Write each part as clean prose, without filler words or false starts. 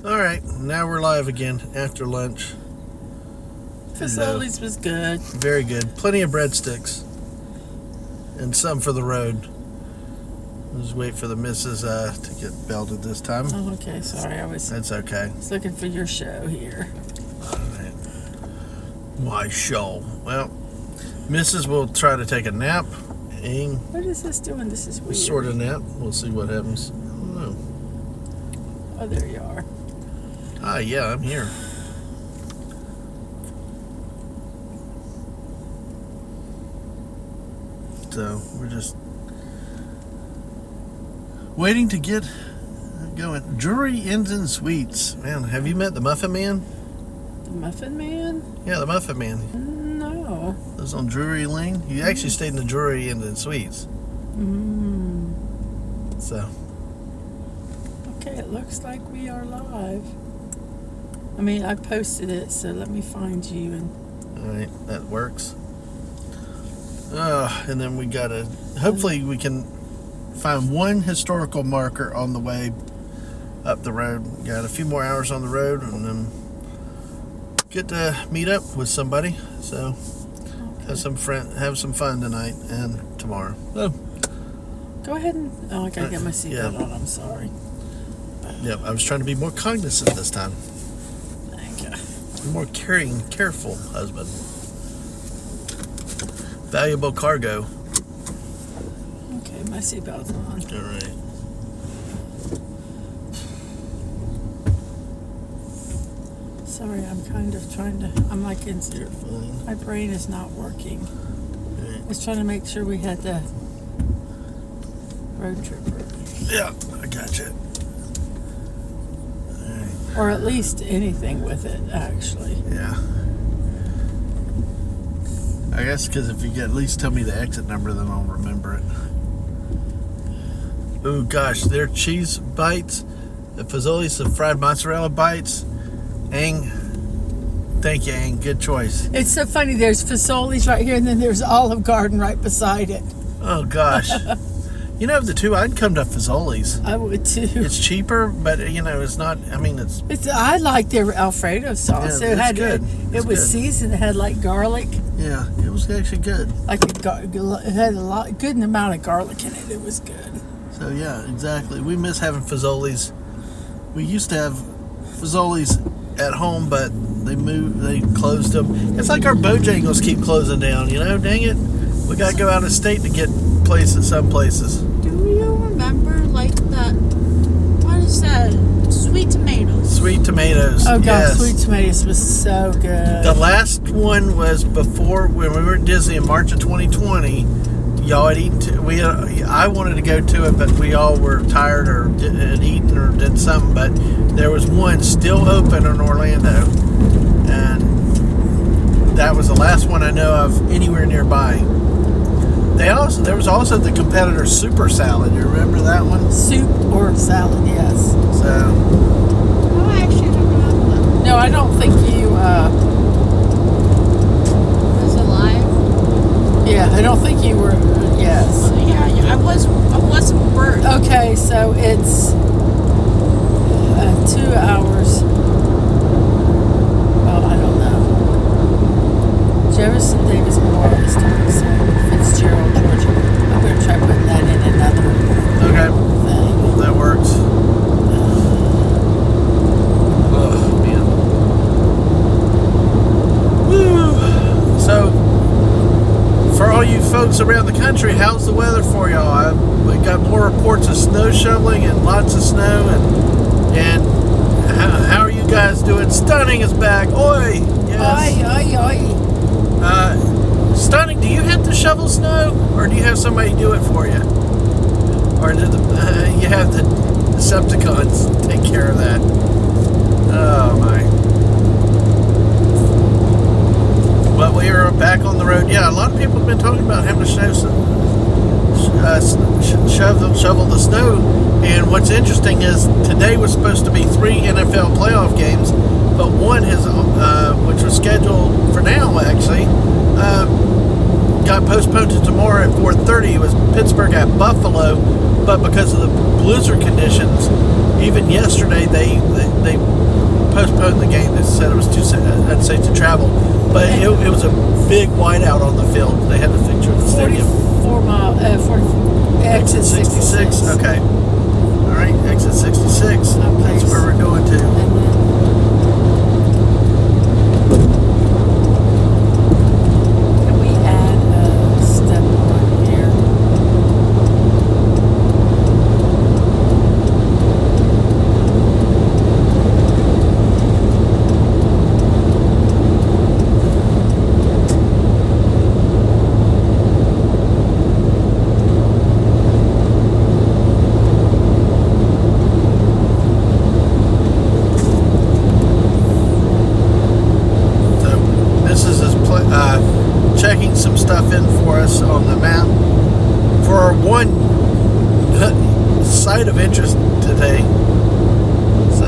Alright, now we're live again after lunch. Facilities was good. Very good. Plenty of breadsticks. And some for the road. We'll just wait for the missus to get belted this time. Oh, okay. Sorry, That's okay. was looking for your show here. Alright. My show. Well, missus will try to take a nap. What is this doing? This is weird. Sort of nap. We'll see what happens. I don't know. Oh, there you are. Hi, yeah, I'm here. So, we're just waiting to get going. Drury Inns and Suites. Man, have you met the Muffin Man? The Muffin Man? Yeah, the Muffin Man. No. Lives on Drury Lane. He actually stayed in the Drury Inns and Suites. So. Okay, it looks like we are live. I mean, I posted it, so let me find you. Alright, that works. And then we gotta, hopefully we can find one historical marker on the way up the road. We got a few more hours on the road and then get to meet up with somebody. So have some fun tonight and tomorrow. So, go ahead and, I gotta get my seatbelt on, I'm sorry. Yep, I was trying to be more cognizant this time. Thank you. More caring, careful husband. Valuable cargo. Okay, my seatbelt's on. All right. Sorry, I'm kind of trying to, I'm like in, You're fine. my brain is not working. Right. I was trying to make sure we had the road tripper. Yeah, I got you. Or at least anything with it, actually. Yeah. I guess because if you could at least tell me the exit number, then I'll remember it. Oh gosh, their cheese bites, the Fazoli's, the fried mozzarella bites. Ang, thank you, Ang. Good choice. It's so funny. There's Fazoli's right here, and then there's Olive Garden right beside it. Oh gosh. You know, of the two, I'd come to Fazoli's. I would too. It's cheaper, but it's not. I mean, it's. I like their Alfredo sauce. Yeah, it had good. It was seasoned. It had like garlic. Yeah, it was actually good. It had a good amount of garlic in it. It was good. So yeah, exactly. We miss having Fazoli's. We used to have Fazoli's at home, but they closed them. It's like our Bojangles keep closing down. Dang it. We gotta go out of state to get some places. Do you remember what is that? Sweet tomatoes. Sweet tomatoes. Oh gosh, yes. sweet tomatoes was so good. The last one was before when we were at Disney in March of 2020. Y'all had eaten. I wanted to go to it, but we all were tired or had eaten or did something. But there was one still open in Orlando, and that was the last one I know of anywhere nearby. There was also the competitor Super Salad. You remember that one? Soup or salad, yes. So. Oh, I actually don't know. No, I don't think you. Was it live? Yeah, I don't think you were. Yes. Yeah, I wasn't burnt. Okay, so it's 2 hours. Well, I don't know. Jefferson Davis Memorial Historic Site, Fitzgerald, Georgia. I'm going to try putting that in another Okay. thing. That works. Oh, man. Woo. So, for all you folks around the country, how's the weather for y'all? We got more reports of snow shoveling and lots of snow. And how are you guys doing? Stunning is back. Oi! Yes. Oi. Stunning, do you have to shovel snow? Or do you have somebody do it for you? Or do you have the Decepticons take care of that? Oh my. But we are back on the road. Yeah, a lot of people have been talking about having to shovel the snow. And what's interesting is today was supposed to be 3 NFL playoff games, but one has, which was scheduled for now actually, got postponed to tomorrow at 4:30. It was Pittsburgh at Buffalo, but because of the blizzard conditions, even yesterday they postponed the game. They said it was too unsafe to travel. But it was a big whiteout on the field. They had to fix the stadium. 40 exit 66. Okay. All right, exit 66. Okay. That's where we're going to. Can we add a step on here? Checking some stuff in for us on the map for our one site of interest today. So,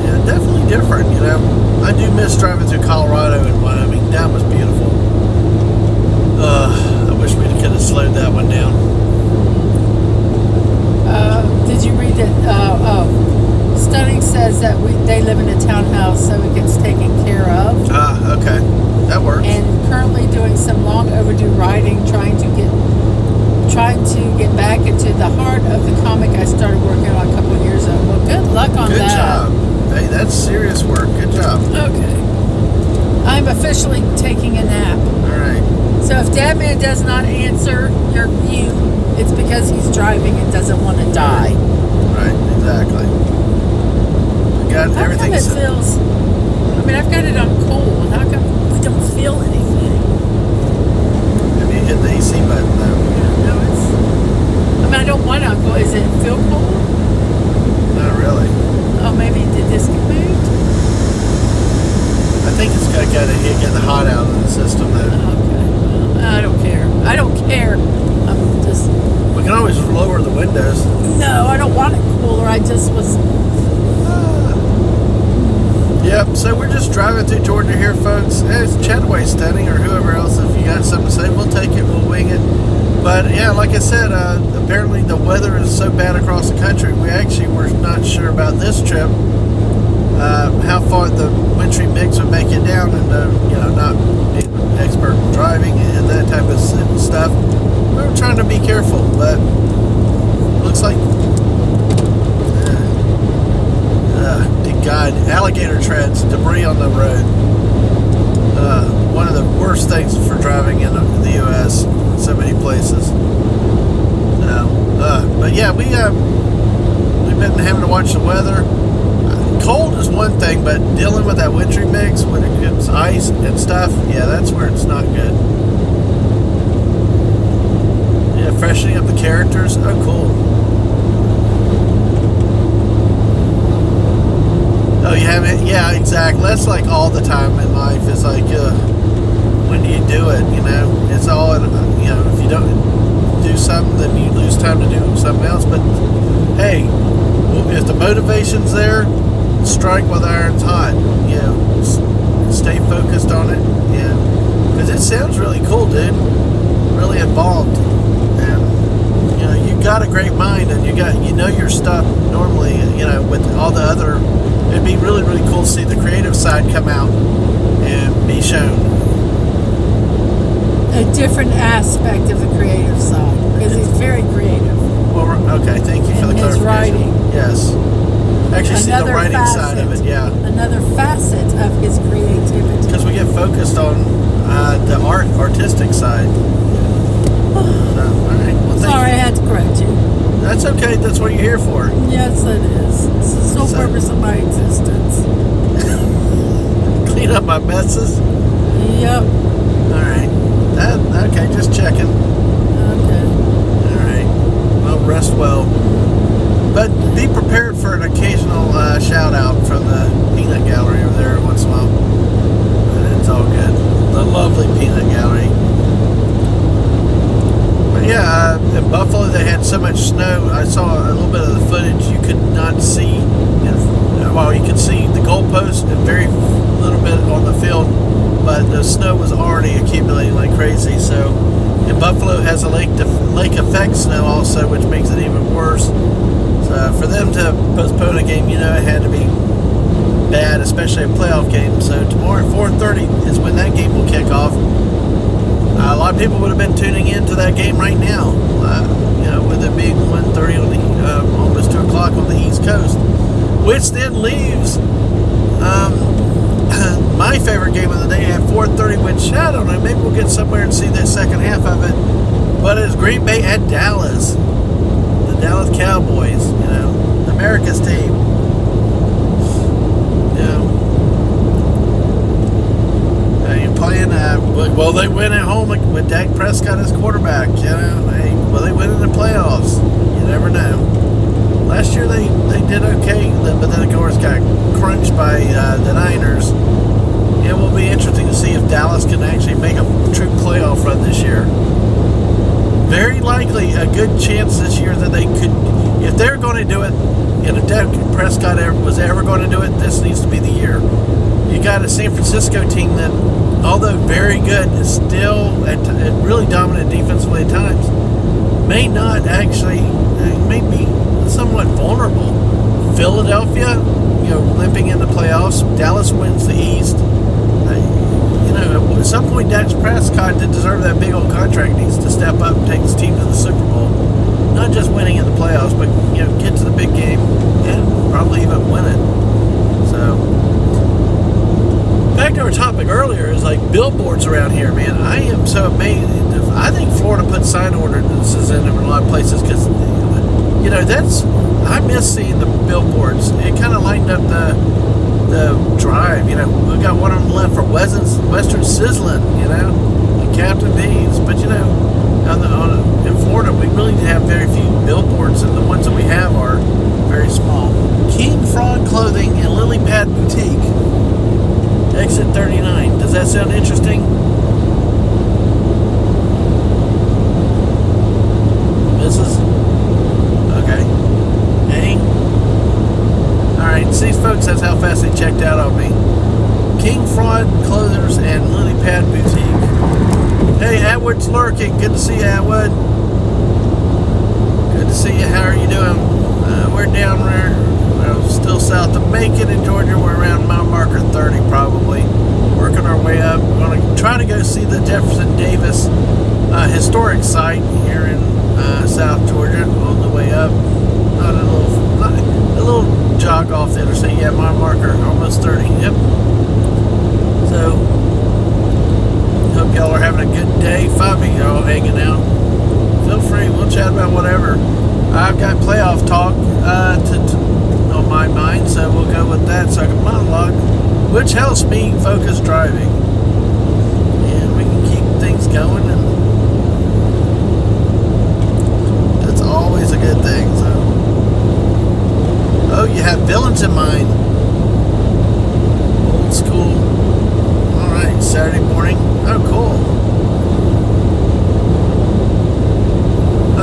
yeah, definitely different, you know. I do miss driving through Colorado and Wyoming. That was beautiful. I wish we could have slowed that one down. Did you read that? Stunning says that they live in a townhouse, so it gets taken care of. Okay. That works. And currently doing some long overdue writing, trying to get back into the heart of the comic I started working on a couple of years ago. Well, good luck on Good that. job. Hey, that's serious work. Good job. Okay. I'm officially taking a nap. All right. So if Dadman does not answer you, it's because he's driving and doesn't want to die. Right. Exactly. We got How everything. come it feels? I mean, I've got it on cool. How come we don't feel anything? Have you hit the AC button though? No, it's. I mean, I don't want it on cool. Is it feel cold? Not really. Oh, maybe did this get moved? I think it's got to get the hot out of the system though. Okay. I don't care. I don't care. I'm just. We can always lower the windows. No, I don't want it cooler. I just was. Yep, so we're just driving through Georgia here, folks. It's Chataway Stunning or whoever else. If you got something to say, we'll take it, we'll wing it. But yeah, like I said, apparently the weather is so bad across the country. We actually were not sure about this trip, how far the wintry mix would make it down, and not being expert driving and that type of stuff. We were trying to be careful, but looks like. God, alligator treads, debris on the road. One of the worst things for driving in the U.S. in so many places. But yeah, we've been having to watch the weather. Cold is one thing, but dealing with that wintry mix when it gets ice and stuff, yeah, that's where it's not good. Yeah, freshening up the characters. Oh, cool. Oh, you haven't? Yeah, exactly. That's like all the time in life. It's like, when do you do it? You know, it's all, if you don't do something, then you lose time to do something else. But hey, if the motivation's there, strike while the iron's hot. Stay focused on it. Yeah, because it sounds really cool, dude. Really involved, and you got a great mind, and you know your stuff normally. With all the other. It'd be really, really cool to see the creative side come out and be shown. A different aspect of the creative side, because he's very creative. Well, okay, thank you for the his clarification. writing. Yes. Actually, see the writing side of it, yeah. Another facet of his creativity. Because we get focused on the artistic side. All right. Well, Sorry, I had to correct you. That's okay. That's what you're here for. Yes, it is. It's the sole purpose of my existence. Clean up my messes? Yep. All right. Okay, just checking. Okay. All right. Well, rest well. But be prepared for an occasional shout out from the peanut gallery over there once in a while. But it's all good. The lovely peanut gallery. But yeah, in Buffalo they had so much snow. I saw a little bit of the footage. You could not see, you could see the goalpost and very little bit on the field, but the snow was already accumulating like crazy. So, and Buffalo has a lake effect snow also, which makes it even worse. So for them to postpone a game, it had to be bad, especially a playoff game. So tomorrow at 4:30 is when that game will kick off. A lot of people would have been tuning into that game right now, with it being 1:30 on the almost 2 o'clock on the East Coast, which then leaves my favorite game of the day at 4:30, which I don't know, maybe we'll get somewhere and see the second half of it. But it's Green Bay at Dallas, the Dallas Cowboys, America's team. You're playing. Will they win at home with Dak Prescott as quarterback? Will they win in the playoffs? You never know. Last year they did okay, but then of course got crunched by the Niners. It will be interesting to see if Dallas can actually make a true playoff run this year. Very likely a good chance this year that they could, if they're going to do it, and if Dak Prescott was ever going to do it, this needs to be the year. You got a San Francisco team that, although very good, is still at really dominant defensively at times, may not actually, may be somewhat vulnerable. Philadelphia, limping in the playoffs. Dallas wins the East. At some point, Dak Prescott, to deserve that big old contract, needs to step up and take his team to the Super Bowl. Not just winning in the playoffs, but get to the big game and probably even win it. So, back to our topic earlier is like billboards around here, man. I am so amazed. I think Florida put sign ordinances in a lot of places because, I miss seeing the billboards. It kind of lightened up the drive. We got one on the left for Western Sizzlin', and Captain D's. But in Florida, we really have very few billboards, and the ones that we have are very small. King Fraud Clothing and Lily Pad Boutique, exit 39. Does that sound interesting? Mrs. Okay. Hey. Alright, see folks, that's how fast they checked out on me. King Fraud Clothers and Lily Pad Boutique. Hey, Atwood's lurking. Good to see you, Atwood. Good to see you. How are you doing? We're down there, still south of Macon in Georgia. We're around mile marker 30 probably. Working our way up. We're going to try to go see the Jefferson Davis historic site here in South Georgia on the way up. Not a little jog off the interstate. Yeah, mile marker almost 30. Yep. So, hope y'all are having a good day. 5 of y'all hanging out. Feel free. We'll chat about whatever. I've got playoff talk on my mind, so we'll go with that so I can monologue, which helps me focus driving. And we can keep things going, and that's always a good thing. So, oh, you have villains in mind. Old school. Alright, Saturday morning. Oh, cool.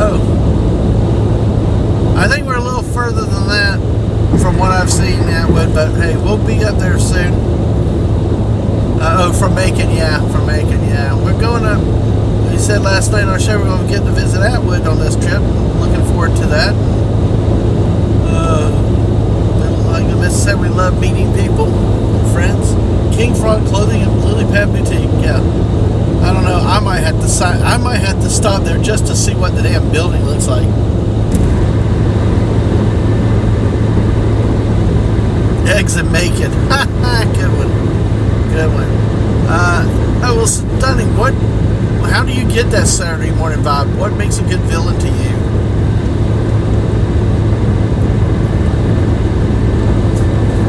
Oh. I think we're a little further than that from what I've seen, Atwood, but hey, we'll be up there soon. From Macon, yeah. We're going up. We said last night on our show we're going to get to visit Atwood on this trip. Looking forward to that. Like I said, we love meeting people, friends. King Frog Clothing and Lily Pad Boutique. Yeah, I don't know. I might have to stop there just to see what the damn building looks like. Eggs and Macon. Good one. Well, stunning. How do you get that Saturday morning vibe? What makes a good villain to you?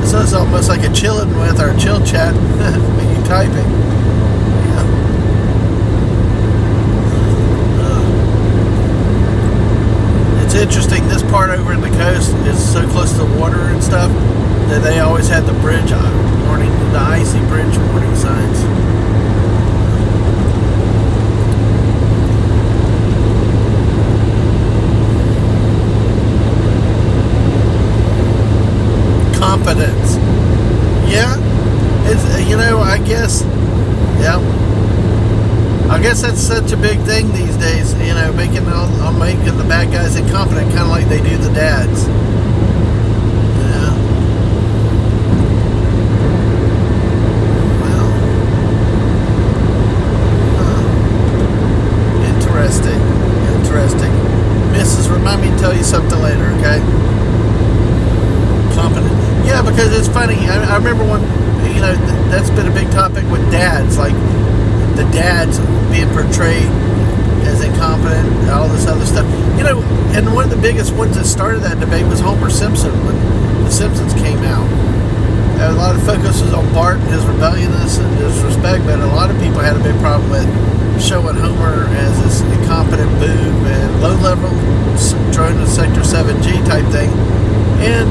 So it's almost like a chilling with our chill chat when you typing. Yeah. It's interesting. This part over in the coast is so close to the water and stuff that they always had the bridge warning, the icy bridge warning signs. Competence. Yeah, it's I guess. Yeah, I guess that's such a big thing these days. Making the bad guys incompetent, kind of like they do the dads. Yeah. Okay. Competent. Yeah, because it's funny. I remember when, that's been a big topic with dads, like the dads being portrayed as incompetent, and all this other stuff. And one of the biggest ones that started that debate was Homer Simpson when The Simpsons came out. A lot of focus was on Bart and his rebelliousness and disrespect, but a lot of people had a big problem with showing Homer as this incompetent boob and low-level drone in Sector 7G type thing. And,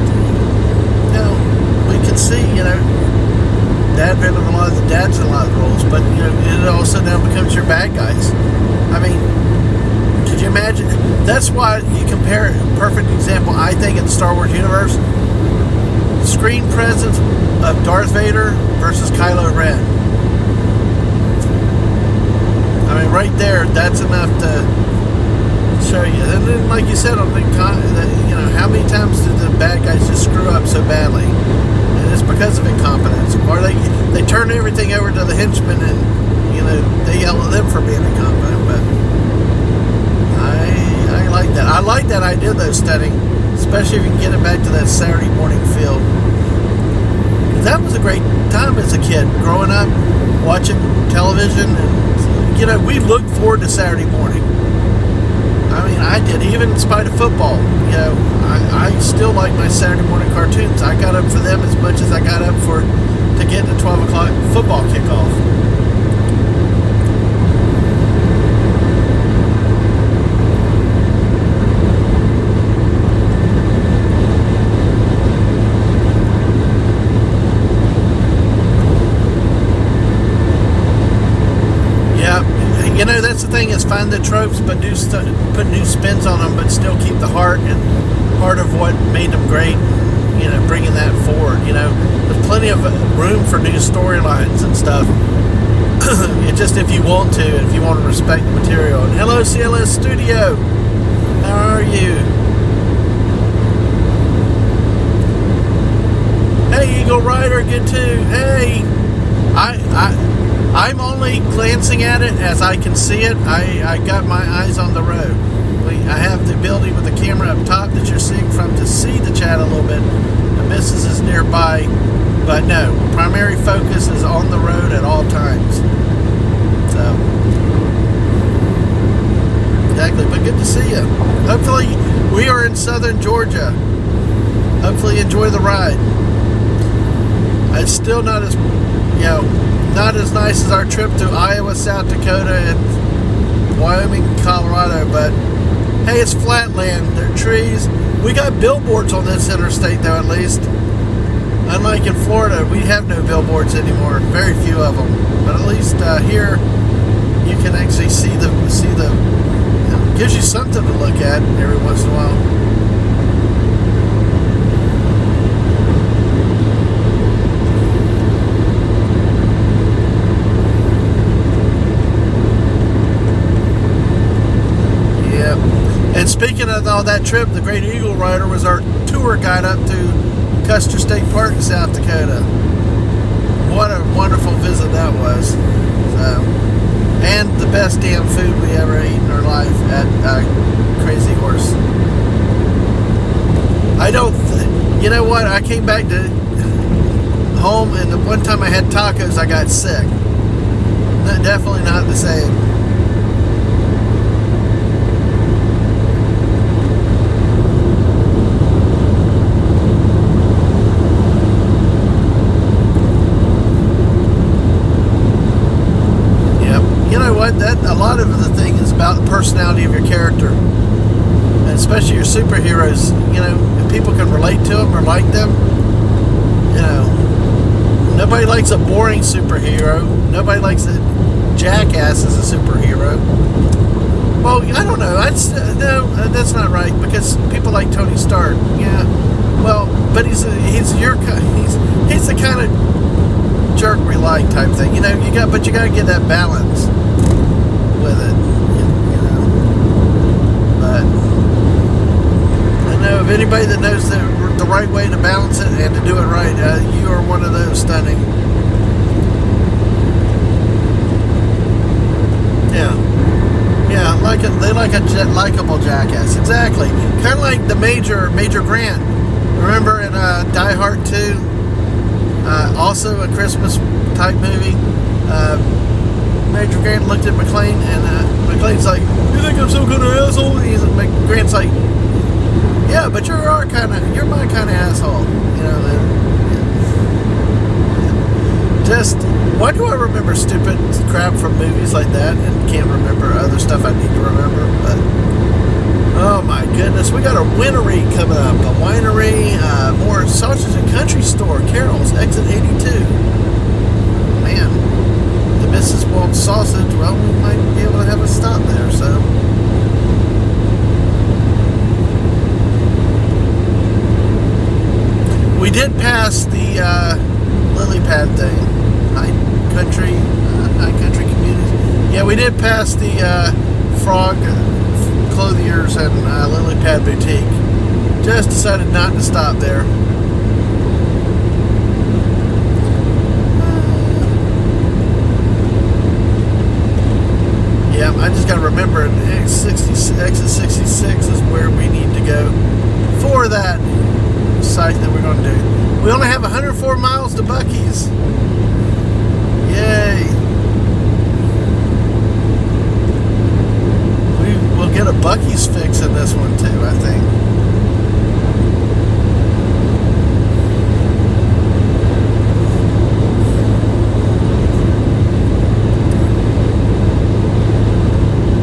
we can see, Dad been in a lot of the dads in a lot of the roles, but, it also now becomes your bad guys. I mean, could you imagine? That's why you compare a perfect example, I think, in the Star Wars universe. Screen presence of Darth Vader versus Kylo Ren. I mean, right there, that's enough to show you. And then, like you said, on the how many times did the bad guys just screw up so badly? And it's because of incompetence. Or they turn everything over to the henchmen, and they yell at them for being incompetent. But I like that. I like that idea, though, studying, especially if you can get it back to that Saturday morning feel. That was a great time as a kid, growing up, watching television, and we looked forward to Saturday morning. I mean, I did, even in spite of football. I still like my Saturday morning cartoons. I got up for them as much as I got up to get the 12 o'clock football kickoff. That's the thing, is find the tropes, but put new spins on them, but still keep the heart of what made them great. Bringing that forward. There's plenty of room for new storylines and stuff. It's just if you want to, and if you want to respect the material. And hello, CLS Studio. How are you? Hey, Eagle Rider, good too. Hey, I'm only glancing at it as I can see it. I got my eyes on the road. I have the ability with the camera up top that you're seeing from to see the chat a little bit. The missus is nearby, but no, primary focus is on the road at all times. So, exactly, but good to see you. Hopefully, we are in southern Georgia. Hopefully, enjoy the ride. It's still not as, not as nice as our trip to Iowa, South Dakota, and Wyoming, Colorado, but hey, it's flat land. There are trees. We got billboards on this interstate, though, at least. Unlike in Florida, we have no billboards anymore. Very few of them. But at least here, you can actually see the gives you something to look at every once in a while. And speaking of all that trip, the Great Eagle Rider was our tour guide up to Custer State Park in South Dakota. What a wonderful visit that was. So, and the best damn food we ever ate in our life at Crazy Horse. You know what? I came back to home, and the one time I had tacos, I got sick. Definitely not the same. A lot of the thing is about the personality of your character, and especially your superheroes. If people can relate to them or like them. Nobody likes a boring superhero. Nobody likes a jackass as a superhero. Well, I don't know. That's not right, because people like Tony Stark. Yeah. Well, but he's the kind of jerk we like type thing. You got to get that balance with it, but I know of anybody that knows the right way to balance it and to do it right. You are one of those. Stunning. Yeah. Yeah, they like a likable jackass. Exactly. Kind of like the Major Grant. Remember in Die Hard 2? Also a Christmas type movie. Major Grant looked at McClane, and McClane's like, "You think I'm some kind of asshole?" Grant's like, "Yeah, but you're my kind of asshole." You know. Just why do I remember stupid crap from movies like that and can't remember other stuff I need to remember? But oh my goodness, we got a winery coming up, a winery, more sausage and country store, Carol's, exit 82. Man, the Mrs. Walt's sausage. Well, we might be able to have a stop there. So. We did pass the lily pad thing. High country communities. Yeah, we did pass the Frog Clothiers and lily pad boutique. Just decided not to stop there. Yeah, I just got to remember exit 66 is where we need to go for that site that we're going to do. We only have 104 miles to Buc-ee's. Yay. We'll get a Buc-ee's fix in this one too, I think.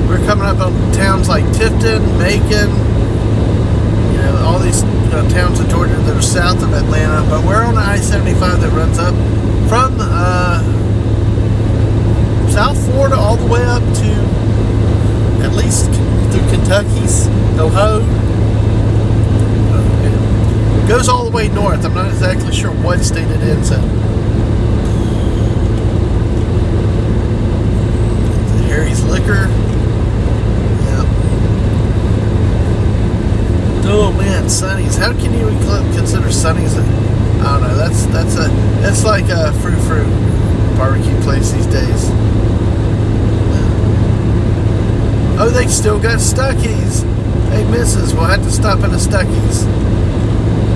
We're coming up on towns like Tifton, Macon, all these towns in Georgia that are south of Atlanta, but we're on the I-75 that runs up from South Florida all the way up to at least through Kentucky's Ohio. It goes all the way north. I'm not exactly sure what state it ends in. Harry's Liquor. Oh man, Sonny's. How can you consider Sonny's I don't know. That's like a fruit barbecue place these days. Oh, they still got Stuckey's. Hey, missus, we'll have to stop at a Stuckey's.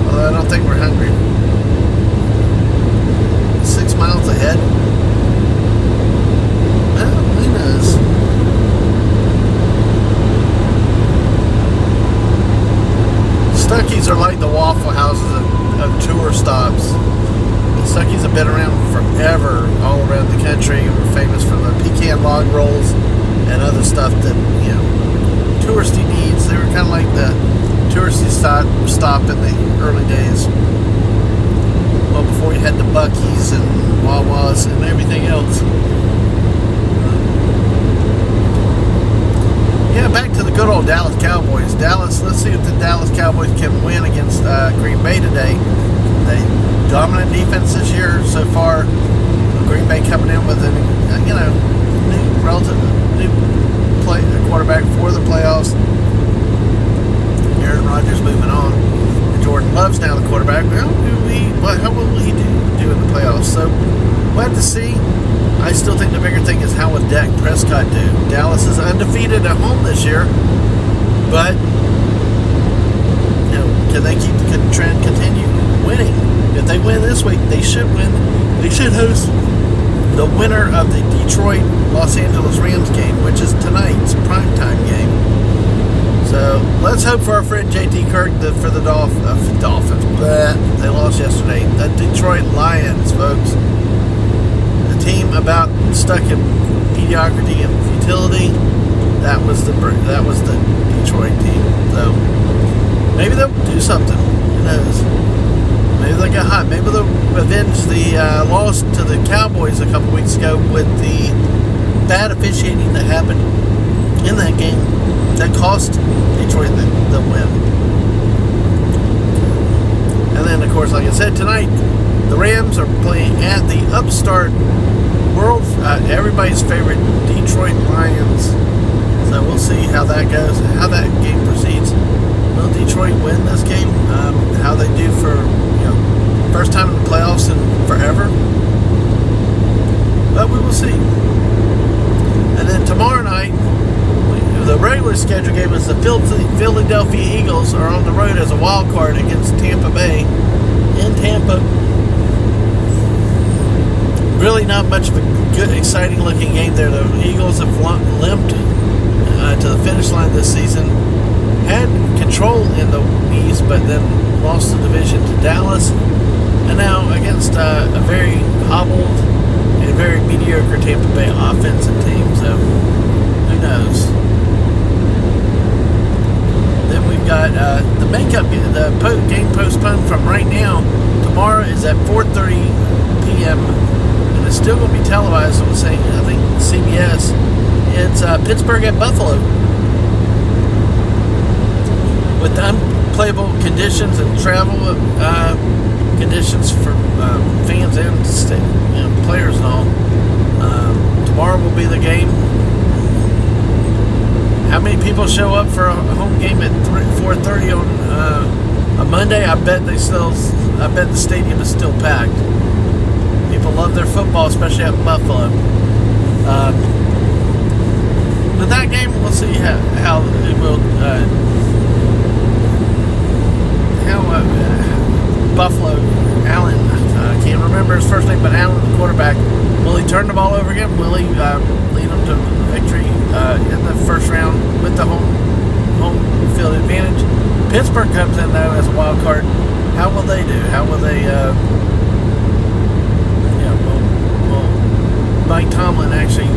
Although I don't think we're hungry. 6 miles ahead. Well, who knows? Stuckey's are like the Waffle Houses of tour stops. Stuckey's have been around forever, all around the country. We're famous for the pecan log rolls and other stuff that, touristy needs. They were kind of like the touristy stop in the early days. Well, before you had the Buc-ee's and Wawa's and everything else. Yeah, back to the good old Dallas Cowboys. Let's see if the Dallas Cowboys can win against Green Bay today. They dominant defense this year so far. Green Bay coming in with a new quarterback for the playoffs. Aaron Rodgers moving on. Jordan Love's now the quarterback. Well, how will he do in the playoffs? So we'll have to see. I still think the bigger thing is how will Dak Prescott do. Dallas is undefeated at home this year, but can they keep the trend continue winning? If they win this week, they should win. They should host the winner of the Detroit Los Angeles Rams game, which is tonight's primetime game. So let's hope for our friend JT Kirk for the Dolphins. But they lost yesterday. The Detroit Lions, folks. Team about stuck in mediocrity and futility. That was the Detroit team. So maybe they'll do something. Who knows? Maybe they'll get hot. Maybe they'll avenge the loss to the Cowboys a couple weeks ago with the bad officiating that happened in that game that cost Detroit the win. And then, of course, like I said, tonight the Rams are playing at the upstart everybody's favorite Detroit Lions. So we'll see how that goes, how that game proceeds. Will Detroit win this game? How they do for first time in the playoffs in forever? But we will see. And then tomorrow night, February schedule game is the Philadelphia Eagles are on the road as a wild card against Tampa Bay in Tampa. Really not much of a good, exciting looking game there. The Eagles have limped to the finish line this season. Had control in the East, but then lost the division to Dallas. And now against a very hobbled and very mediocre Tampa Bay offensive team. So who knows? Then we've got the makeup, the game postponed from right now. Tomorrow is at 4:30 p.m. and it's still going to be televised. I'm saying, I think CBS. It's Pittsburgh at Buffalo with unplayable conditions and travel conditions for fans and players and all. Tomorrow will be the game. How many people show up for a home game at 4:30 on a Monday? I bet the stadium is still packed. People love their football, especially out in Buffalo. But that game, we'll see how it will. Buffalo, Allen, I can't remember his first name, but Allen, the quarterback, will he turn the ball over again? Will he lead them to victory in the first round with the home field advantage? Pittsburgh comes in, though, as a wild card. How will they do? How will they, will Mike Tomlin actually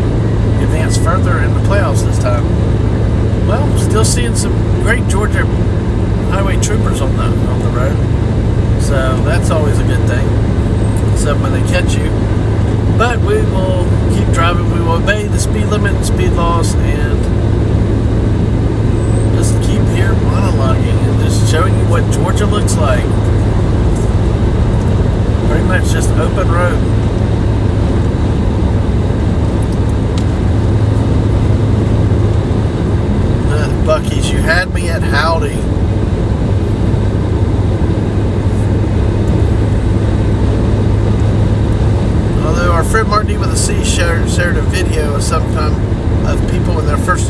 advance further in the playoffs this time? Well, still seeing some great Georgia highway troopers on the road. So that's always a good thing. Except when they catch you. But we will keep driving. We will obey the speed limit and speed laws and just keep here monologuing and just showing you what Georgia looks like. Pretty much just open road. Buc-ee's, you had me at howdy. Although our friend Marty with a C shared a video sometime of people when they're first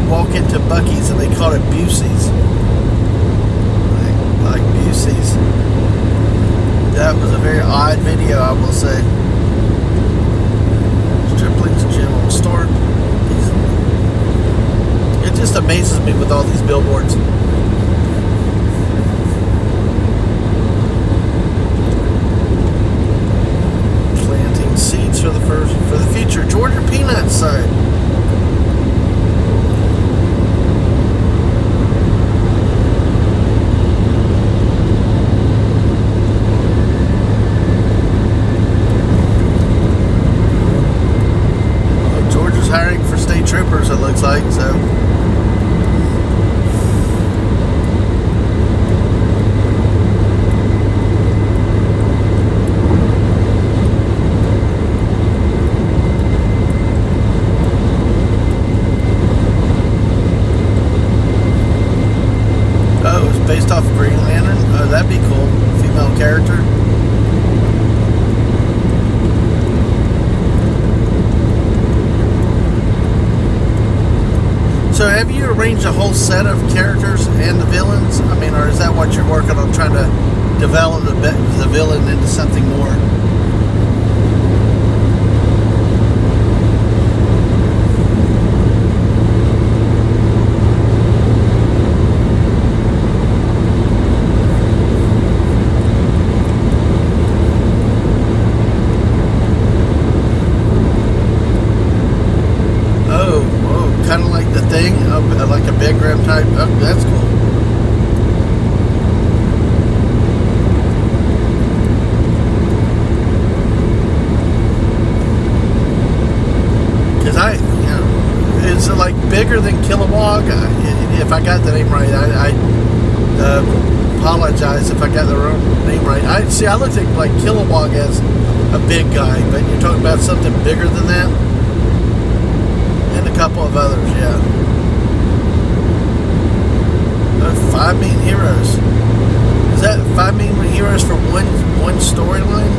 walk into Buc-ee's and they call it Busey's. Like Busey's. That was a very odd video, I will say. Stripling's General Store. It just amazes me with all these billboards. Planting seeds for the future. Georgia peanut side. Well, Georgia's hiring for state troopers, it looks like, so. Based off of Green Lantern? Oh, that'd be cool. Female character. So have you arranged a whole set of characters and the villains? I mean, or is that what you're working on, trying to develop the villain into something more? Kind of like the Thing, like a big rim type. Oh, that's cool. Because is it like bigger than Kilowog? If I got the name right, I apologize if I got the wrong name right. I looked at like Kilowog as a big guy, but you're talking about something bigger than that? And a couple of others, yeah. 5 main heroes. Is that 5 main heroes for one storyline?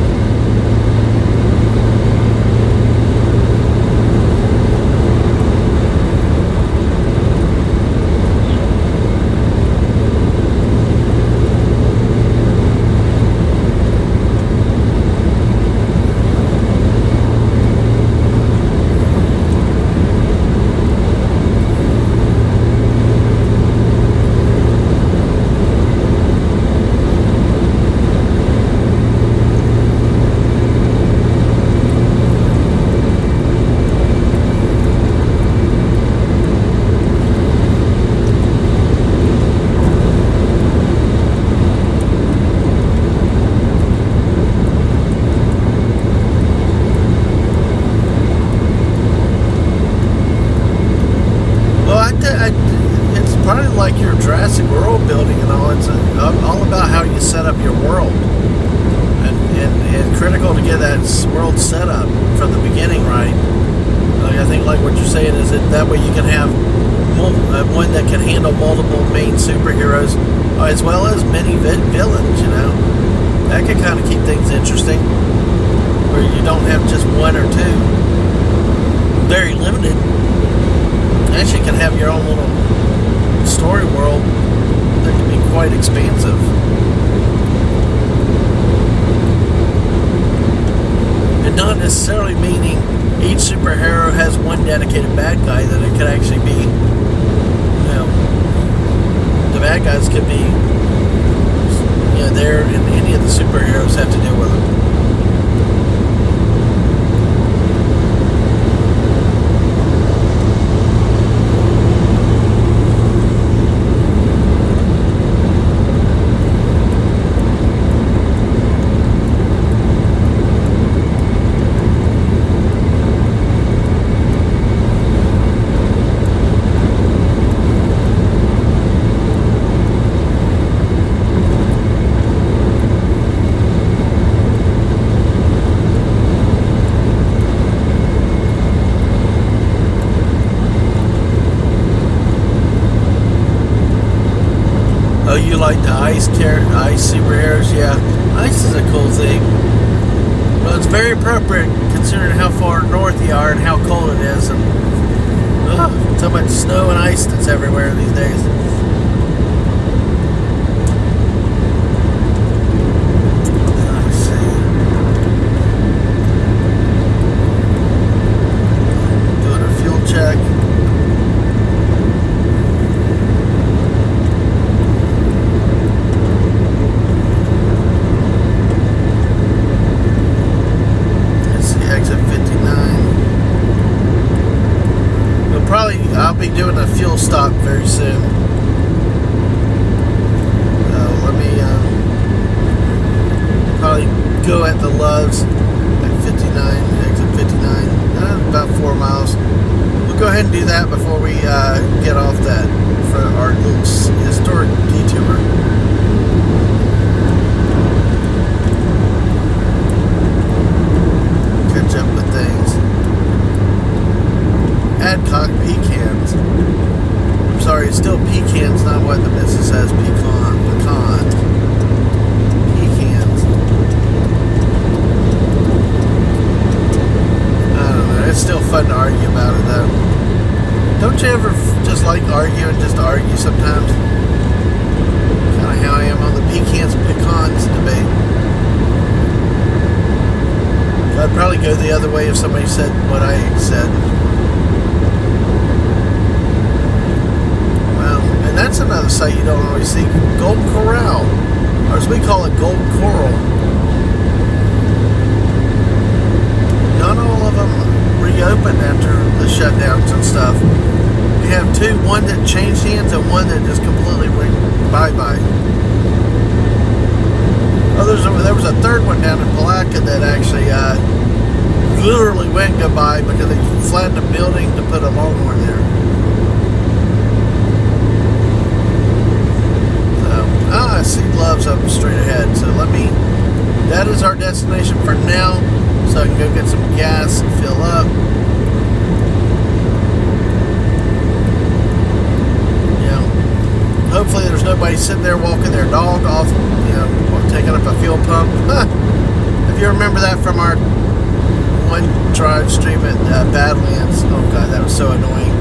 world. And critical to get that world set up from the beginning right. Like, I think like what you're saying is that way you can have one that can handle multiple main superheroes as well as many villains, you know. That could kind of keep things interesting, where you don't have just one or two. Very limited. Actually can have your own little story world that can be quite expansive. And not necessarily meaning each superhero has one dedicated bad guy, that it could actually be, you know, the bad guys could be, you know, there, and any of the superheroes have to deal with them. Oh, you like the ice superheroes? Yeah, ice is a cool thing. Well, it's very appropriate considering how far north you are and how cold it is, and so much snow and ice that's everywhere these days. Let's see. Doing a fuel check. I'll be doing a fuel stop very soon. Let me probably go at the Loves at 59, exit 59, about 4 miles. We'll go ahead and do that before we get off that for our little historic detour. Catch up with things. Adcock pecans. I'm sorry, it's still pecans, not what the business says. Pecan. Pecans. I don't know. It's still fun to argue about it, though. Don't you ever just like argue and just argue sometimes? Kind of how I am on the pecans and pecans debate. I'd probably go the other way if somebody said what I said. And that's another sight you don't always see. Golden Corral, or as we call it, Golden Coral. Not all of them reopened after the shutdowns and stuff. We have two, one that changed hands and one that just completely went bye-bye. Oh, there was a third one down in Palatka that actually literally went goodbye because they flattened a building to put a Longhorn there. I see Loves up straight ahead, so that is our destination for now, so I can go get some gas and fill up. You know, hopefully there's nobody sitting there walking their dog off, you know, taking up a fuel pump. If you remember that from our one drive stream at Badlands, oh god, that was so annoying.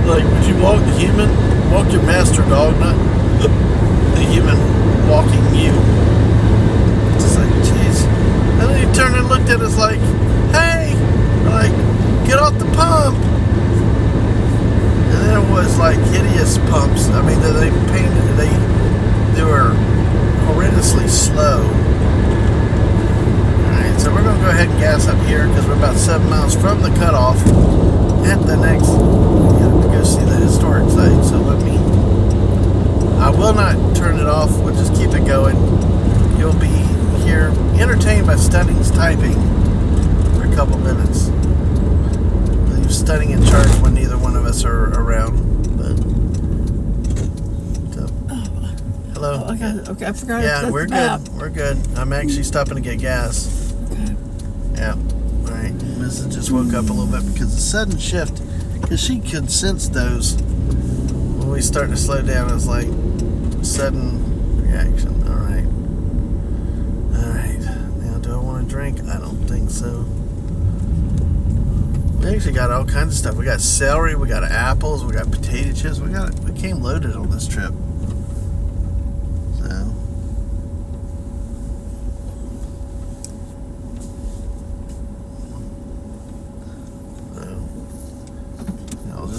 Like, would you walk the human? Walk your master dog, not the human walking you. It's just like, jeez. And then he turned and looked at us like, hey, like, get off the pump. And then it was like hideous pumps. I mean, they were horrendously slow. Alright, so we're going to go ahead and gas up here because we're about 7 miles from the cutoff. At the next, to go see the historic site. So I will not turn it off. We'll just keep it going. You'll be here entertained by Stunning's typing for a couple minutes. Leave Stunning in charge when neither one of us are around. But, so, Hello. Oh, okay, I forgot. Yeah, to we're the map. good. We're good. I'm actually stopping to get gas. Okay. Yeah. All right. Mrs. just woke up a little bit because the sudden shift, because she could sense those when we start to slow down. It's like sudden reaction. All right. All right. Now, do I want to drink? I don't think so. We actually got all kinds of stuff. We got celery. We got apples. We got potato chips. We came loaded on this trip.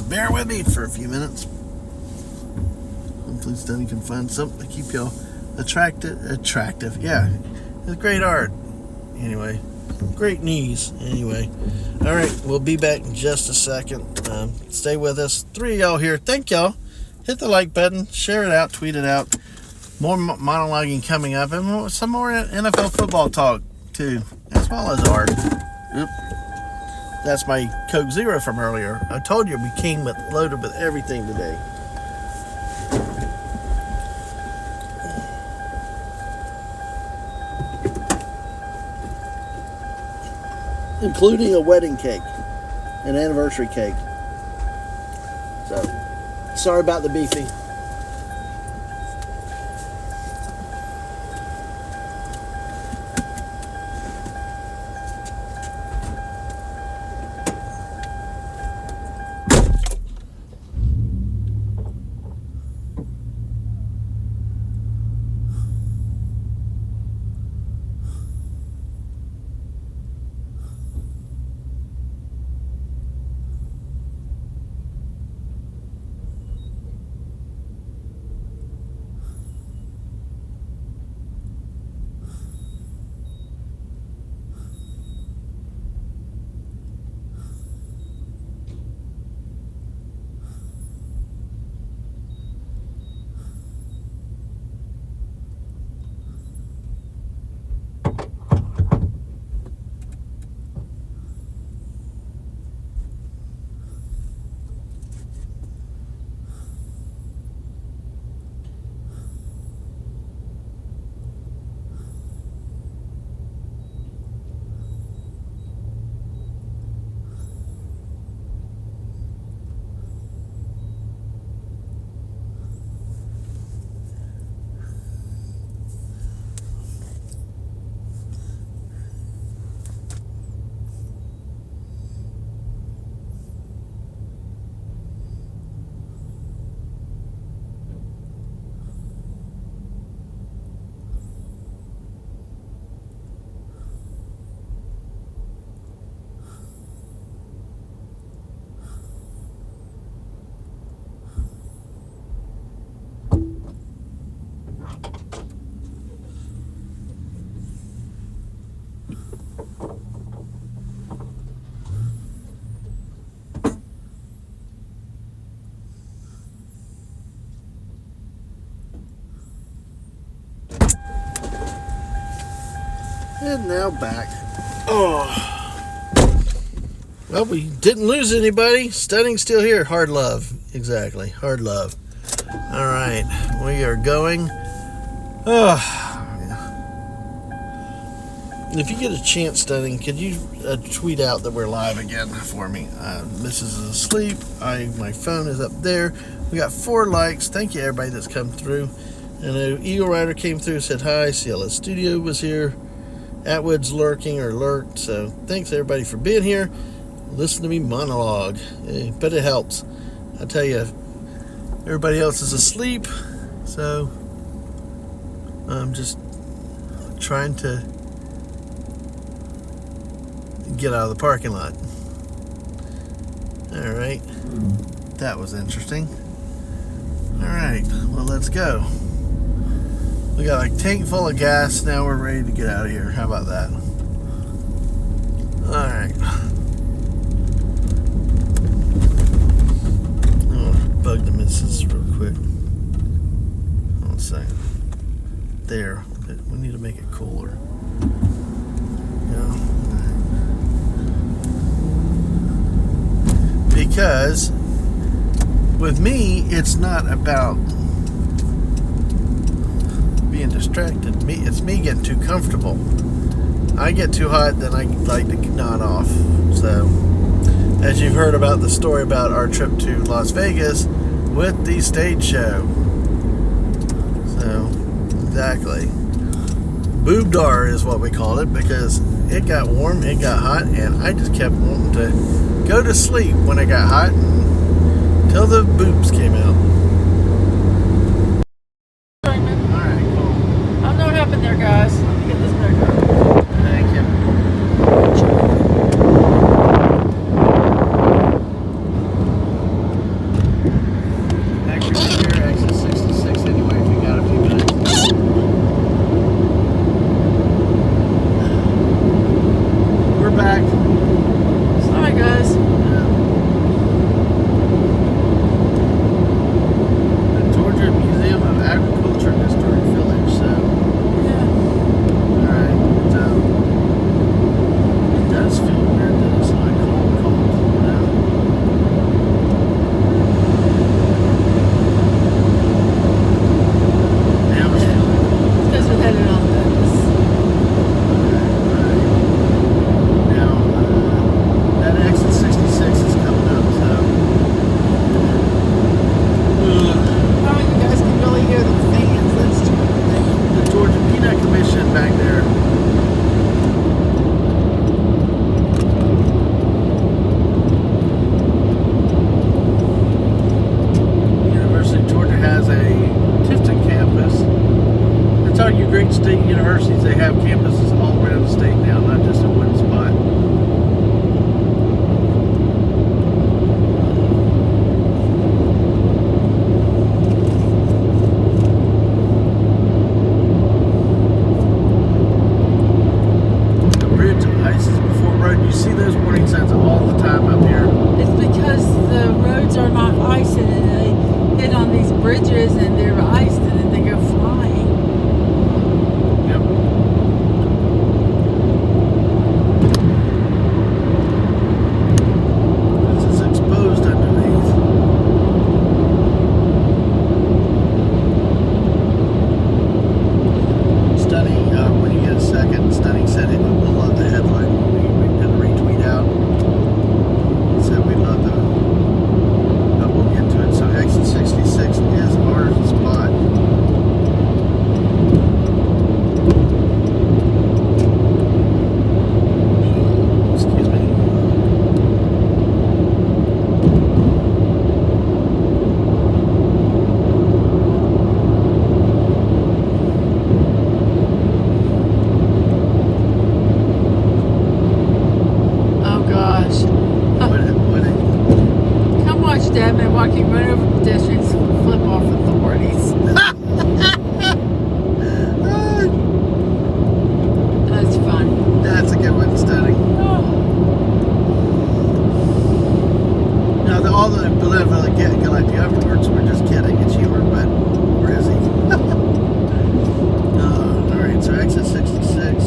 Bear with me for a few minutes. Hopefully Stunny can find something to keep y'all attractive. Yeah, it's great art. Anyway, great knees. Anyway, all right, we'll be back in just a second. Stay with us. 3 of y'all here. Thank y'all. Hit the like button, share it out, tweet it out. More monologuing coming up, and some more NFL football talk too, as well as art. Oops. That's my Coke Zero from earlier. I told you we came loaded with everything today. Including a wedding cake. An anniversary cake. So, sorry about the beefy. And now back. Oh. Well, we didn't lose anybody. Stunning's still here. Hard love. Exactly. Hard love. All right. We are going. If you get a chance, Stunning, could you tweet out that we're live again for me? Mrs. is asleep. My phone is up there. We got 4 likes. Thank you, everybody that's come through. And Eagle Rider came through, said hi. CLS Studio was here. Atwood's lurking or lurked. So thanks, everybody, for being here. Listen to me monologue. But it helps. I tell you, everybody else is asleep. So I'm just trying to get out of the parking lot. All right. That was interesting. All right. Well, let's go. We got a tank full of gas. Now we're ready to get out of here. How about that? All right. I'll bug the missus real quick. Hold on a second. There. We need to make it cooler. Yeah. Because with me, it's not about distracted. It's me getting too comfortable. I get too hot, then I like to nod off. So, as you've heard about the story about our trip to Las Vegas with the stage show. So, exactly. Boobdar is what we called it because it got warm, it got hot, and I just kept wanting to go to sleep when it got hot until the boobs came out. Alright, cool. I don't know what happened there, guys. Let me get this back up. Thank you. Actually, here, exit 66 anyway, if you got a few minutes. We're back. Sorry, guys. The Georgia Museum of Agriculture and Historic Village, so, Yeah. alright, it does feel weird that it's not cold, you know? Now it's feeling cold. Because we're headed on this. Now, that exit 66 is coming up, so. Oh, you guys can really hear the fans. That's true. The Georgia Peanut Commission back there. University of Georgia has a Tifton campus. That's all your great state universities. They have campuses all around the state now, not just in one spot. The bridge ices before road. You see those warning signs all the time up here. It's because the roads are not iced and they hit on these bridges and they're iced and then they go flying. Yep. This is exposed underneath. Stunning, when you get a second, Stunning said it will love the headline. We did a retweet out. He said we love the, but we'll get to it. So exit 66 is our spot. Excuse me. Oh gosh. What Come watch Dadman walking right over pedestrians flip off authorities. That's fun. That's a good one, Stunning. Now, all the benevolent galactic afterwards were just kidding. It's humor, but where is he? Alright, so exit 66.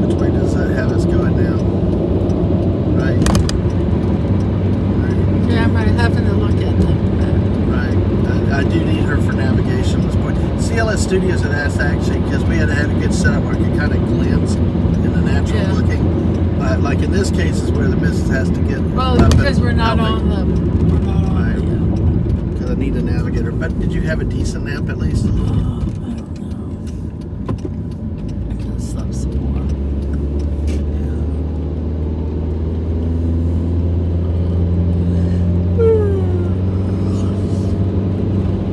Which way does that have us going now? Right. Yeah, I'm having to look at them. Right. I do need her for navigation at this point. CLS Studios had asked actually, because we had a good setup where it could kind of glance in the natural Yeah. looking. But like in this case is where the missus has to get Well, up because and we're not help me. on the. We're not on Right. the. Because I need a navigator. But did you have a decent nap at least? I don't know. I could have slept some more.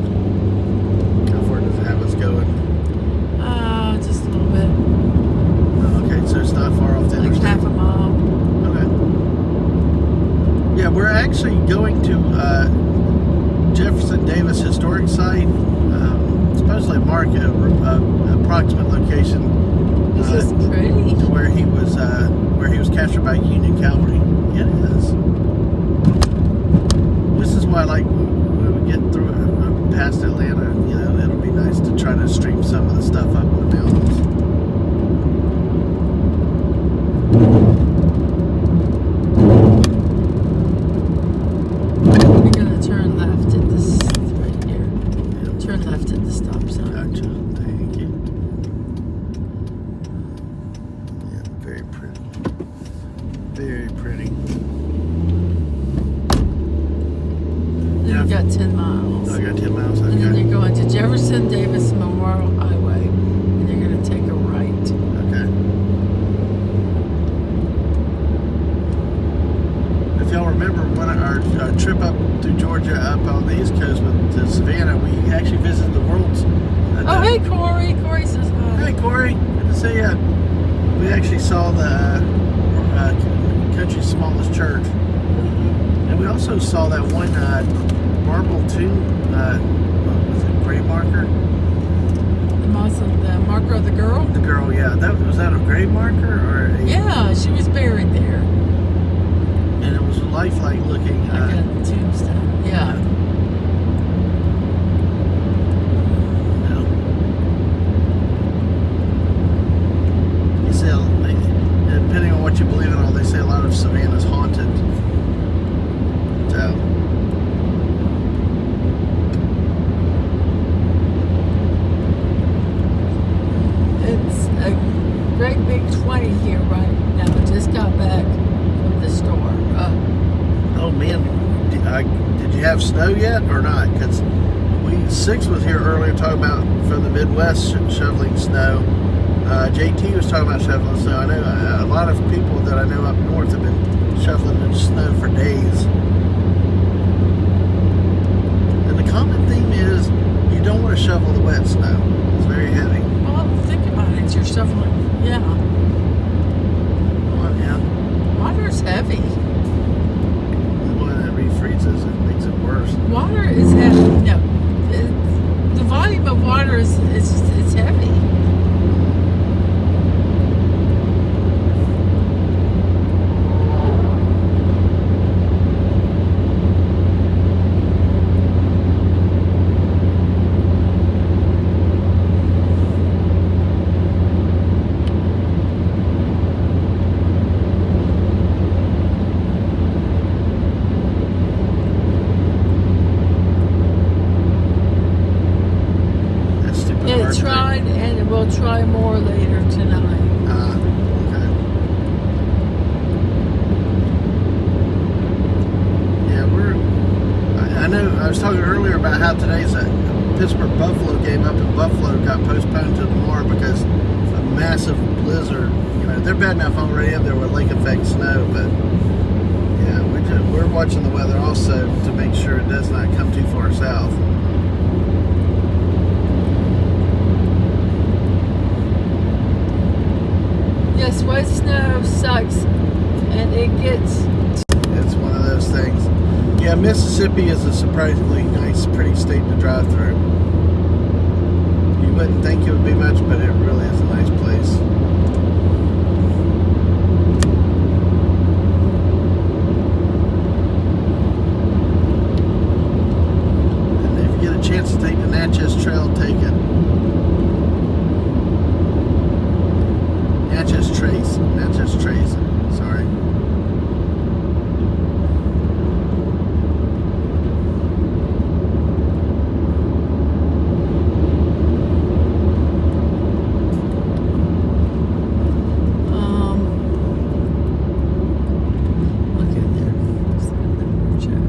How far does it have us going? Just a little bit. Oh, okay, so it's not far off the Like interstate. half a mile. Okay. Yeah, we're actually going to Jefferson Davis Historic Site. Supposedly mark a approximate location This is pretty. to where he was captured by Union Cavalry. Yeah, it is. This is why, like, when we get through past Atlanta, you know, it'll be nice to try to stream some of the stuff up in the mountains. We're gonna turn left at this right here. Turn left at the stop sign. Jefferson Davis Memorial Highway, and you're going to take a right. Okay. If y'all remember our trip up through Georgia, up on the East Coast to Savannah, we actually visited the world's. Oh, hey, Corey. Corey says hi. Hey, Corey. Good to see you. We actually saw the country's smallest church. And we also saw that one marble tomb, what was it, grave marker? The marker of the girl? The girl, yeah. Was that a grave marker? Or Yeah, she was buried there. And it was lifelike looking. Like a tombstone. Yeah. You say, depending on what you believe in, all they say a lot of Savannah's haunted. So. It's a great big 20 here right now. Just got back from the store. Oh man, did you have snow yet or not? Because Six was here earlier talking about from the Midwest shoveling snow. JT was talking about shoveling snow. I know a lot of people that I know up north have been shoveling in snow for days. And the common theme is you don't want to shovel the wet snow. It's very heavy. Well, think about it. You're shoveling. Yeah. Well, yeah. Water's heavy. When it refreezes, it makes it worse. Water is heavy. No. The volume of water is it's heavy. It tried, and it will try more later tonight. Okay. Yeah, I know, I was talking earlier about how today's Pittsburgh Buffalo game up in Buffalo got postponed to tomorrow because of a massive blizzard. You know, they're bad enough already up there with lake effect snow, but yeah, we're watching the weather also to make sure it does not come too far south. Yes, wet snow sucks, and it gets. It's one of those things. Yeah, Mississippi is a surprisingly nice, pretty state to drive through. You wouldn't think it would be much, but it really is a nice place. And if you get a chance to take the Natchez Trail, take it. Natchez Trace, sorry. Look at there. Just let them chat.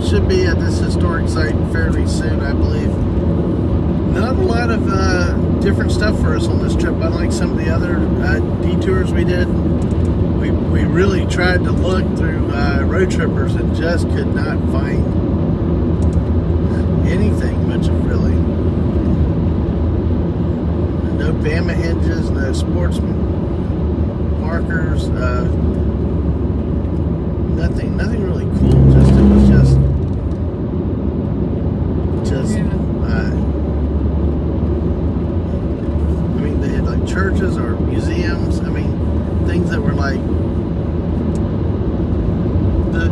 Should be at this historic site fairly soon, I believe. Not a lot of different stuff for us on this trip, unlike some of the other detours we did. We really tried to look through road trippers and just could not find anything much of really. No Bama hinges, no sports markers,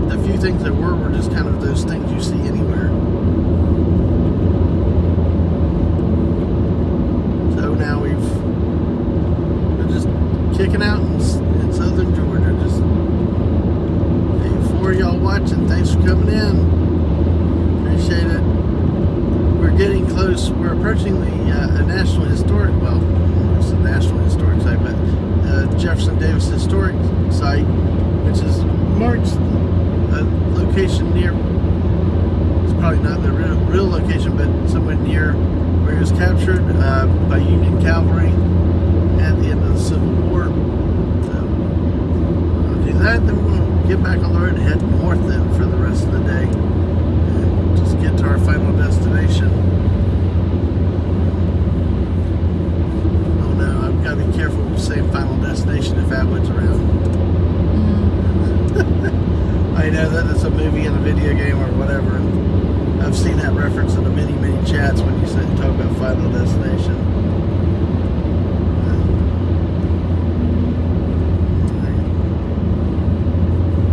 the few things that were just kind of those things you see anywhere. So now we're just kicking out in southern Georgia. Just hey, for y'all watching, thanks for coming in. Appreciate it. We're getting close. We're approaching the National Historic. Well, it's a National Historic Site, but Jefferson Davis Historic Site, which is marked a location near. It's probably not the real location, but somewhere near where he was captured by Union cavalry at the end of the Civil War. So we'll do that. Then we're going to get back on the road and head north then for the rest of the day. Get to our final destination. Oh no, I've got to be careful with saying final destination if Atwood's around. I know that it's a movie and a video game or whatever, and I've seen that reference in the many chats when you talk about final destination.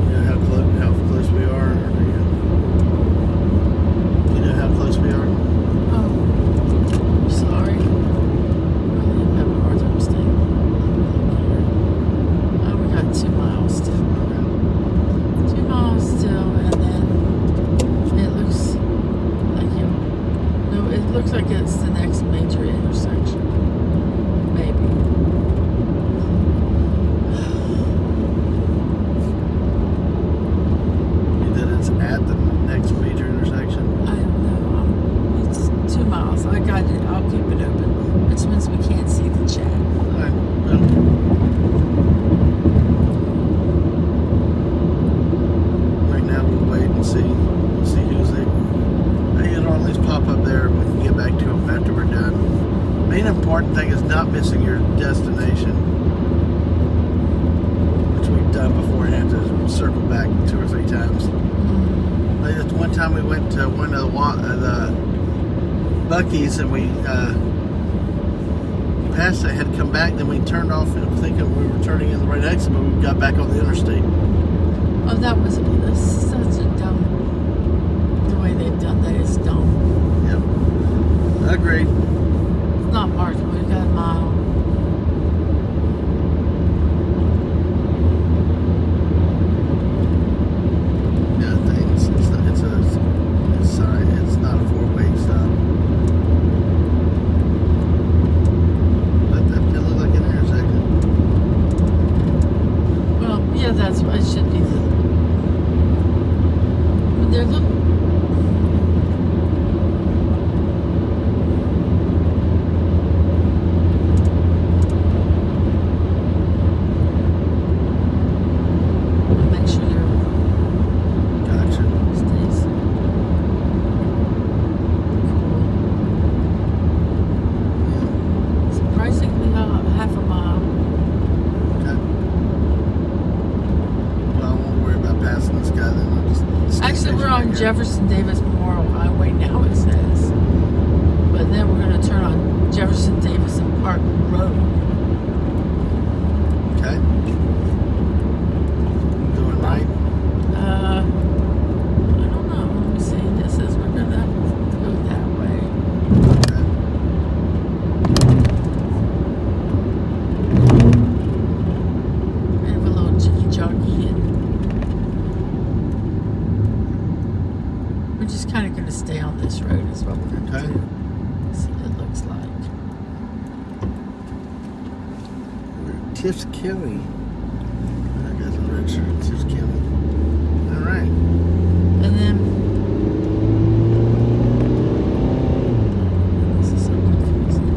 You know how close we are? We are. Oh, sorry. I'm having a hard time staying. Oh, we got 2 miles still. 2 miles still, and then it looks like it looks like it's the next major intersection. Maybe. That it's at the next major intersection? I don't know. It's 2 miles. I got it. I'll keep it open, which means we can't see the chat. Right now we'll wait and see. We'll see who's there. I think it'll always pop up there when we get back to them after we're done. Main important thing is not missing your destination, which we've done before and had to circle back 2 or 3 times. Like this one time we went to one of the Buc-ee's and we passed. I had to come back. Then we turned off, and thinking we were turning in the right exit, but we got back on the interstate. Oh, that was such a dumb. The way they've done that is dumb. Yep, agreed. It's not marked. We got a mile. It's not a 4-way stop. But that did look like an intersection. Well, yeah, that's what it should be. But they're looking. Make sure you're. Gotcha. Stays. Surprisingly, half a mile. Okay. Well, I won't worry about passing this guy then. I'll just stay Actually, we're stationary on here. Jefferson Davis Memorial Highway now, it says. But then we're going to turn on Jefferson Davis and Park Road. Okay. Going right. I don't know. Let me see. This says we're going to go that way. Okay. We have a little jiggy joggy, and we're just kind of going to stay on this road, is what we're going to Okay. do. So it looks like. We're at Tiffs County. That guy's in red shirt. Tiffs County. All right. And then. This is so confusing.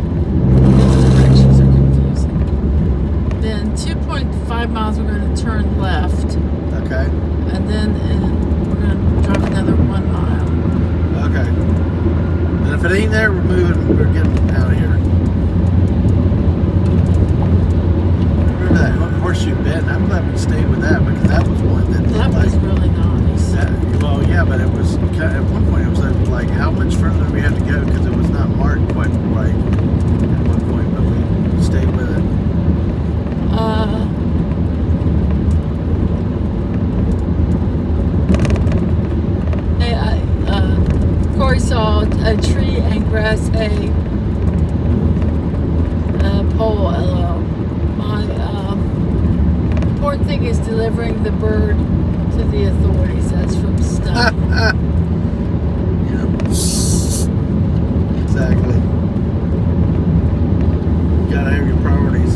The directions are confusing. Then 2.5 miles, we're going to turn left. Okay. And then we're going to drive another 1 mile. Okay. And if it ain't there, we're moving. We're getting out of here. Remember that horseshoe bend? I'm glad we stayed with that because that was one that a tree and grass hay pole. LL. My important thing is delivering the bird to the authorities. That's from Stuff. Yeah. Exactly. You gotta have your priorities.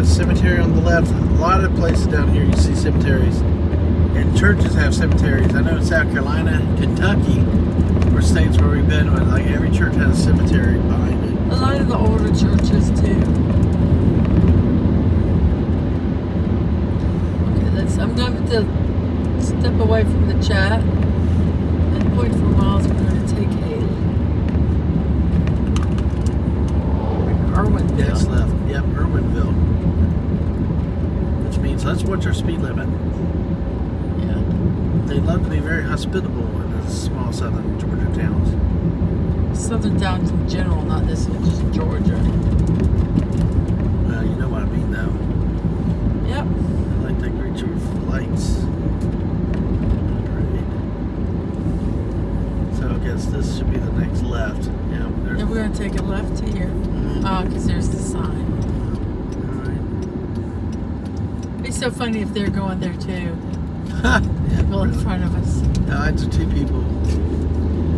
Cemetery on the left. A lot of places down here you see cemeteries, and churches have cemeteries. I know in South Carolina, Kentucky, or states where we've been, where like every church has a cemetery behind it. A lot of the older churches too. Okay, I'm going to step away from the chat and 0.4 miles. We're going to take Irwinville. Yes, left. Yep, Irwinville. Means let's watch our speed limit. Yeah. They love to be very hospitable in the small southern Georgia towns. Southern towns in general, not necessarily just Georgia. Well, you know what I mean, though. Yep. They like to greet you with lights. Great. So I guess this should be the next left. Yeah. Yeah, we're going to take a left here. Because there's the sign. It's so funny if they're going there too. Yeah, People in front of us. No, it's two people.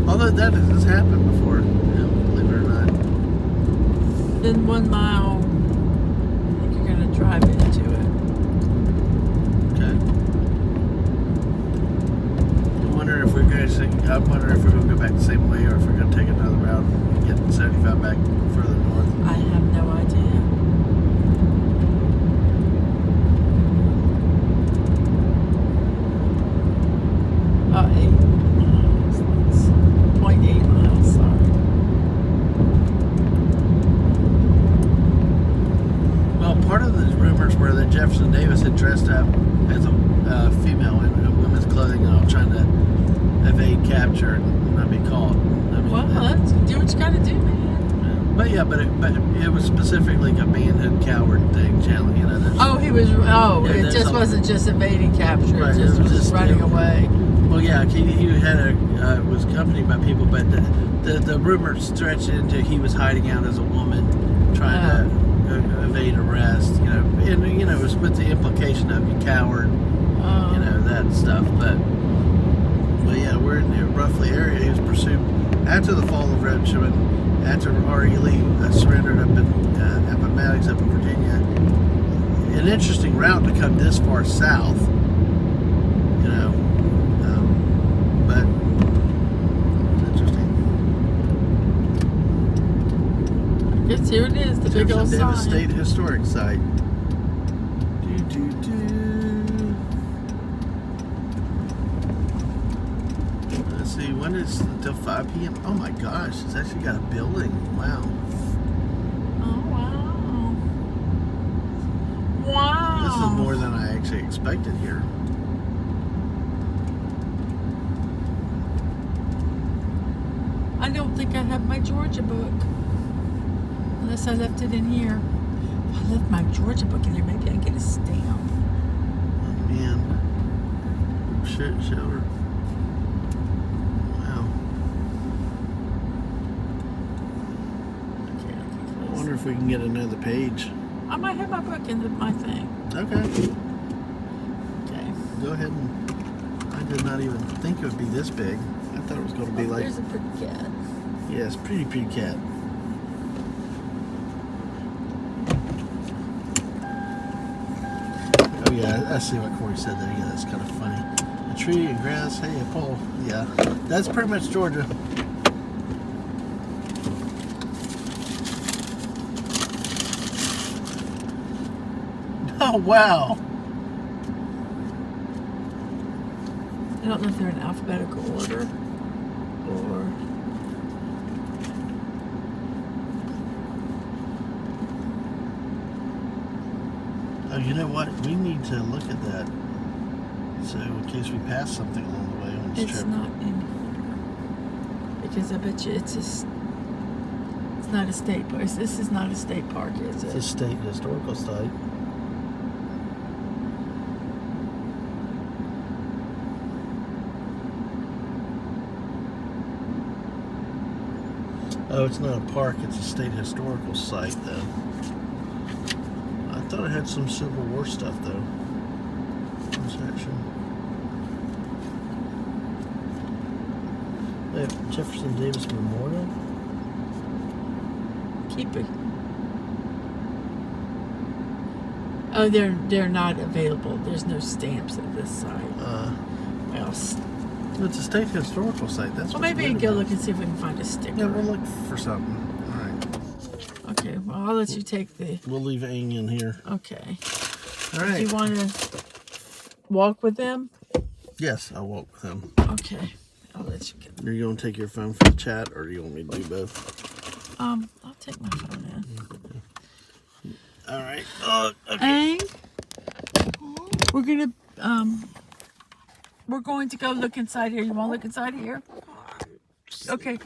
Although that has happened before, believe it or not. Then 1 mile, I think you're going to drive into it. Okay. I'm wondering if we're going to go back the same way, or if we're going to take another route and get 75 back further north. I have no idea. Oh, 0.8 miles, sorry. Well, part of the rumors were that Jefferson Davis had dressed up as a female in women's clothing, trying to evade capture and not be caught. I mean, Well, let's do what you gotta do, man. But it was specifically a manhood coward thing challenge. You know. It just wasn't just evading capture. Right, it was just running away. Well, yeah, he had was accompanied by people, but the rumor stretched into he was hiding out as a woman, trying to evade arrest. You know, and it was with the implication of you coward, that stuff. But yeah, we're in the roughly area. He was pursued after the fall of Richmond, after R.E. Lee surrendered up in Appomattox, up in Virginia. An interesting route to come this far south. But it's interesting. Yes, here it is, the big old Jefferson Davis sign. State Historic Site. Let's see, when is it until 5 p.m.? Oh my gosh, it's actually got a building. Wow. Oh, wow. Wow. This is more than I actually expected here. I don't think I have my Georgia book. Unless I left it in here. If I left my Georgia book in here, maybe I can get a stamp. Oh man. Shit, shower. Wow. Okay, I wonder if we can get another page. I might have my book in my thing. Okay. Okay. Go ahead and... I did not even think it would be this big. I thought it was going to be like... There's a pretty cat. Yes, pretty cat. Oh yeah, I see what Corey said there. Yeah, that's kind of funny. A tree and grass. Hey, a pole. Yeah, that's pretty much Georgia. Oh, wow. I don't know if they're in alphabetical order or... Oh, you know what? We need to look at that. So, in case we pass something along the way on this It's trip. not in here. Because I bet you it's not a state park. This is not a state park, is It's a it? state historical site. Oh, it's not a park, it's a state historical site, though. I thought it had some Civil War stuff, though. One section. They have Jefferson Davis Memorial. Keep it. Oh, they're not available. There's no stamps at this site. Well, It's a state historical site. That's well, what's maybe weird go about look it. and see if we can find a sticker. Yeah, we'll look for something. All right. Okay, well, I'll let you take the... We'll leave Aang in here. Okay. All Do right. you want to walk with them? Yes, I'll walk with him. Okay. I'll let you get... Are you going to take your phone for the chat, or do you want me to do both? I'll take my phone in. All right. Okay. Hey, we're going to go look inside here. You want to look inside here? Okay.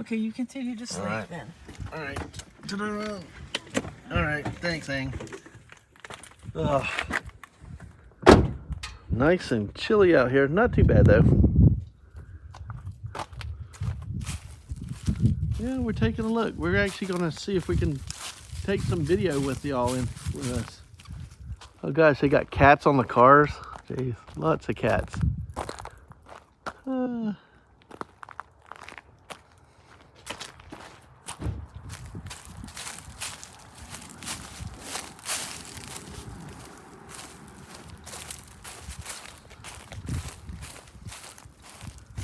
Okay, you continue to sleep right. then. All right. Ta-da. All right. Thanks, Aang. Ugh. Nice and chilly out here. Not too bad, though. Yeah, we're taking a look. We're actually going to see if we can take some video with y'all in with us. Oh gosh, they got cats on the cars. Jeez, lots of cats.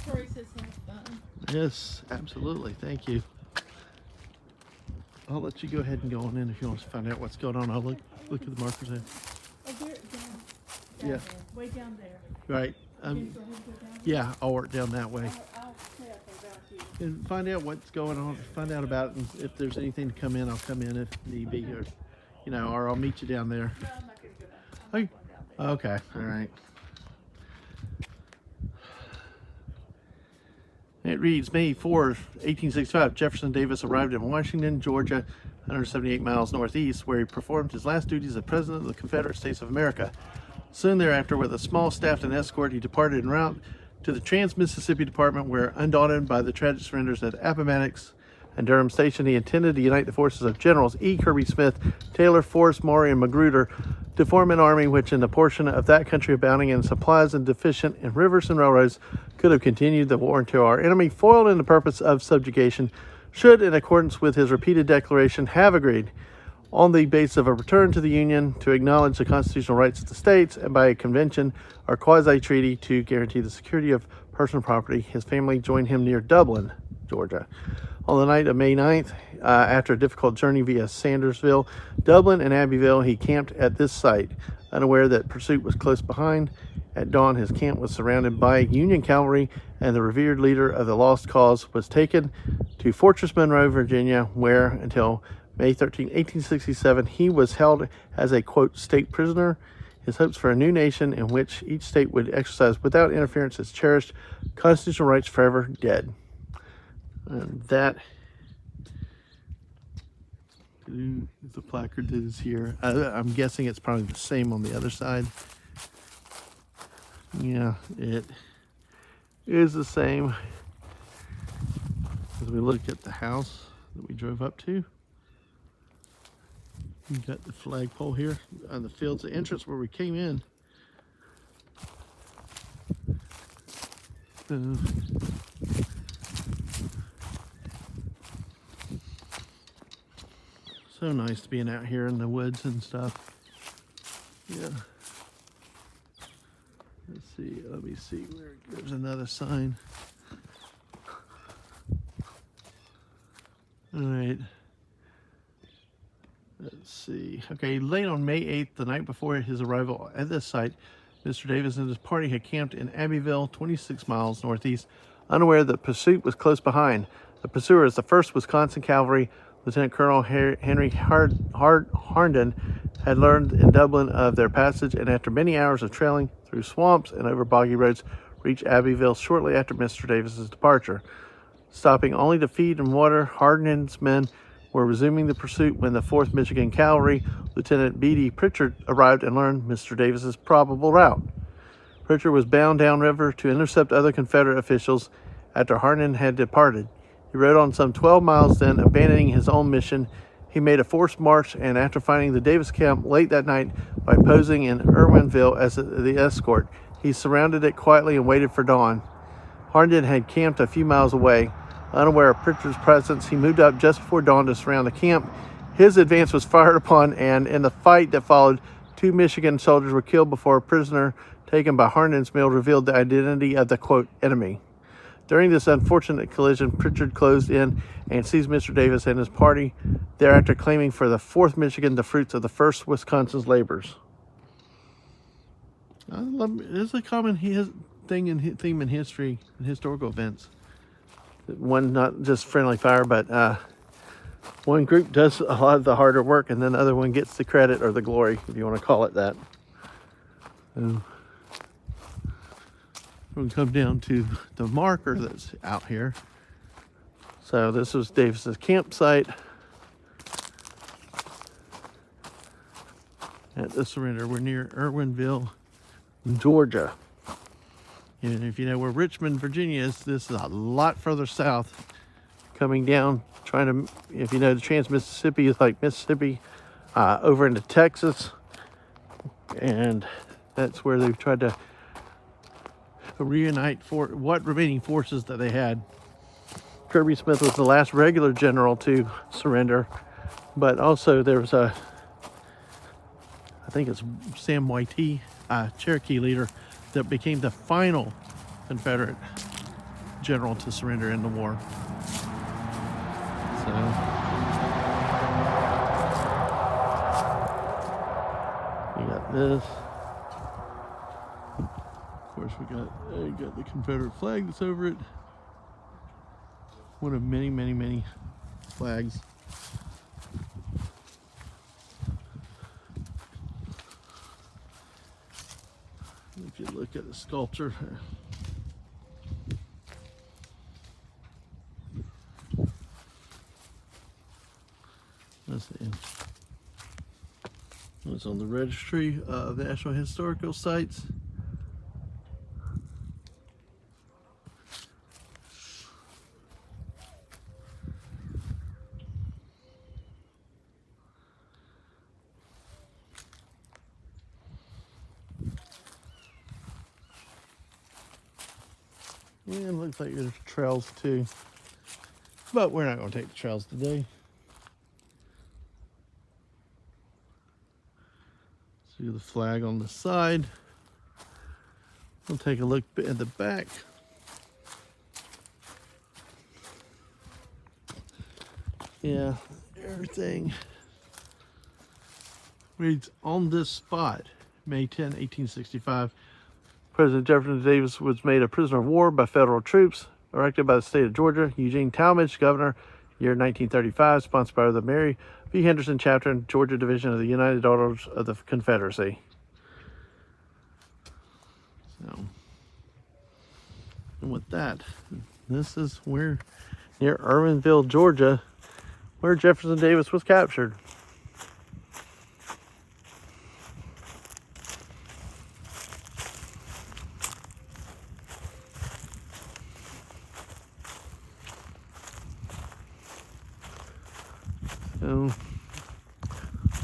Corey says have fun. Yes, absolutely. Thank you. I'll let you go ahead and go on in if you want to find out what's going on. I'll look at the markers there. Oh, there, down Yeah. there. Way down there. Right. Can you go ahead and go down? Yeah, I'll work down that way. I'll stay up there about you. And find out what's going on. Find out about it. And if there's anything to come in, I'll come in if need be. Or, or I'll meet you down there. No, I'm not going to go down. I'm Oh, not going down there. okay. All right. It reads, May 4th, 1865, Jefferson Davis arrived in Washington, Georgia, 178 miles northeast, where he performed his last duties as President of the Confederate States of America. Soon thereafter, with a small staff and escort, he departed en route to the Trans-Mississippi Department, where, undaunted by the tragic surrenders at Appomattox and Durham Station, he intended to unite the forces of Generals E. Kirby Smith, Taylor, Forrest, Maury, and Magruder to form an army which, in a portion of that country abounding in supplies and deficient in rivers and railroads, could have continued the war until our enemy, foiled in the purpose of subjugation, should, in accordance with his repeated declaration, have agreed, on the basis of a return to the Union, to acknowledge the constitutional rights of the states, and by a convention or quasi-treaty to guarantee the security of personal property. His family joined him near Dublin, Georgia. On the night of May 9th, after a difficult journey via Sandersville, Dublin, and Abbeville, he camped at this site, unaware that pursuit was close behind. At dawn, his camp was surrounded by Union cavalry, and the revered leader of the lost cause was taken to Fortress Monroe, Virginia, where, until May 13, 1867, he was held as a, quote, state prisoner. His hopes for a new nation in which each state would exercise without interference its cherished constitutional rights forever dead. And that is the placard that is here. I'm guessing it's probably the same on the other side. Yeah, it is the same. As we look at the house that we drove up to, you got the flagpole here on the fields, the entrance where we came in. So nice being out here in the woods and stuff. Yeah. Let's see. Let me see where there's another sign. All right. Let's see. Okay, late on May 8th, the night before his arrival at this site, Mr. Davis and his party had camped in Abbeville, 26 miles northeast, unaware that pursuit was close behind. The pursuers, the 1st Wisconsin Cavalry, Lieutenant Colonel Henry Harnden, had learned in Dublin of their passage, and after many hours of trailing through swamps and over boggy roads, reached Abbeville shortly after Mr. Davis's departure. Stopping only to feed and water, Harden's men were resuming the pursuit when the 4th Michigan Cavalry, Lieutenant B.D. Pritchard, arrived and learned Mr. Davis's probable route. Pritchard was bound downriver to intercept other Confederate officials after Harden had departed. He rode on some 12 miles, then, abandoning his own mission, he made a forced march, and after finding the Davis camp late that night by posing in Irwinville as the escort, he surrounded it quietly and waited for dawn. Harden had camped a few miles away. Unaware of Pritchard's presence, he moved up just before dawn to surround the camp. His advance was fired upon, and in the fight that followed, 2 Michigan soldiers were killed before a prisoner taken by Harden's men revealed the identity of the, quote, enemy. During this unfortunate collision, Pritchard closed in and seized Mr. Davis and his party, thereafter claiming for the 4th Michigan the fruits of the 1st Wisconsin's labors. It's a common theme in history and historical events. One, not just friendly fire, but one group does a lot of the harder work, and then the other one gets the credit or the glory, if you want to call it that. We'll come down to the marker that's out here. So this was Davis's campsite at the surrender. We're near Irwinville, Georgia. And if you know where Richmond, Virginia is, this is a lot further south. Coming down, trying to, if you know the Trans-Mississippi is like Mississippi over into Texas. And that's where they've tried to reunite for what remaining forces that they had. Kirby Smith was the last regular general to surrender, but also there was I think it's Sam Whitey, Cherokee leader, that became the final Confederate general to surrender in the war. So you got this. Of course, we got the Confederate flag that's over it. One of many, many, many flags. If you look at the sculpture, let's see. It's on the Registry of National Historical Sites. And it looks like there's trails too, but we're not going to take the trails today. See the flag on the side. We'll take a look at the back. Yeah, everything reads on this spot, May 10, 1865. President Jefferson Davis was made a prisoner of war by federal troops, erected by the state of Georgia. Eugene Talmadge, governor, year 1935, sponsored by the Mary B. Henderson chapter and Georgia division of the United Daughters of the Confederacy. So, and with that, this is where, near Irwinville, Georgia, where Jefferson Davis was captured. So,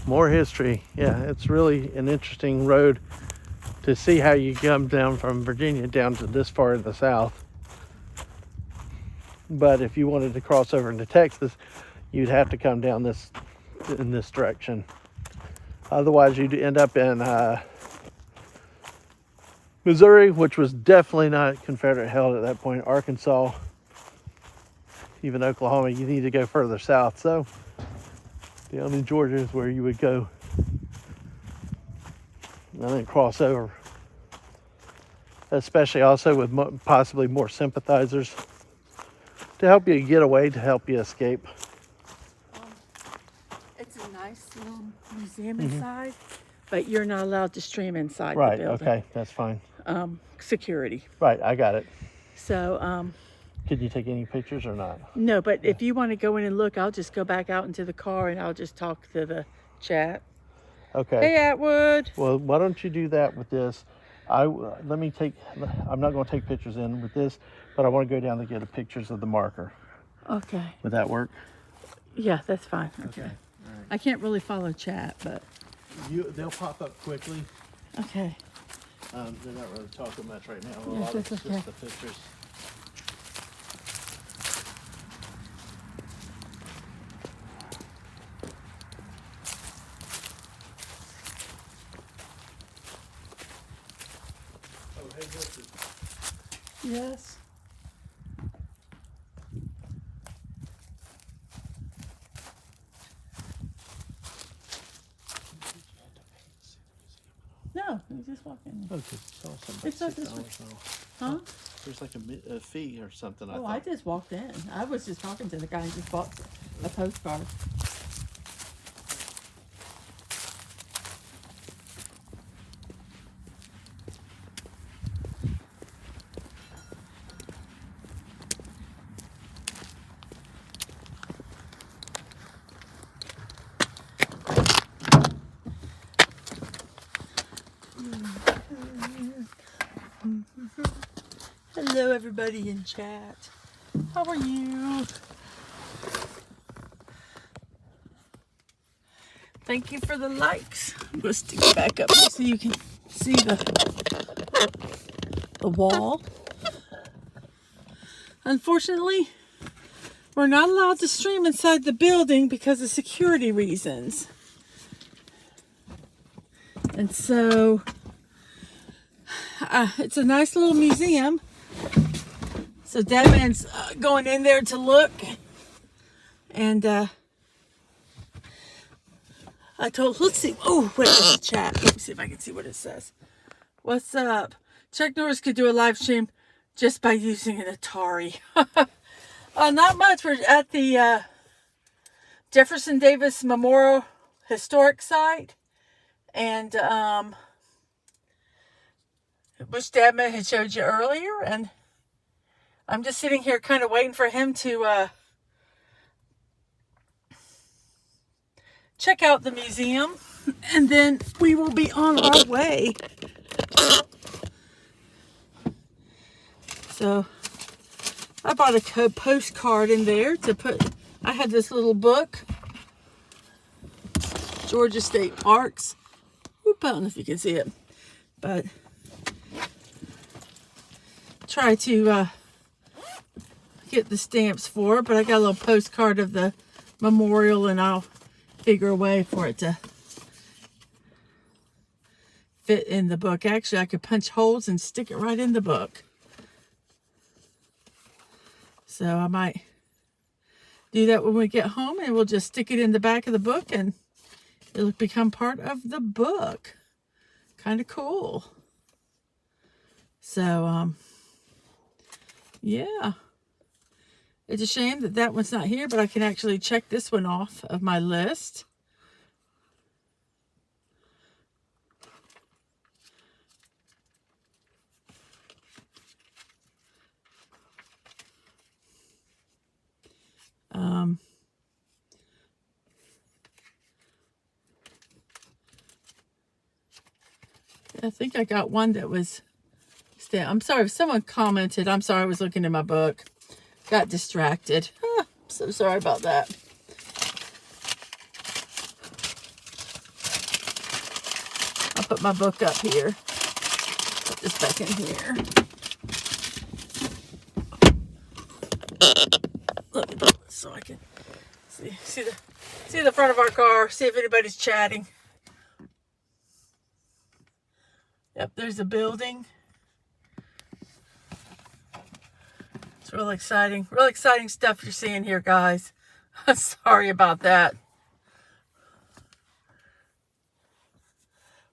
more history. Yeah, it's really an interesting road to see how you come down from Virginia down to this far in the south. But if you wanted to cross over into Texas, you'd have to come down in this direction. Otherwise, you'd end up in Missouri, which was definitely not Confederate held at that point. Arkansas, even Oklahoma, you need to go further south. So down in Georgia is where you would go and then cross over. Especially also with possibly more sympathizers to help you get away, to help you escape. It's a nice little museum inside, but you're not allowed to stream inside the Right, building. okay, that's fine. Security. Right, I got it. So, Could you take any pictures or not? no, but if you want to go in and look, I'll just go back out into the car and I'll just talk to the chat. Okay. Hey, Atwood. Well, why don't you do that with this? I'm not going to take pictures in with this, but I want to go down to get the pictures of the marker. Okay. Would that work? Yeah, that's fine. Okay. All right. I can't really follow chat, but. They'll pop up quickly. Okay. They're not really talking much right now. A Yes, lot of that's it's okay. just the pictures. Oh, hey, listen. Yes. No, you just walk in. Oh, 'cause it's also about It's not this $6 now. Huh? There's like a fee or something. Oh, I just walked in. I was just talking to the guy who just bought a postcard. Hello, everybody in chat. How are you? Thank you for the likes. I'm going to stick it back up so you can see the wall. Unfortunately, we're not allowed to stream inside the building because of security reasons. And so, it's a nice little museum. So Dadman's going in there to look. And I told, let's see. Oh, wait, there's a chat. Let me see if I can see what it says. What's up? Chuck Norris could do a live stream just by using an Atari. Not much. We're at the Jefferson Davis Memorial Historic Site. And which Dadman had showed you earlier. And I'm just sitting here kind of waiting for him to check out the museum. And then we will be on our way. So I bought a postcard in there to put. I had this little book, Georgia State Parks. Whoop, I don't know if you can see it, but try to get the stamps for it. But I got a little postcard of the memorial, and I'll figure a way for it to fit in the book. Actually, I could punch holes and stick it right in the book. So I might do that when we get home, and we'll just stick it in the back of the book and it'll become part of the book. Kind of cool. So, yeah. It's a shame that that one's not here, but I can actually check this one off of my list. I think I got one that was I'm sorry if someone commented. I'm sorry, I was looking in my book. Got distracted. I'm so sorry about that. I'll put my book up here. Put this back in here. Let me put this so I can see the front of our car. See if anybody's chatting. Yep, there's a building. It's real exciting stuff you're seeing here, guys. Sorry about that.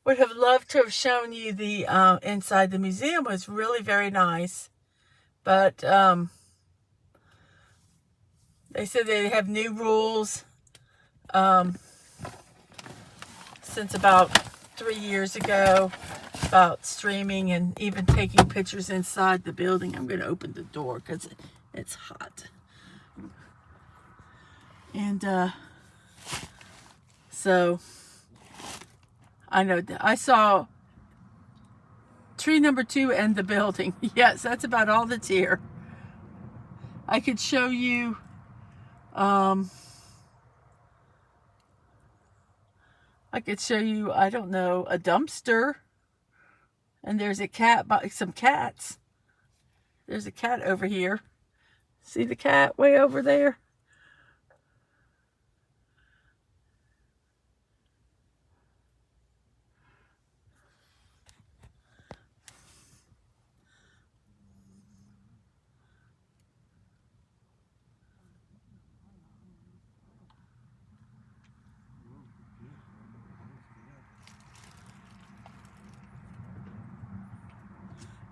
Would have loved to have shown you the inside. The museum was really very nice, but they said they have new rules since about 3 years ago about streaming and even taking pictures inside the building. I'm going to open the door because it's hot. And so I know I saw tree number 2 and the building. Yes, that's about all that's here. I could show you I don't know, a dumpster. And there's a cat, some cats. There's a cat over here. See the cat way over there?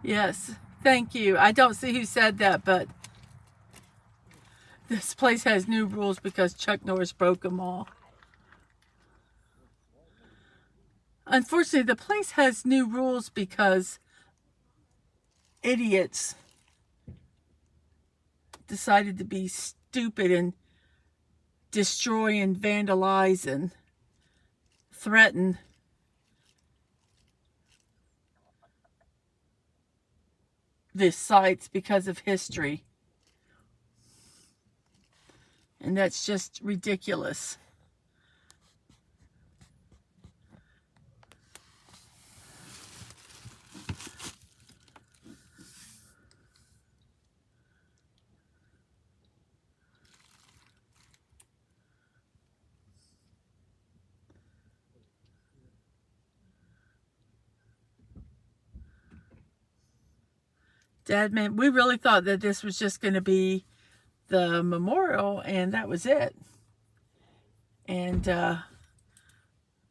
Yes, thank you. I don't see who said that, but this place has new rules because Chuck Norris broke them all. Unfortunately, the place has new rules because idiots decided to be stupid and destroy and vandalize and threaten the sites because of history. And that's just ridiculous. Dadman, we really thought that this was just going to be the memorial and that was it. And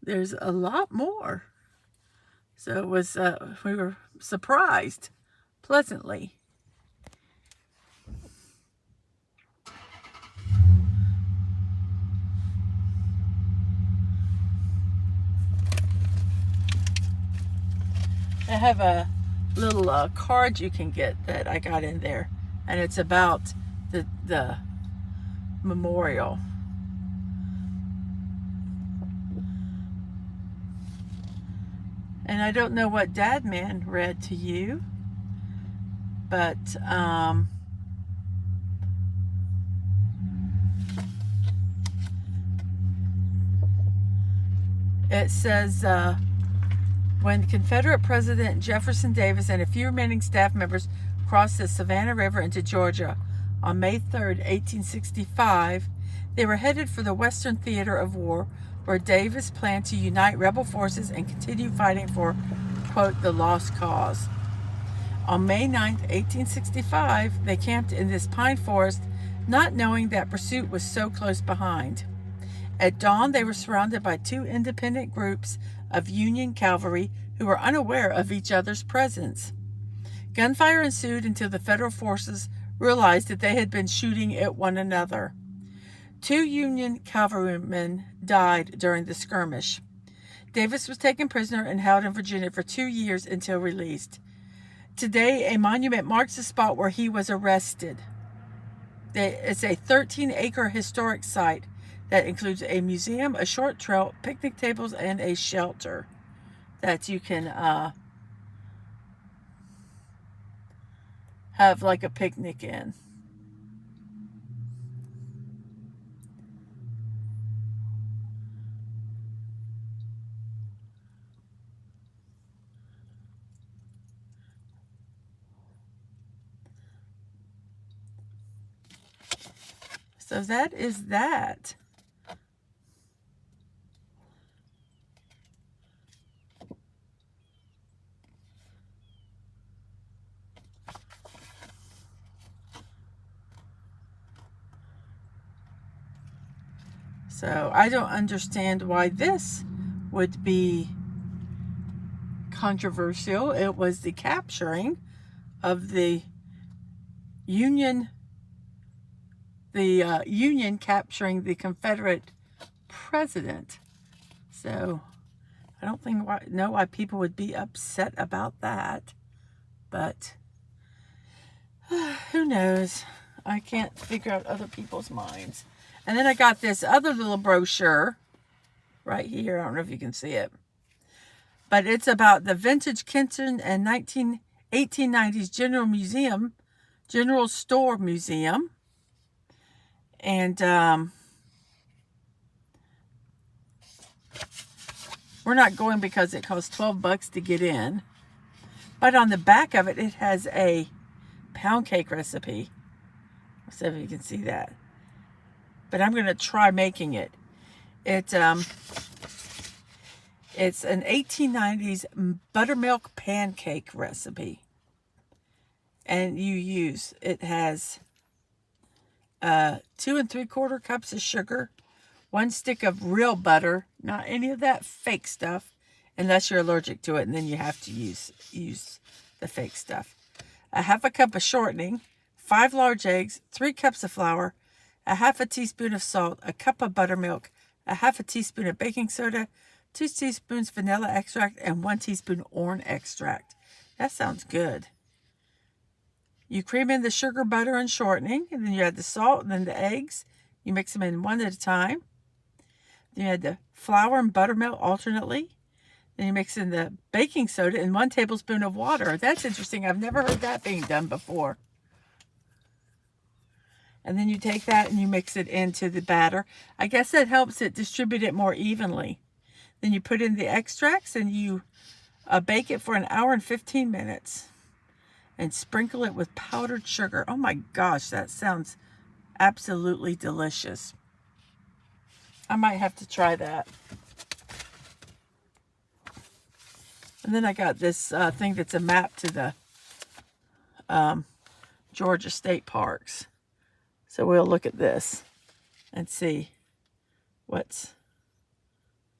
there's a lot more. So it was, we were surprised pleasantly. I have a little card you can get that I got in there, and it's about the memorial. And I don't know what Dadman read to you, but it says when Confederate President Jefferson Davis and a few remaining staff members crossed the Savannah River into Georgia on May 3rd, 1865, they were headed for the Western Theater of War, where Davis planned to unite rebel forces and continue fighting for, quote, the lost cause. On May 9th, 1865, they camped in this pine forest, not knowing that pursuit was so close behind. At dawn, they were surrounded by 2 independent groups of Union cavalry who were unaware of each other's presence. Gunfire ensued until the Federal forces realized that they had been shooting at one another. 2 Union cavalrymen died during the skirmish. Davis was taken prisoner and held in Virginia for 2 years until released. Today, a monument marks the spot where he was arrested. It's a 13-acre historic site that includes a museum, a short trail, picnic tables, and a shelter that you can have like a picnic in. So that is that. So I don't understand why this would be controversial. It was the capturing of the Union, Union capturing the Confederate president. So I don't know why people would be upset about that, but who knows? I can't figure out other people's minds. And then I got this other little brochure right here. I don't know if you can see it, but it's about the vintage Kenton and 1890s General Store Museum. And we're not going because it costs $12 to get in. But on the back of it, it has a pound cake recipe. Let's see if you can see that. But I'm going to try making it. It's an 1890s buttermilk pancake recipe. And it has 2 3/4 cups of sugar, 1 stick of real butter, not any of that fake stuff, unless you're allergic to it, and then you have to use the fake stuff. 1/2 cup of shortening, 5 large eggs, 3 cups of flour, 1/2 teaspoon of salt, 1 cup of buttermilk, 1/2 teaspoon of baking soda, 2 teaspoons vanilla extract, and 1 teaspoon orange extract. That sounds good. You cream in the sugar, butter, and shortening, and then you add the salt and then the eggs. You mix them in one at a time. Then you add the flour and buttermilk alternately. Then you mix in the baking soda and 1 tablespoon of water. That's interesting. I've never heard that being done before. And then you take that and you mix it into the batter. I guess that helps it distribute it more evenly. Then you put in the extracts and you bake it for 1 hour and 15 minutes. And sprinkle it with powdered sugar. Oh my gosh, that sounds absolutely delicious. I might have to try that. And then I got this thing that's a map to the Georgia State Parks. So we'll look at this and see what's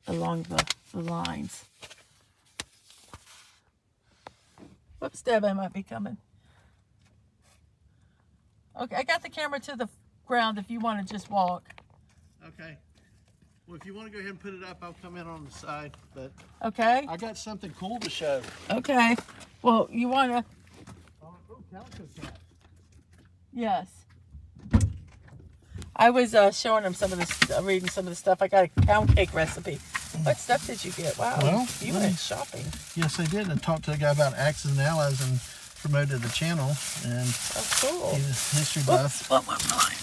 along the lines. Whoops, Deb, I might be coming. Okay, I got the camera to the ground if you want to just walk. Okay. Well, if you want to go ahead and put it up, I'll come in on the side. But okay. I got something cool to show. Okay. Well, you want to? Oh, Calico Cat. Yes. I was showing them some of this, reading some of the stuff. I got a pound cake recipe. What stuff did you get? Wow, well, you went shopping. Yes, I did. I talked to a guy about Axes and Allies and promoted the channel. And cool. He's a history buff. What went mine?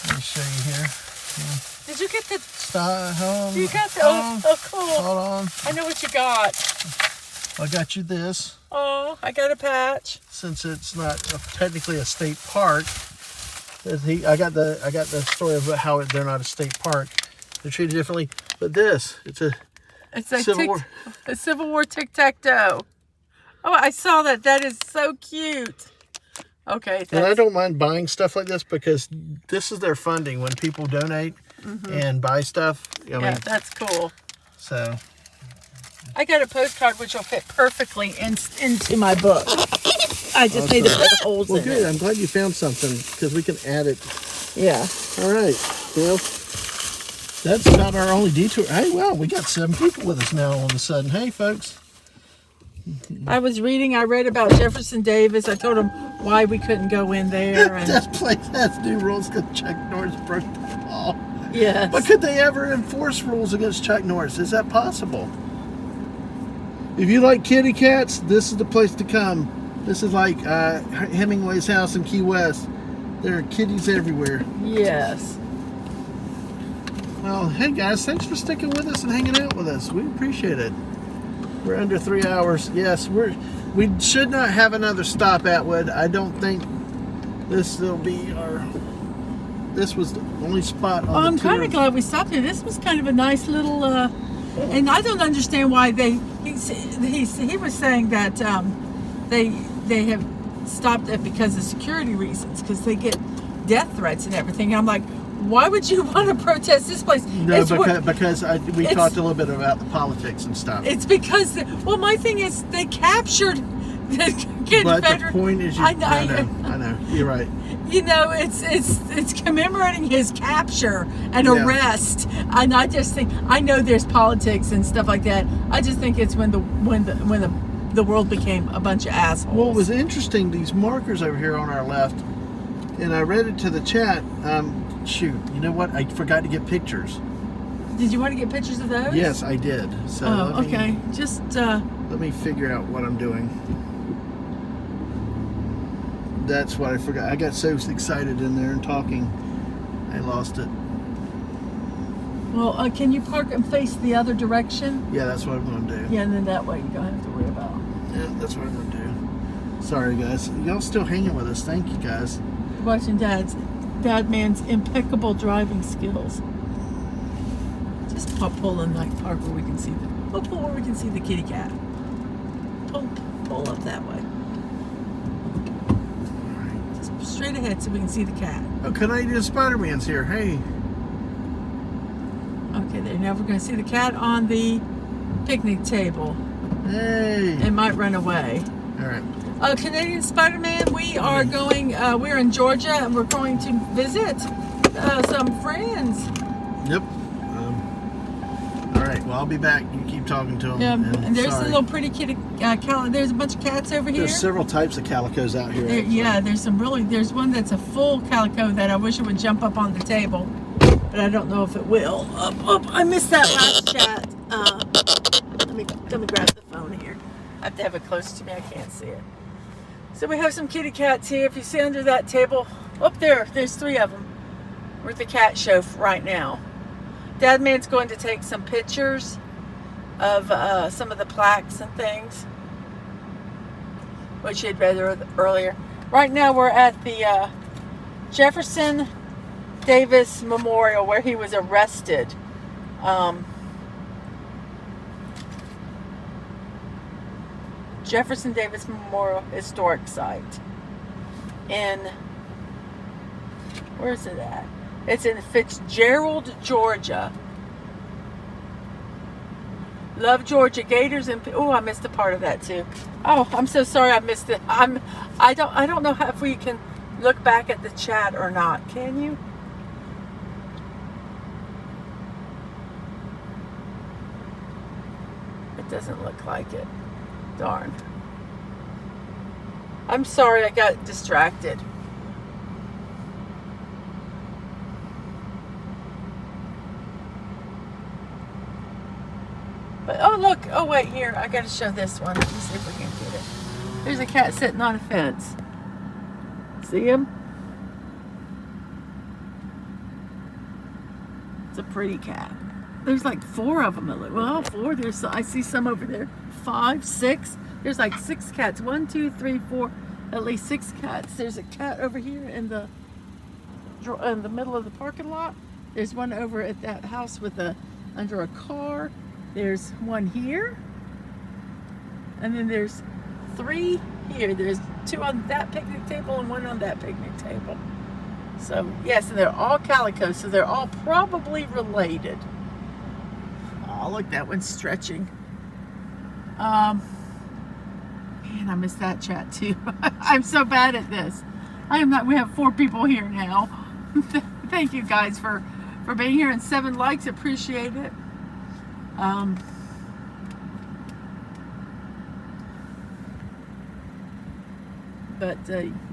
Let me show you here. Did you get the? You got the? Oh, cool. Hold on. I know what you got. I got you this. Oh, I got a patch. Since it's not technically a state park, I got the story about how they're not a state park. They're treated differently. But this, it's a Civil War tic-tac-toe. Oh, I saw that. That is so cute. Okay. And I don't mind buying stuff like this because this is their funding when people donate and buy stuff. I mean, that's cool. So I got a postcard which will fit perfectly into my book. I just need to put holes in it. Well, good. I'm glad you found something because we can add it. Yeah. All right. Well, that's about our only detour. Hey, well, we got 7 people with us now all of a sudden. Hey, folks. I read about Jefferson Davis. I told him why we couldn't go in there. And That place has new rules because Chuck Norris broke the law. yes. But could they ever enforce rules against Chuck Norris? Is that possible? If you like kitty cats, this is the place to come. This is like Hemingway's house in Key West. There are kitties everywhere. Yes. Well, hey guys, thanks for sticking with us and hanging out with us. We appreciate it. We're under 3 hours. Yes, we should not have another stop at Atwood. I don't think this will be this was the only spot on the I'm tour. kind of glad we stopped here. This was kind of a nice little, and I don't understand why he was saying that they have stopped it because of security reasons, because they get death threats and everything. And I'm like, why would you want to protest this place? No, because we talked a little bit about the politics and stuff. It's because, well, my thing is they captured the Confederate. But the point is, I know, you're right. You know, it's commemorating his capture and arrest, and I just think, I know there's politics and stuff like that. I just think it's when the world became a bunch of assholes. Well, it was interesting, these markers over here on our left, and I read it to the chat. Shoot, you know what? I forgot to get pictures. Did you want to get pictures of those? Yes, I did. So okay. Just let me figure out what I'm doing. That's what I forgot. I got so excited in there and talking, I lost it. Well, can you park and face the other direction? Yeah, that's what I'm going to do. Yeah, and then that way you don't have to worry about. Yeah, that's what I'm going to do. Sorry, guys. Y'all still hanging with us. Thank you, guys. Watching Dadman's impeccable driving skills. Just pull in like park where we can see pull where we can see the kitty cat. Pull up that way. Just straight ahead so we can see the cat. Oh, can I do Spider-Man's here? Hey. Okay, there. Now we're going to see the cat on the picnic table. Hey. It might run away. All right. Canadian Spider-Man, we are going, we're in Georgia and we're going to visit some friends. Yep. All right, well, I'll be back. You keep talking to them. Yeah, and there's a little pretty kitty, there's a bunch of cats over here. There's several types of calicos out here. Yeah, there's one that's a full calico that I wish it would jump up on the table, but I don't know if it will. I missed that last chat. Let me grab the phone here. I have to have it close to me, I can't see it. So we have some kitty cats here. If you see under that table, up there's 3 of them. We're at the cat show right now. Dadman's going to take some pictures of some of the plaques and things, which he had read earlier. Right now we're at the Jefferson Davis Memorial where he was arrested. Jefferson Davis Memorial Historic Site in, where is it at? It's in Fitzgerald, Georgia. Love Georgia. Gators and, oh, I missed a part of that too. Oh, I'm so sorry I missed it. I don't know if we can look back at the chat or not. Can you? It doesn't look like it. Darn. I'm sorry I got distracted. But, oh look, oh wait, here, I gotta show this one. Let's see if we can get it. There's a cat sitting on a fence. See him? It's a pretty cat. There's like 4 of them. Well, 4. I see some over there. 5, 6. There's like 6 cats. 1, 2, 3, 4. At least 6 cats. There's a cat over here in the middle of the parking lot. There's one over at that house under a car. There's one here. And then there's 3 here. There's 2 on that picnic table and 1 on that picnic table. So, yes, and they're all calico, so they're all probably related. Oh, look, that one's stretching. Man, I missed that chat too. I'm so bad at this. We have 4 people here now. Thank you guys for being here, and 7 likes, appreciate it.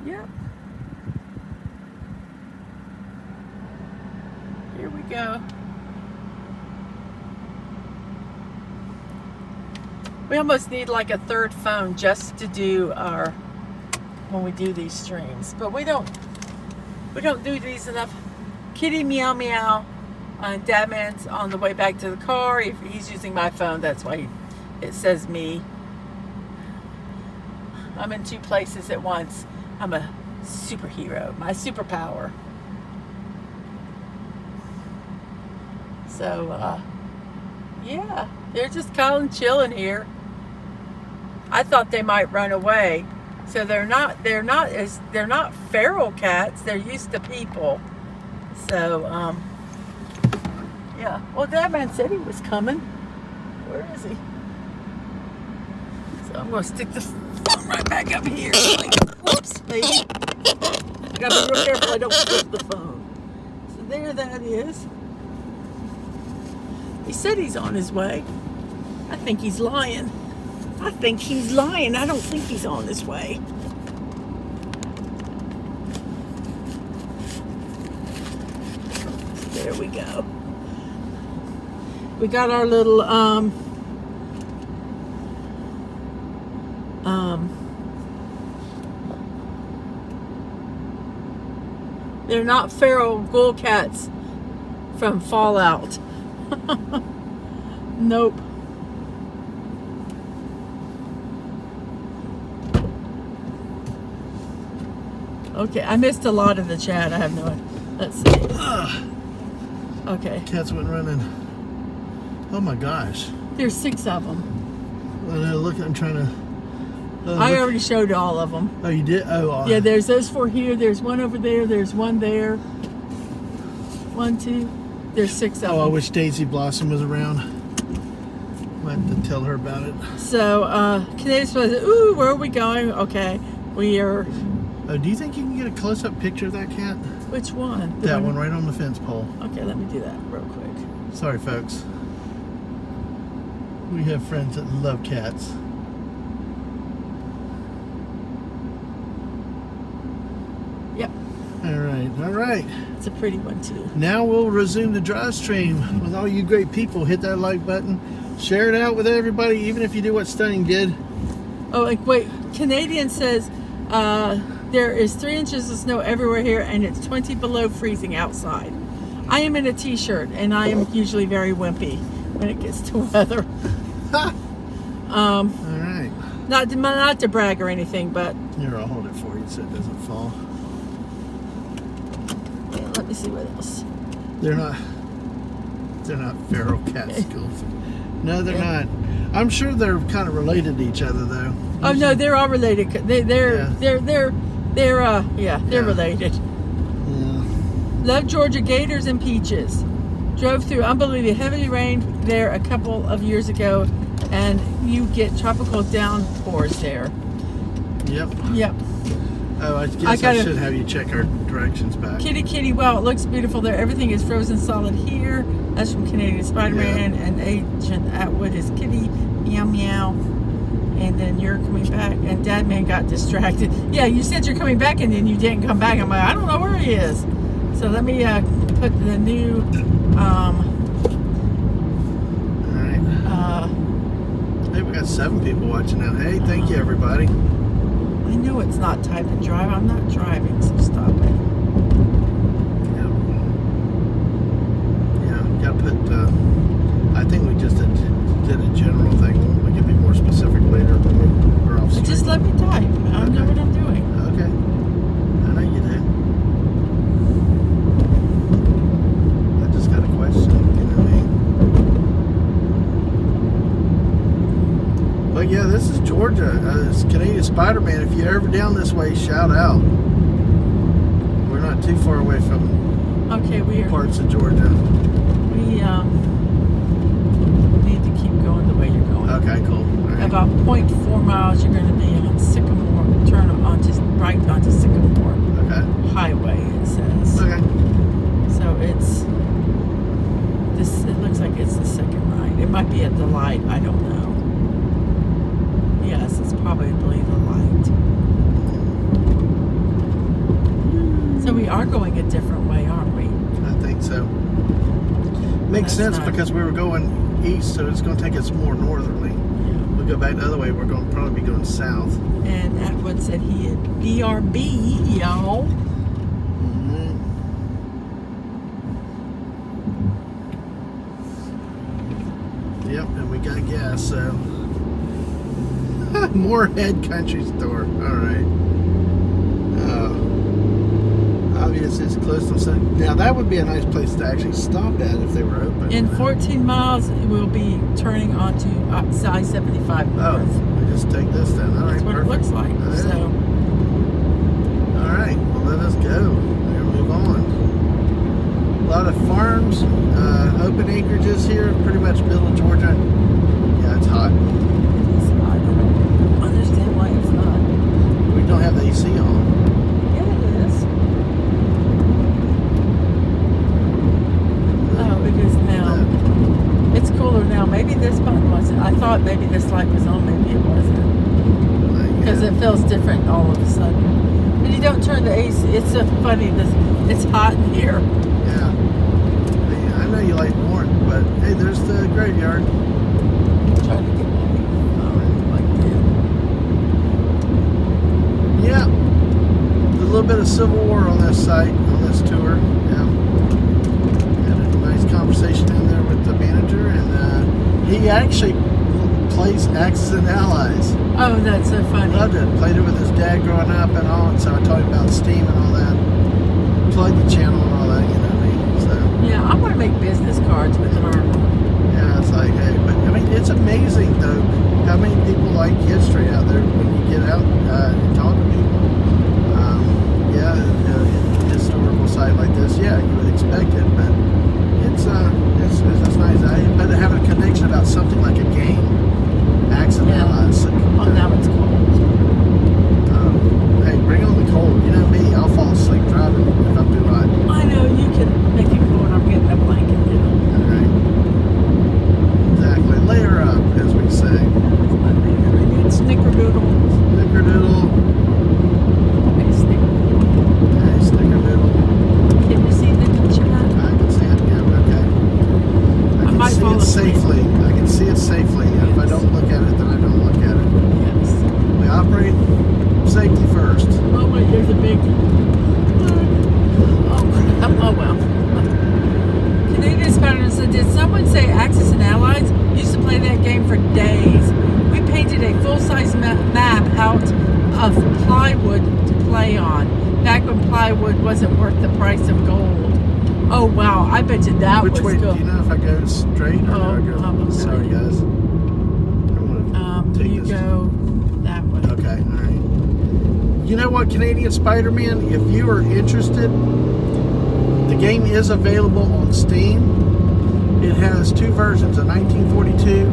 Yeah. Here we go. We almost need like a 3rd phone just to do when we do these streams, but we don't do these enough. Kitty meow meow on Dadman's on the way back to the car. If he's using my phone, that's why it says me. I'm in 2 places at once. I'm a superhero, my superpower. So, yeah, they're just kind of chilling here. I thought they might run away. So they're not feral cats. They're used to people. So, yeah. Well, Dadman said he was coming. Where is he? So I'm going to stick the phone right back up here. Whoops, baby. I got to be real careful I don't flip the phone. So there that is. He said he's on his way. I think he's lying. I think he's lying. I don't think he's on his way. So there we go. We got our little they're not feral ghoul cats from Fallout. Nope. Okay, I missed a lot of the chat. I have no idea. Let's see. Okay. Cats went running. Oh my gosh. There's 6 of them. Look, I'm trying to. I already showed all of them. Oh, you did? Oh, yeah, there's those 4 here. There's one over there. There's one there. 1, 2. There's 6 of them. Oh, I wish Daisy Blossom was around. Might have to tell her about it. So, Canadian says, ooh, where are we going? Okay, we are. Oh, do you think you can get a close-up picture of that cat? Which one? That one right on the fence pole. Okay, let me do that real quick. Sorry, folks. We have friends that love cats. Yep. All right. It's a pretty one, too. Now we'll resume the drive stream with all you great people. Hit that like button. Share it out with everybody, even if you do what Stunning did. Oh, like, wait. Canadian says there is 3 inches of snow everywhere here, and it's 20 below freezing outside. I am in a t-shirt, and I am usually very wimpy when it gets to weather. All right. Not to brag or anything, but Here, I'll hold it for you so it doesn't fall. yeah, let me see what else. They're not feral cat schools. No, they're Yeah. not. I'm sure they're kind of related to each other, though. Oh no, they're all related. They're Yeah. related. Yeah. Love Georgia gators and peaches. Drove through unbelievably heavily rained there a couple of years ago, and you get tropical downpours there. Yep. Yep. Oh, I guess I should have you check our directions back. Kitty, wow, it looks beautiful there. Everything is frozen solid here. That's from Canadian Spider-Man, and Agent Atwood is Kitty, meow meow. And then you're coming back, and Dadman got distracted. Yeah, you said you're coming back, and then you didn't come back. I'm like, I don't know where he is. So let me put the new. All right. Hey, we got 7 people watching now. Hey, thank you, everybody. I know it's not type and drive. I'm not driving, so stop it. Yeah, got to put. I think we just did a general thing. We can be more specific later when we're off stream. Just let me type. I know what I'm doing. Okay. I know you do. I just got a question. You know what I mean? But yeah, this is Georgia. It's Canadian Spider-Man. If you're ever down this way, shout out. We're not too far away from We are. parts of Georgia. We need to keep going the way you're going. Okay, cool. All right. About 0.4 miles, you're going to be on Sycamore. Turn right onto Sycamore Okay. Highway. It says. Okay. So it's this. It looks like it's the second right. It might be at the light. I don't know. Yes, it's probably the light. So we are going a different way, aren't we? I think so. Makes That's sense not- because we were going east, so it's going to take us more northerly. We'll go back the other way. We're going to probably be going south. And Atwood said he had BRB, y'all. Yep, and we got gas, so. Moorhead Country Store. Alright. Obviously, it's close to something. Now, that would be a nice place to actually stop at if they were open. In 14 miles, we'll be turning onto I-75 Oh, north. we just take this then. Alright, That's what perfect. it looks like. Alright. So, Alright, well, let us go. We're going to move on. lot of farms, open acreages here, pretty much middle of Georgia. Yeah, it's hot. It's not. I don't understand why it's not. We don't have the AC on. Yeah, it is. Oh, it is now. It's cooler now. Maybe this button wasn't. I thought maybe this light was on. Maybe it wasn't. Because it feels different all of a sudden. And you don't turn the AC. It's so funny. It's hot in here. Yeah. Hey, I know you like warm, but hey, there's the graveyard. Trying to get my like that. Yeah. There's a little bit of Civil War on this site, on this tour. Yeah. Had a nice conversation in there with the manager, and he actually plays Axis and Allies. Oh, that's so funny. Loved it. Played it with his dad growing up and all, and so I told him about Steam and all that. Plugged the channel and all that, you know what I mean? So, Yeah, I want to make business cards with her. yeah, it's like, hey, but I mean, it's amazing though how many people like history out there when you get out and talk to people. Yeah, a historical site like this, yeah, you would expect it, but it's nice. But to have a connection about something like a game, Axis and Allies. Oh, now it's cold. Hey, bring on the cold. You know me, I'll fall asleep driving if I'm too hot. I know you can make it cold. I'm getting a blanket now. Alright. Exactly. Layer up, as we say. That's my favorite. I need snickerdoodle. Snickerdoodle. Hey, snickerdoodle. Hey, snickerdoodle. Can you see the chat? I can see it, yeah, okay. I can might see fall it asleep. safely. I can see it safely. And if I don't look at it, then I don't look at it. Yes. We operate safety first. Oh, wait, there's a big... Oh, well. Canadian Spider said, did someone say Axis and Allies? Used to play that game for days. We painted a full-size map out of plywood to play on. Back when plywood wasn't worth the price of gold. Oh, wow. I bet you that Which was way, good. do you know if I go straight or do I go? probably. Sorry, guys. I'm gonna take You this. go that way. Okay, all right. You know what, Canadian Spider-Man? If you are interested, the game is available on Steam. It has two versions, a 1942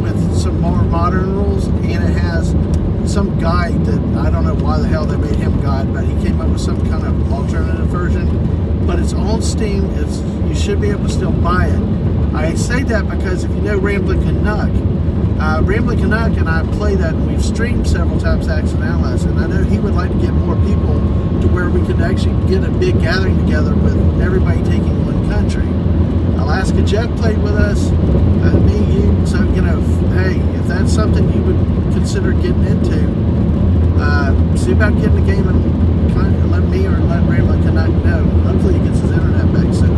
with some more modern rules, and it has some guide that I don't know why the hell they made him guide, but he came up with some kind of alternative version. But it's on Steam. You should be able to still buy it. I say that because if you know Ramblin' Canuck, Ramblin' Canuck and I play that, and we've streamed several times Axis and Allies, and I know he would like to get more people to where we could actually get a big gathering together with everybody taking one country. Alaska Jeff played with us, me, you, so, you know, hey, if that's something you would consider getting into, see about getting the game and let me or let Ramblin' Canuck know. Hopefully he gets his internet back soon,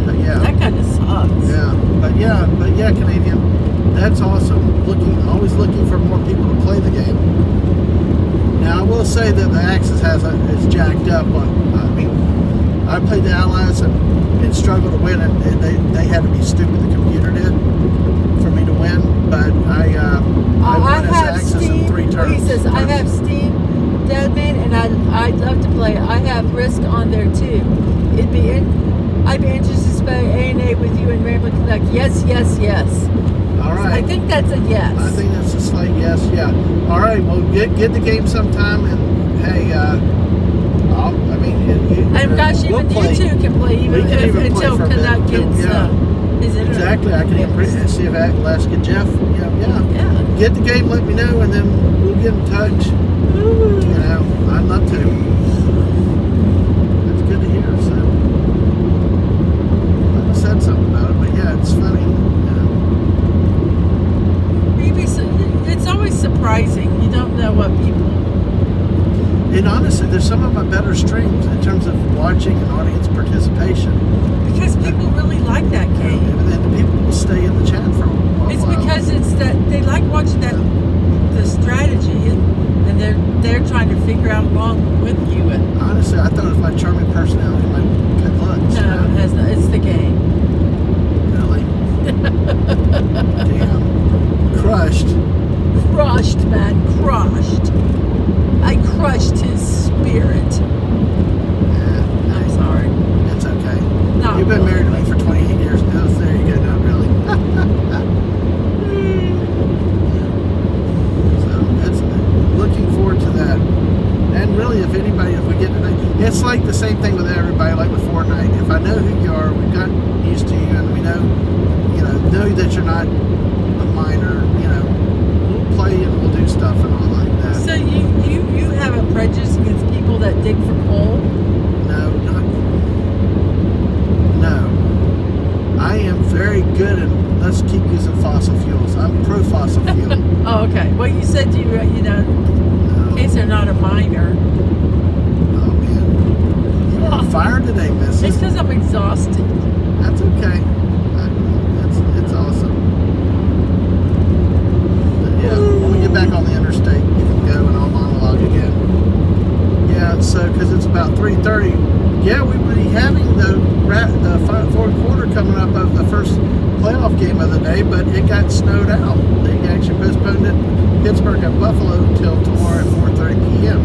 but yeah. That kind of sucks. Yeah, but yeah, Canadian, that's awesome. Always looking for more people to play the game. Now I will say that the Axis is jacked up. I mean, I played the Allies and struggled to win, and they had to be stupid. The computer did for me to win, but I won as Axis in 3 turns. He says I have Steam, Dadman, and I'd love to play. I have Risk on there too. I'd be interested to play A&A with you and Ramblin' Canuck. Yes, yes, yes. All right. I think that's a yes. I think that's a slight yes. Yeah. All right. Well, get the game sometime, and hey, and gosh, we'll even play. you two can play We can even until play for a Canuck bit. gets his internet. Exactly. I can even see if Alaska Jeff. Yeah. Get the game. Let me know, and then we'll get in touch. Ooh. You know, I'd love to. That's good to hear. So I said something about it, but yeah, it's funny. Maybe it's always surprising. You don't know what people. And honestly, there's some of my better streams in terms of watching and audience participation. Because people really like that game. And then people will stay in the chat for a while. It's because it's that they like watching the strategy, and they're trying to figure out along with you. Honestly, I thought it was my charming personality, my good looks. No, it has not. It's the game. Really? Damn. Crushed. Crushed, man, crushed. I crushed his spirit. Yeah, I'm sorry. it's okay. You've been married to me for 28 years now, so there you go. Not really. So it's looking forward to that. And really, if anybody, if we get to know, it's like the same thing with everybody, like with Fortnite. If I know who you are, we've got used to you, and we know that you're not a minor. We'll play and we'll do stuff and all like that. So you have a prejudice against people that dig for coal? No. I am very good at, let's keep using fossil fuels. I'm pro fossil fuel. Oh, okay. Well, you said in case they're not a minor. Oh, man. You're on fire today, Mrs. It's because I'm exhausted. That's okay. It's awesome. But yeah, when we get back on the interstate, you can go and I'll monologue again. Yeah, so because it's about 3:30. Yeah, we will be having the fourth quarter coming up of the first playoff game of the day, but it got snowed out. They actually postponed it, Pittsburgh at Buffalo, until tomorrow at 4:30 p.m.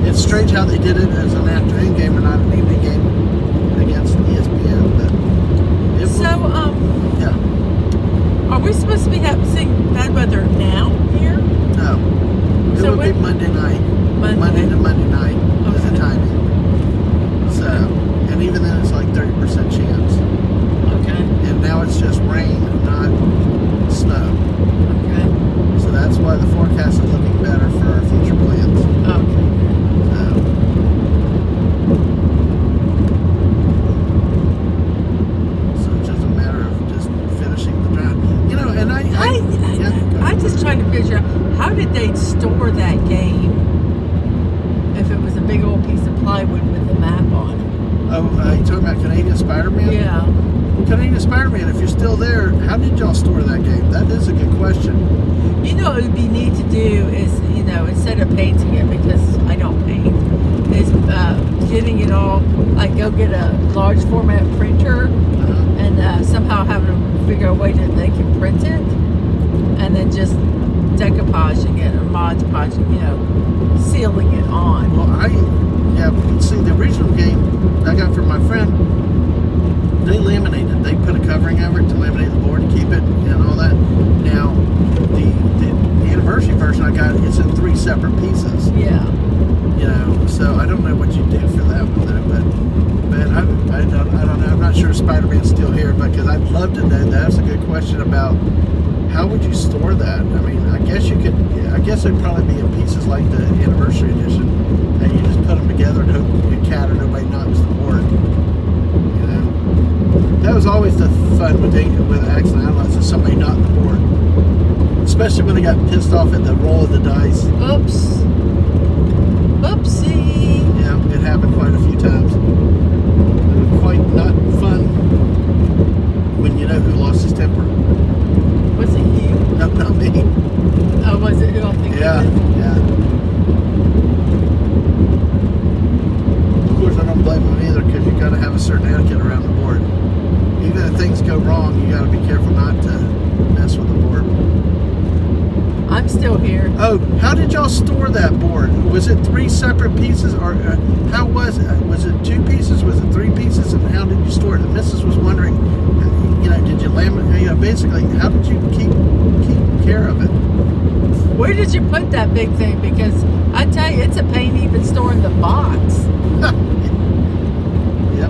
It's strange how they did it as an afternoon game and not an evening game against ESPN. But yeah. Are we supposed to be seeing bad weather now here? No. It So would be Monday night. Monday to Monday night is the timing. So, and even then it's like 30% chance. Okay. And now it's just rain, not snow. Okay. So that's why the forecast is looking better for our future plans. Okay. So it's just a matter of just finishing the drive. And I'm just trying to figure out how did they store that game if it was a big old piece of plywood with a map on it? Oh, you talking about Canadian Spider-Man? Yeah. Well, Canadian Spider-Man, if you're still there, how did y'all store that game? That is a good question. What it would be neat to do is, instead of painting it, because I don't paint, is getting it all, like go get a large format printer and somehow have them figure out a way that they can print it, and then just decoupaging it or Mod Podging, sealing it on. Well, see, the original game I got from my friend, they laminated. They put a covering over it to laminate the board to keep it and all that. Now, the anniversary version I got, it's in 3 separate pieces. Yeah. So I don't know what you do for that one though, but I don't know. I'm not sure if Spider-Man's still here, because I'd love to know. That's a good question about how would you store that. I mean, I guess you could. I guess it'd probably be in pieces like the anniversary edition, and you just put them together and hope you cat or nobody knocks the board. That was always the fun with accident analysis, is somebody knocked the board, especially when they got pissed off at the roll of the dice. Oops. Oopsie. Yeah, it happened quite a few times. It was quite not fun when you know who lost his temper. Was it you? No, not me. Oh, was it? I think Yeah. Of course, I don't blame them either, because you got to have a certain etiquette around the board. Even if things go wrong, you got to be careful not to mess with the board. I'm still here. Oh, how did y'all store that board? Was it 3 separate pieces, or how was it? Was it 2 pieces? Was it 3 pieces? And how did you store it? The missus was wondering, did you laminate? Basically, how did you keep care of it? Where did you put that big thing? Because I tell you, it's a pain even storing the box. Yep.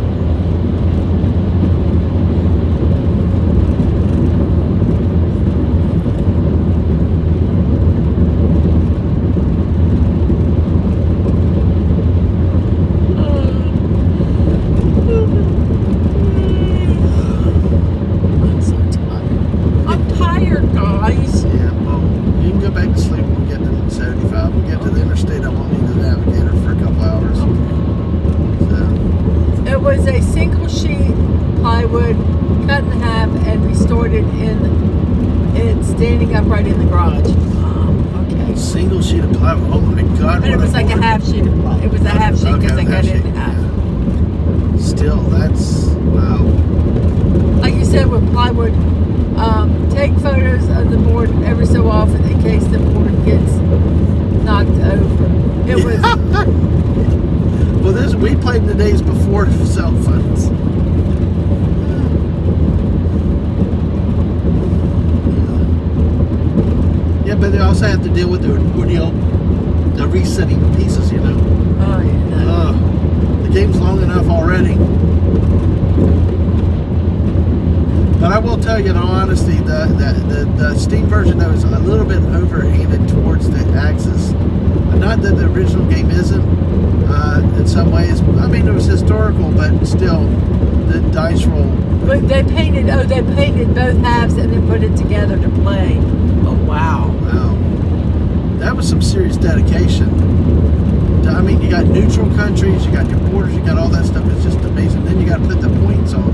Standing upright in the garage. Okay. Single sheet of plywood. Oh my God! But it was like a half sheet of plywood. It was a half sheet because I cut it in half. Yeah. Still, that's wow. Like you said with plywood, take photos of the board every so often in case the board gets knocked over. It was. Well, we played in the days before cell phones. Yeah, but they also have to deal with the ordeal, the resetting pieces, you know. Oh, yeah. The game's long enough already. But I will tell you, in all honesty, the Steam version though is a little bit overhanded towards the Axis. Not that the original game isn't, in some ways. I mean, it was historical, but still, the dice roll. But they painted both halves and then put it together to play. Oh, wow. Wow. That was some serious dedication. I mean, you got neutral countries, you got your borders, you got all that stuff. It's just amazing. Then you got to put the points on.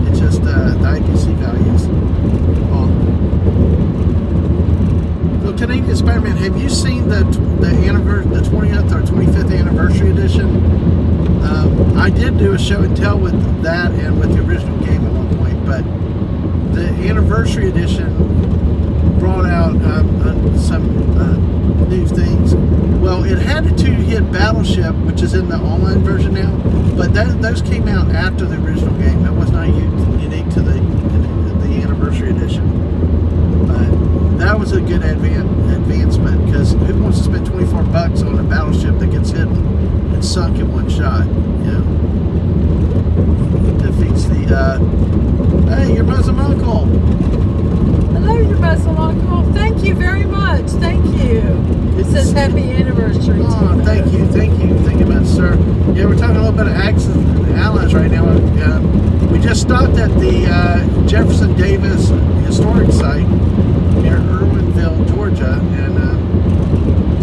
It's just the IPC values. Well, Canadian Spider-Man, have you seen the 20th or 25th anniversary edition? I did do a show and tell with that and with the original game at one point, but the anniversary edition brought out some new things. Well, it had a 2-hit battleship, which is in the online version now, but those came out after the original game. That was not unique to the anniversary edition. But that was a good advancement, because who wants to spend $24 on a battleship that gets hit and sunk in one shot? You know, defeats the. Hey, your Muslim uncle. Hello, your Muslim uncle. Thank you very much. Thank you. It says happy anniversary. Oh, thank you. Thank you, sir. Yeah, we're talking a little bit of Axis and Allies right now. We just stopped at the Jefferson Davis historic site near Irwinville, Georgia, and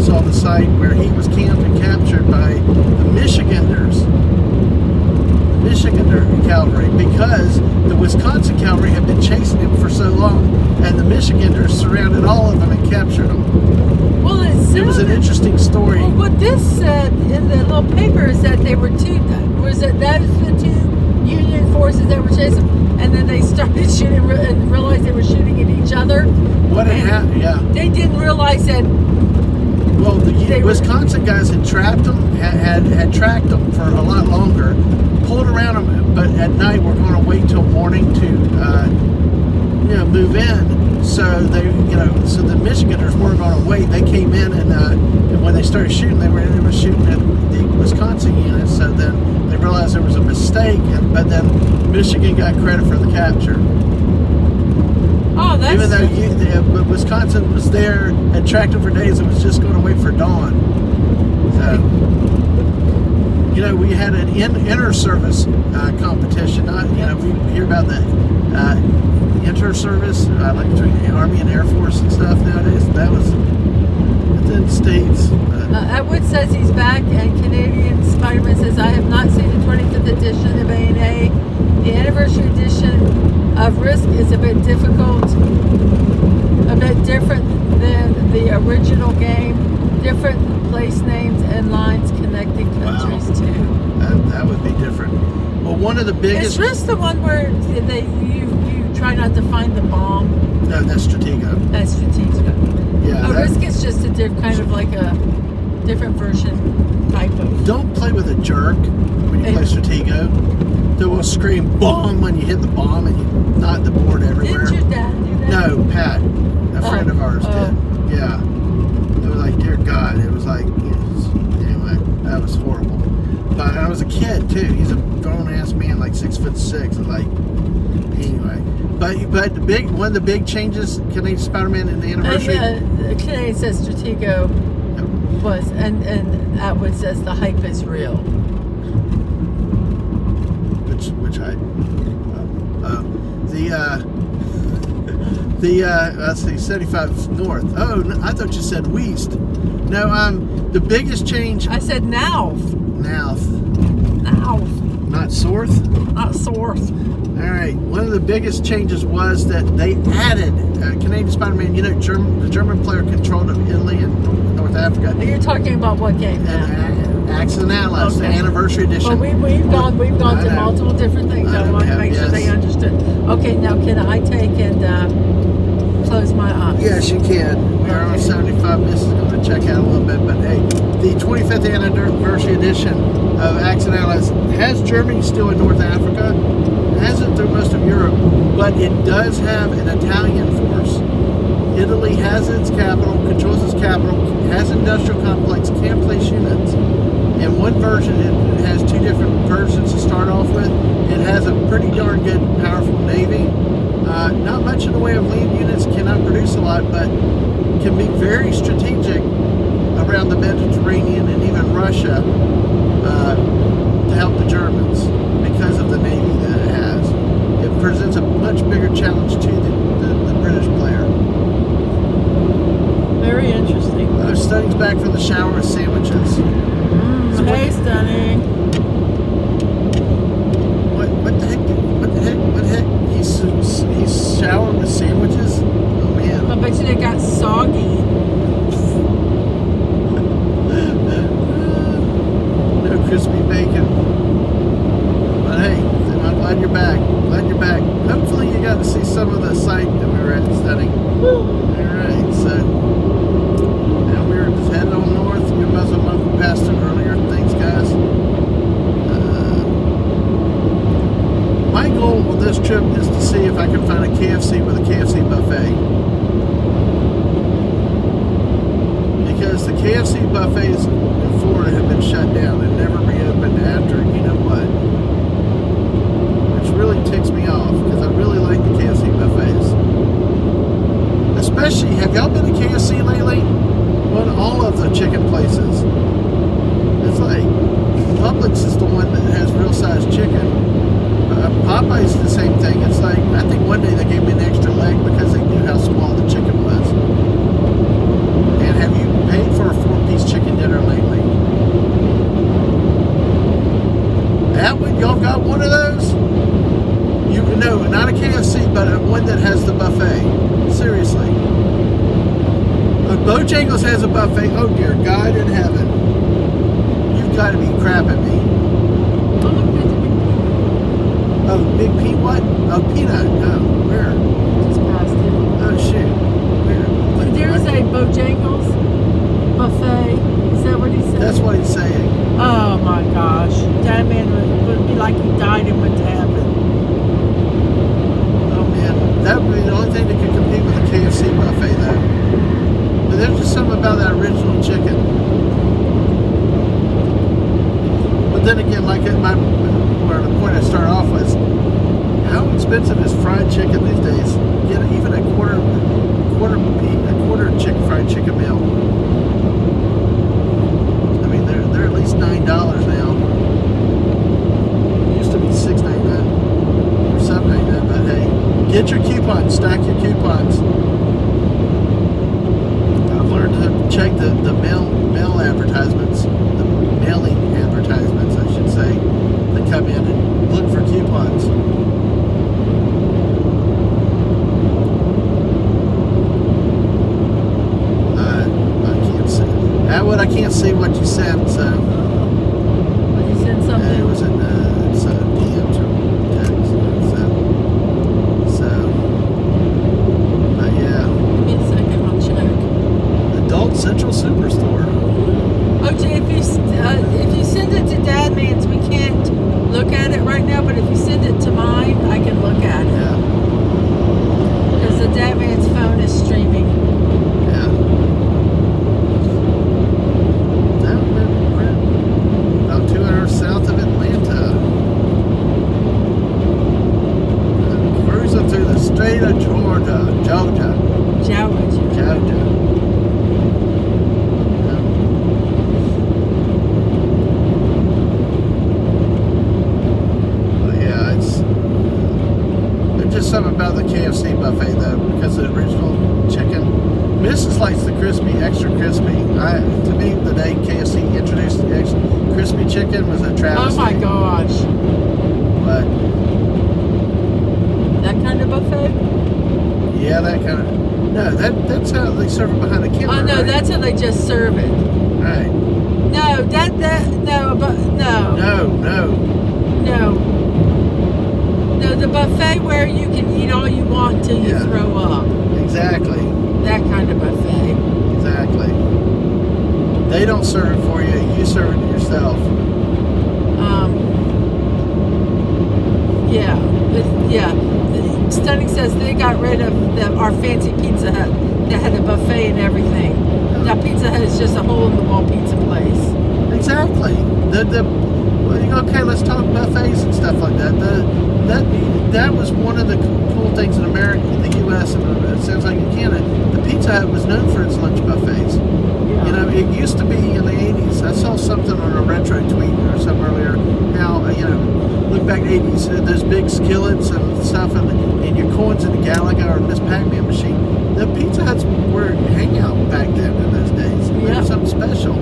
saw the site where he was camped and captured by the Michiganders. Michigander cavalry, because the Wisconsin cavalry had been chasing him for so long, and the Michiganders surrounded all of them and captured them. Well, it was an interesting story. Well, what this said in the little paper is that they were those the two Union forces that were chasing them, and then they started shooting and realized they were shooting at each other. What had happened? Yeah. They didn't realize that. Well, the Wisconsin guys had trapped them, had tracked them for a lot longer, pulled around them, but at night we're going to wait till morning to, move in. So so the Michiganders weren't going to wait. They came in, and when they started shooting, they were shooting at the Wisconsin unit. So then they realized there was a mistake, but then Michigan got credit for the capture. Oh, that's... Even though but Wisconsin was there, had tracked them for days, and was just going to wait for dawn. So, we had an inter-service competition. We hear about the inter-service, like between the Army and Air Force and stuff nowadays. That was within the States. Atwood says he's back, and Canadian Spider-Man says, I have not seen the 25th edition of A&A. The anniversary edition of Risk is a bit difficult, a bit different than the original game, different place names and lines connecting countries too. That would be different. Well, one of the biggest... Is Risk the one where you try not to find the bomb? No, that's Stratego. That's Stratego. Yeah. Risk is just a kind of like a different version type of... Don't play with a jerk when you play Stratego. They will scream bomb when you hit the bomb and you knock the board everywhere. Didn't your dad do that? No, Pat, a friend of ours did. Yeah. It was like, dear God, it was like, anyway, that was horrible. But I was a kid too. He's a grown ass man, like 6'6", and like, anyway. But one of the big changes, Canadian Spider-Man in the anniversary. Canadian says Stratego was, and Atwood says the hype is real. Which hype? Let's see, 75 North. Oh, no, I thought you said West. No, the biggest change. I said Now. Not Sorth? Not Sorth. All right. One of the biggest changes was that they added Canadian Spider-Man. The German player controlled of Italy and North Africa. You're talking about what game now? Axis and Allies, the anniversary edition. Well, we've gone to multiple different things. I want to make sure they understood. Okay, now can I take and close my eyes? Yes, you can. We are on 75 minutes. Going to check out a little bit, but hey, the 25th anniversary edition of Axis and Allies has Germany still in North Africa. It hasn't through most of Europe, but it does have an Italian force. Italy has its capital, controls its capital, has industrial complex, can place units. In one version, it has two different versions to start off with. It has a pretty darn good, powerful navy. Not much in the way of land units, cannot produce a lot, but can be very strategic around the Mediterranean and even Russia to help the Germans because of the navy that it has. It presents a much bigger challenge to the British player. Very interesting. Stunning's back from the shower with sandwiches. Hey, Stunning. What the heck? What the heck? What the heck? He's showered with sandwiches? Oh man. I bet you they got soggy. No crispy bacon. But hey, I'm glad you're back. Glad you're back. Hopefully you got to see some of the site that we were at studying. Alright, so now we're just headed on north. Your Muslim uncle passed through earlier. Thanks guys. My goal on this trip is to see if I can find a KFC with a KFC buffet. Because the KFC buffets in Florida have been shut down and never reopened after you know what. Which really ticks me off because I really like the KFC buffets. Especially, have y'all been to KFC lately? On all of the chicken places. It's like, Publix is the one that has real size chicken. Popeye's the same thing. It's like, I think one day they gave me an extra leg because they knew how small the chicken was. And have you paid for a 4-piece chicken dinner lately? That one, y'all got one of those? No, not a KFC, but one that has the buffet. Seriously. Bojangles has a buffet. Oh dear God in heaven. You've got to be crapping me. Oh, Big P what? Oh, Peanut. Oh, where? Just past it. Oh, shoot. Where? There's a Bojangles buffet. Is that what he said? That's what he's saying. Oh my gosh. That man would be like he died and went to heaven. Oh, man. That would be the only thing that could compete with a KFC buffet, though. But there's just something about that original chicken. But then again, like where the point I started off was, how expensive is fried chicken these days? Get even a quarter fried chicken meal. I mean, they're at least $9 now. It used to be $6.99 or $7.99, but hey, get your coupons, stack your coupons. I've learned to check the mail advertisements, the mailing advertisements, I should say, that come in and look for coupons. I can't see what you sent, so. But you said something. It was in it's a PM text. So, but yeah. Give me a second, I'll check. Adult Central Superstore. Okay, if you send it to Dadmans, we can't look at it right now, but if you send it to mine, I can look at it. Yeah. Because the Dadmans phone is streaming. Yeah. We're about 2 hours south of Atlanta. Cruising through the state of Georgia. Georgia. Something about the KFC buffet though, because the original chicken, Mrs. likes the crispy, extra crispy. To me, the day KFC introduced the extra crispy chicken was a travesty. Oh my gosh. But that kind of buffet? Yeah, that kind of. No, that's how they serve it behind the counter. Oh no, right? that's how they just serve it. Right. No, No, the buffet where you can eat all you want till you throw up. Exactly. That kind of buffet. Exactly. They don't serve it for you. You serve it yourself. Yeah. Stunning says they got rid of our fancy Pizza Hut that had a buffet and everything. That Pizza Hut is just a hole-in-the-wall pizza place. Exactly. Okay, let's talk buffets and stuff like that. That was one of the cool things in America, the U.S., and it sounds like in Canada. The Pizza Hut was known for its lunch buffets. Yeah. You know, it used to be in the 80s. I saw something on a retro tweet or something earlier. How, look back in the 80s, those big skillets and stuff, and your coins in the Galaga or Miss Pac-Man machine. The Pizza Huts were hangout back then in those days. It was something special.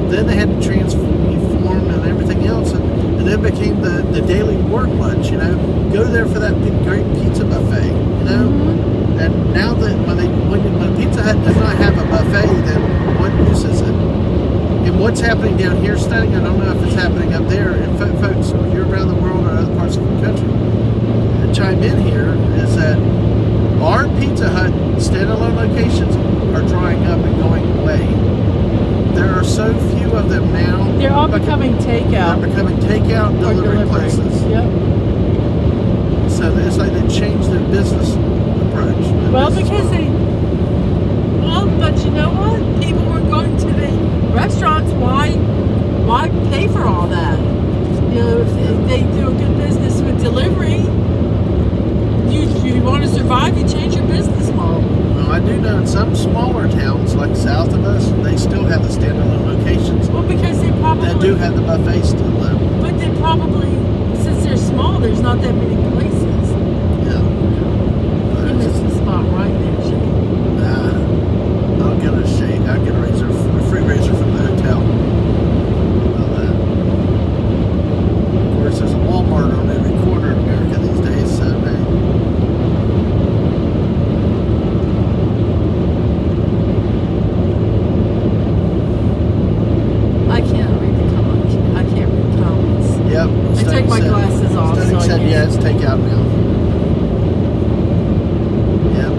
Then they had to transform and everything else, and then it became the daily work lunch. Go there for that great pizza buffet. Mm-hmm. And now that when Pizza Hut does not have a buffet, then what use is it? And what's happening down here, Stunning? I don't know if it's happening up there. And folks, if you're around the world or other parts of the country, chime in here. Is that our Pizza Hut standalone locations are drying up and going away. There are so few of them now. They're all becoming takeout. They're becoming takeout delivery places. Yep. So it's like they changed their business approach. But you know what? People were going to the restaurants. Why pay for all that? If they do a good business with delivery, you want to survive, you change your business model. Well, I do know in some smaller towns, like south of us, they still have the standalone locations. Well, because they probably that do have the buffet still though. But they probably, since they're small, there's not that many places. Yeah. You missed the spot right there, Shane. I'll get a free razor from the hotel. How about that? Of course, there's a Walmart on every corner in America these days, so hey. I can't read comments. Yep. I take my glasses off. Stunning said, yeah, it's takeout now. Yeah.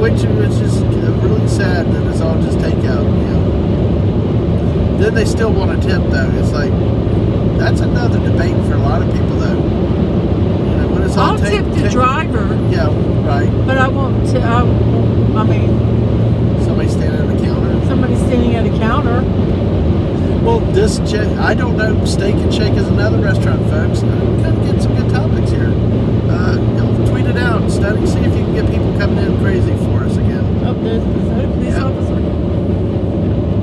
It's just really sad that it's all just takeout. Then they still want a tip though. It's like that's another debate for a lot of people though. When it's all I'll tip the driver. Yeah, right. But I won't. Somebody standing at a counter. Somebody standing at a counter. Well, I don't know. Steak and Shake is another restaurant, folks. We're going to get some good topics here. Tweet it out, Study. See if you can get people coming in crazy for us again. Oh, there's the police officer.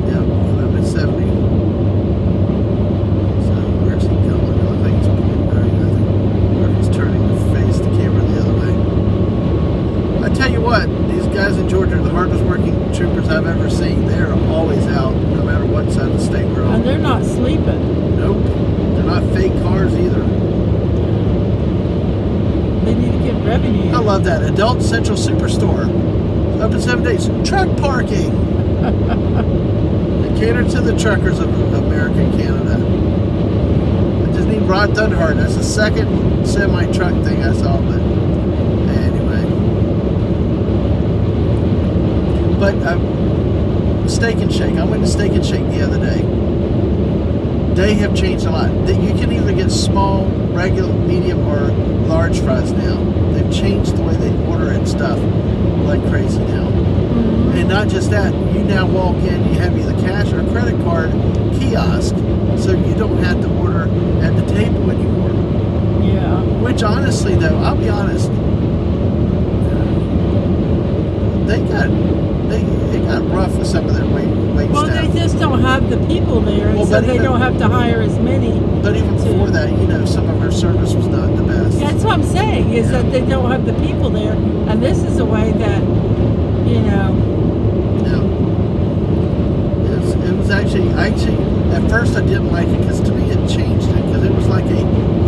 Yep, I'm at 70. So where's he going? I think he's pointing right. Or he's turning to face the camera the other way. I tell you what, these guys in Georgia are the hardest working troopers I've ever seen. They're always out, no matter what side of the state we're on. And they're not sleeping. Nope. They're not fake cars either. They need to get revenue. I love that. Adult Central Superstore. Open 7 days. Truck parking. They cater to the truckers of America and Canada. I just need Rod Thunhart. That's the second semi-truck thing I saw, but anyway. But Steak and Shake. I went to Steak and Shake the other day. They have changed a lot. You can either get small, regular, medium, or large fries now. They've changed the way they order and stuff like crazy now. Mm-hmm. And not just that, you now walk in, you have either cash or credit card kiosk, so you don't have to order at the table anymore. Yeah. Which honestly, though, I'll be honest, it got rough with some of their wait Well, staff. they just don't have the people there, and so they don't have to hire as many. But even before that, some of our service was not the best. That's what I'm saying, is that they don't have the people there, and this is a way that, Yeah. It was actually, at first I didn't like it, because to me it changed it, because it was like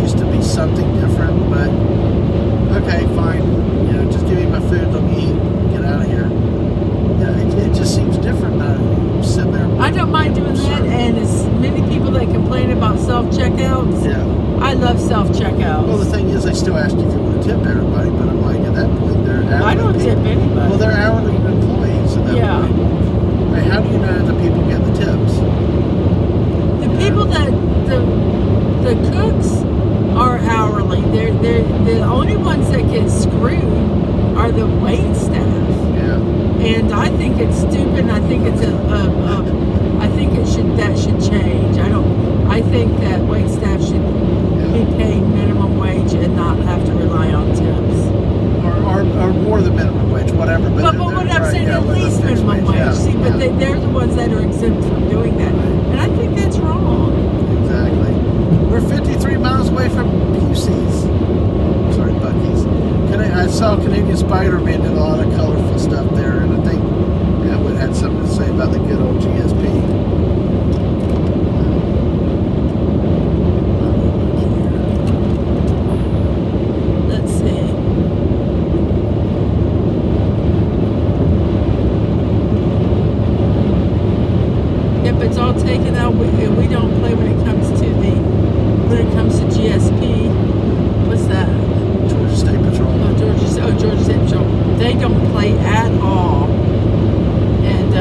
used to be something different, but okay, fine. Just give me my food, let me eat, get out of here. It just seems different now. Sitting there. I don't mind doing that, and as many people that complain about self-checkouts, I love self-checkouts. Well, the thing is, they still ask you if you want to tip everybody, but I'm like, at that point, they're hourly. I don't tip anybody. Well, they're hourly employees at that point. I mean, how do you know the people get the tips? The people that the cooks are hourly. And I think it's stupid. I think it's I think that should change. I think that wait staff should be paid minimum wage and not have to rely on tips. Or more than minimum wage, whatever. But what I'm saying, at least minimum wage. Yeah, See, but they're the ones that are exempt from doing that, and I think that's wrong. Exactly. We're 53 miles away from QC's. Sorry, Buc-ee's. I saw Canadian Spider-Man did a lot of colorful stuff there, and I think Atwood had something to say about the good old GSP. Let's see. Yep, it's all taken out. We don't play when it comes to GSP. What's that? Georgia State Patrol. Georgia State Patrol. They don't play at all. And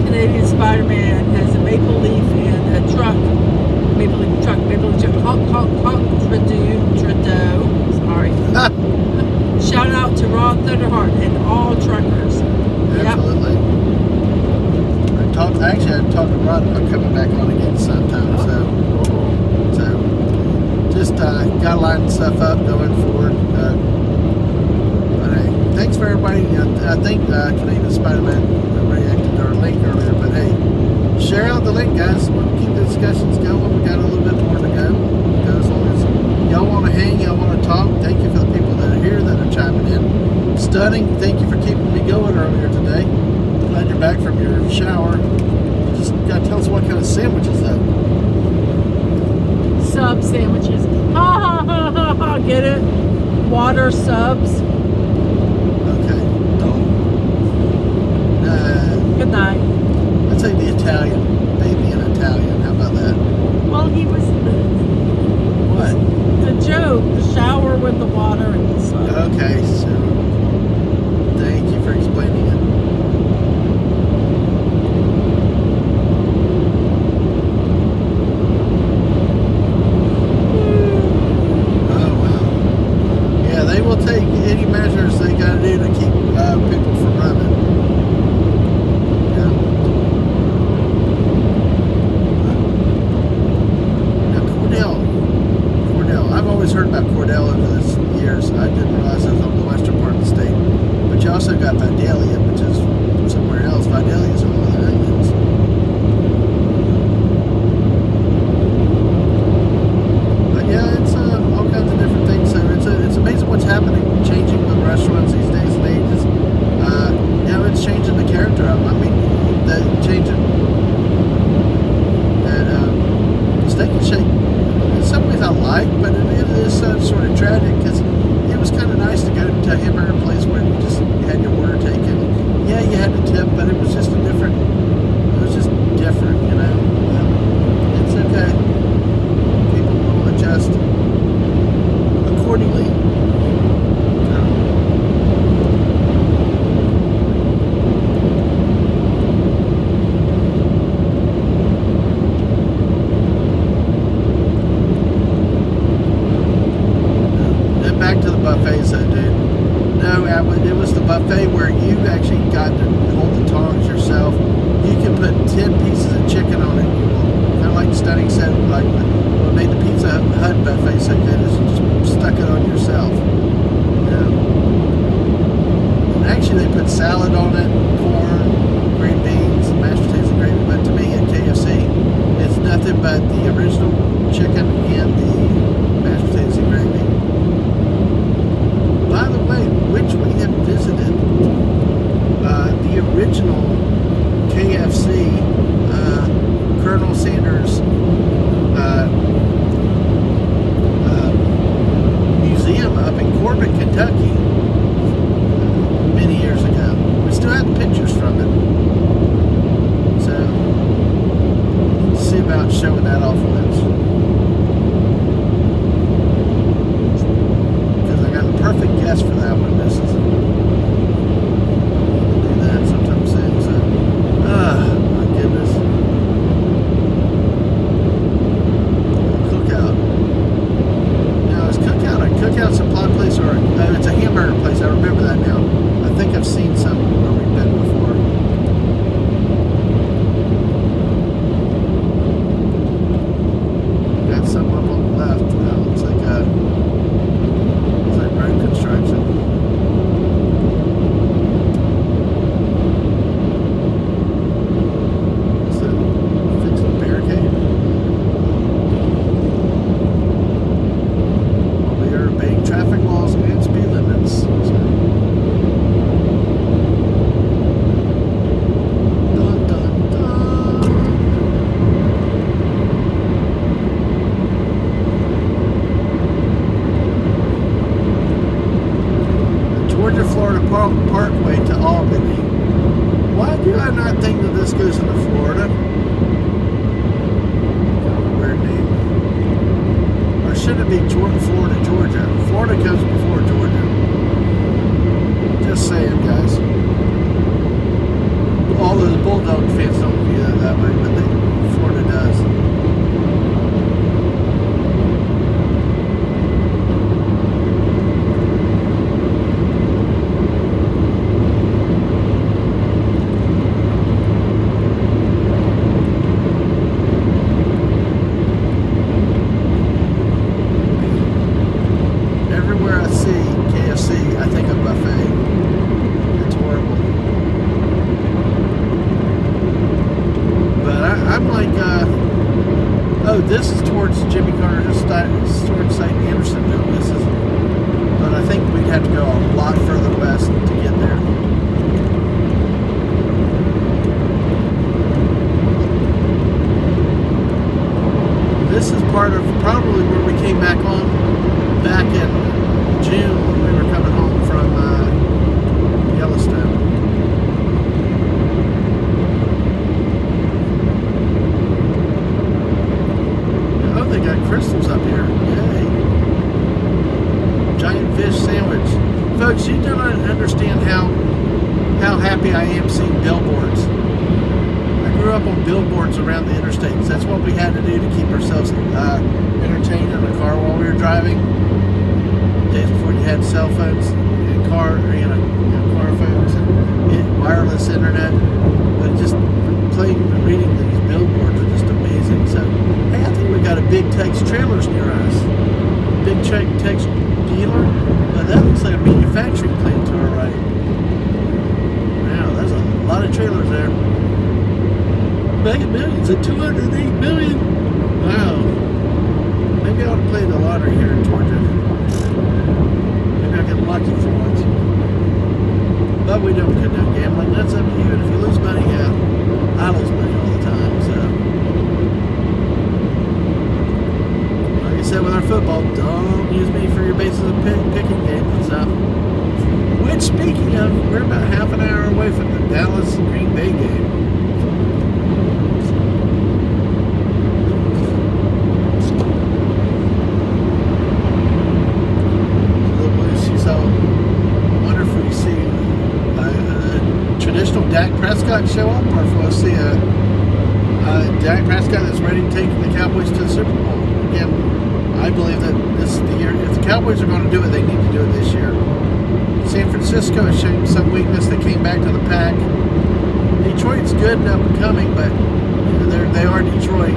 Canadian Spider-Man has a maple leaf and a truck. Maple leaf truck. Honk, honk, honk. Trudeau. Sorry. Shout out to Ron Thunderheart and all truckers. Absolutely. Yep. I talked to Rod about coming back on again sometime. So just got to line stuff up going forward. But hey, thanks for everybody. I think Canadian Spider-Man reacted to our link earlier. But hey, share out the link, guys. We'll keep the discussions going. We got a little bit more to go. As long as y'all want to hang, y'all want to talk. Thank you for the people that are here that are chiming in. Stunning. Thank you for keeping me going earlier today. Glad you're back from your shower. You just got to tell us what kind of sandwiches though. Sub sandwiches. Ha ha ha ha ha. Get it? Water subs. Okay. Good night. I'd say the Italian. Maybe an Italian. How about that? Well, he was What? the joke. The shower with the water and the sub. Okay, so thank you for explaining it. Oh, wow. Yeah, they will take any measures they got to do to keep people from running. Yeah. Now, Cordell. I've always heard about Cordell over the years. I didn't realize it was on the western part of the state. But you also got Vidalia, which is somewhere else. Vidalia is on the islands. But yeah, it's all kinds of different things. So it's amazing what's happening, changing with restaurants these days and ages. It's changing the character of them. I mean, changing. And Steak and Shake, in some ways I like, but it is sort of tragic because it was kind of nice to go to a hamburger place where you just had your order taken. Yeah, you had to tip, but it was just different, you know. It's okay. People will adjust accordingly. Back to the buffets though, dude. No, it was the buffet where you actually got to hold the tongs yourself. You can put 10 pieces of chicken on it. Kind of like Stunning said, like what made the Pizza Hut buffet so good is you just stuck it on yourself. Yeah. And actually they put salad on it, corn, green beans, mashed potatoes and gravy. But to me at KFC, it's nothing but the original chicken and the mashed potatoes and gravy. By the way, which we have visited, the original KFC, Colonel Sanders museum up in Corbin, Kentucky, many years ago. We still have pictures from it. So, see about showing that off once. Perfect guess for that one. This is do that sometime soon. So, my goodness. Cookout. Now, is Cookout a cookout supply place or it's a hamburger I not think that this goes into Florida? Weird name. Or should it be Florida, Georgia? Florida comes before Georgia. Just saying, guys. All those Bulldog fans don't view it that way, but Florida does. Everywhere I see KFC, I think of buffet. It's horrible. But I'm like, oh, this is towards Jimmy Carter's storage site in Andersonville. This is, but I think we'd have to go a lot further west to get there. This is part of probably where we came back on back in June when we were coming home from Yellowstone. Oh, they got crystals up here. Yay. Giant fish sandwich. Folks, you don't understand how happy I am seeing billboards. I grew up on billboards around the interstates. That's what we had to do to keep ourselves entertained in the car while we were driving. Days before you had cell phones and car phones and wireless internet, but just playing and reading these billboards are just amazing. So, hey, I think we got a Big Tex Trailers near us. Big Tex dealer. That looks like a manufacturing plant to our right. Wow, there's a lot of trailers there. Mega Millions at $208 million. Wow. Maybe I ought to play the lottery here in Georgia. Maybe I'll get lucky for once. But we don't condone gambling. That's up to you. And if you lose money, yeah, I lose money all the time. So, like I said with our football, don't use me for your basis of picking games and stuff. Which, speaking of, we're about half an hour away from the Dallas Green Bay game. Dak Prescott show up, or if we'll see a Dak Prescott that's ready to take the Cowboys to the Super Bowl. Again, I believe that this is the year. If the Cowboys are going to do it, they need to do it this year. San Francisco is showing some weakness. They came back to the pack. Detroit's good and up and coming, but they are Detroit.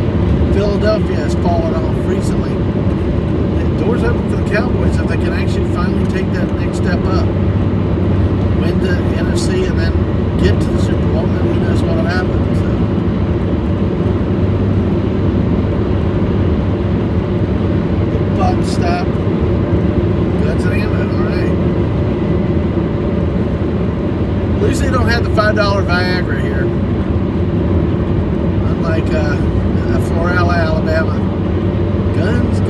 Philadelphia has fallen off recently. The doors open for the Cowboys if they can actually finally take that next step up. Win the NFC and then get to the Super Bowl, and who knows what'll happen. So. The buck stop. Guns and ammo, alright. At least they don't have the $5 Viagra here. Unlike Florella, Alabama. Guns,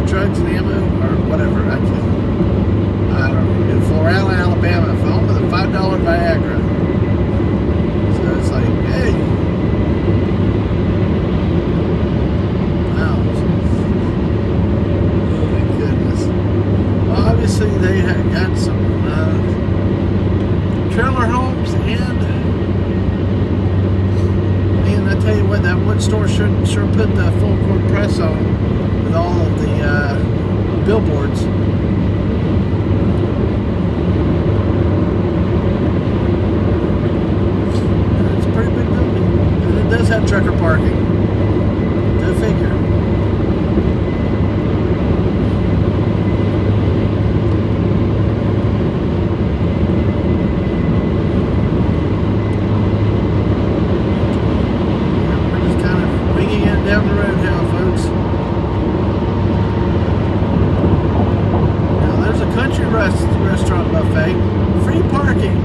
drugs, and ammo, or whatever. I don't know. In Florella, Alabama, home with a $5 Viagra. So it's like, hey. Wow. Oh my goodness. Well, obviously they have got some trailer homes, and man, I tell you what, that one store sure put the full court press on with all of the billboards. It's a pretty big building, and it does have trucker parking. Go figure. We're just kind of winging it down the road now, folks. Country restaurant buffet, free parking.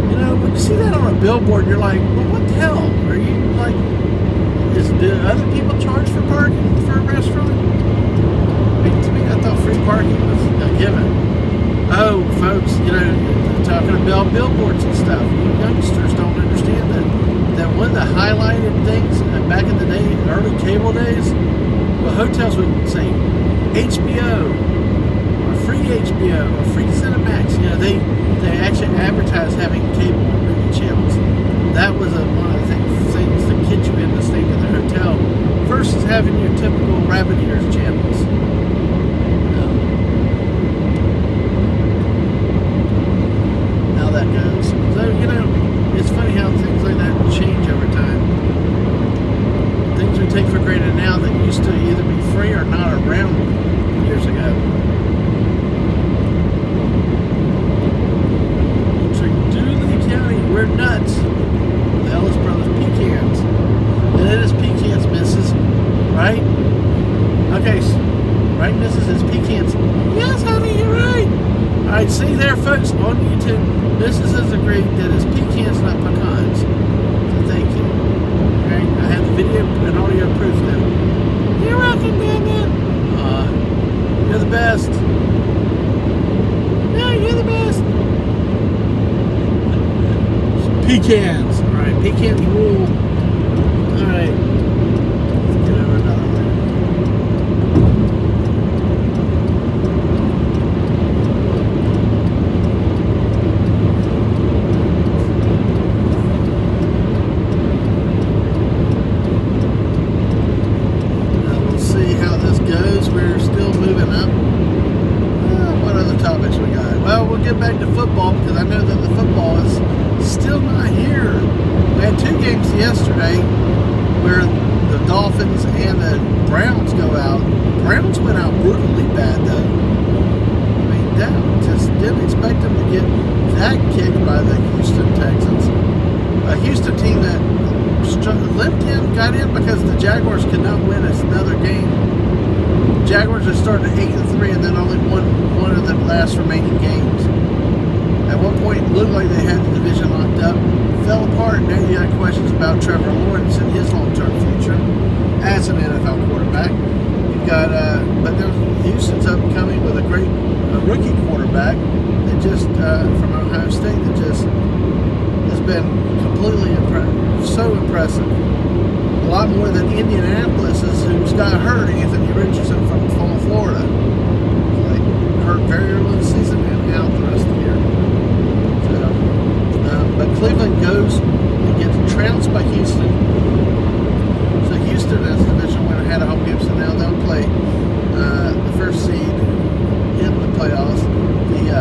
You know, when you see that on a billboard, you're like, well, what the hell? Are you like, do other people charge for parking for a restaurant? I mean, to me, I thought free parking was a given. Oh, folks, you know, talking about billboards and stuff. You youngsters don't understand that one of the highlighted things back in the day, early cable days, well, hotels would say HBO or free HBO or free Cinemax. You know, they actually advertise having cable on many channels. That was one of the things that get you in to stay in the hotel versus having your typical rabbit ears channels. How that goes. So, you know, it's funny how things like that change over time. Things we take for granted now that used to either be free or not around years ago. Dooley County, we're nuts. The Ellis Brothers pecans. And it is pecans, missus. Right? Okay, right, missus? It's pecans. Yes, honey, you're right. Alright, see there, folks, on YouTube, missus has agreed that it's pecans, not pecans. So thank you. Alright, I have the video and audio proof now. You're rocking, man. You're the best. No, you're the best. Pecans. Alright, pecans rule. Alright. Let's get over another one. Now we'll see how this goes. We're still moving up. What other topics we got? Well, we'll get back to football because I know that the football is still not here. We had 2 games yesterday where the Dolphins and the Browns go out. Browns went out brutally bad though. I mean, that just didn't expect them to get that kicked by the Houston Texans. A Houston team that limped in, got in because the Jaguars could not win another game. Jaguars are starting at 8-3 and then only won one of the last remaining games. At one point, it looked like they had the division locked up. Fell apart. Now you got questions about Trevor Lawrence and his long-term future as an NFL quarterback. You've got, but Houston's upcoming with a great rookie quarterback that just from Ohio State that just has been completely so impressive. A lot more than Indianapolis, who's got hurt. Anthony Richardson from Florida, like hurt very early in the season and out the rest of the year. But Cleveland goes and gets trounced by Houston. So Houston, as the division winner, had a home game, so now they'll play the first seed in the playoffs. We've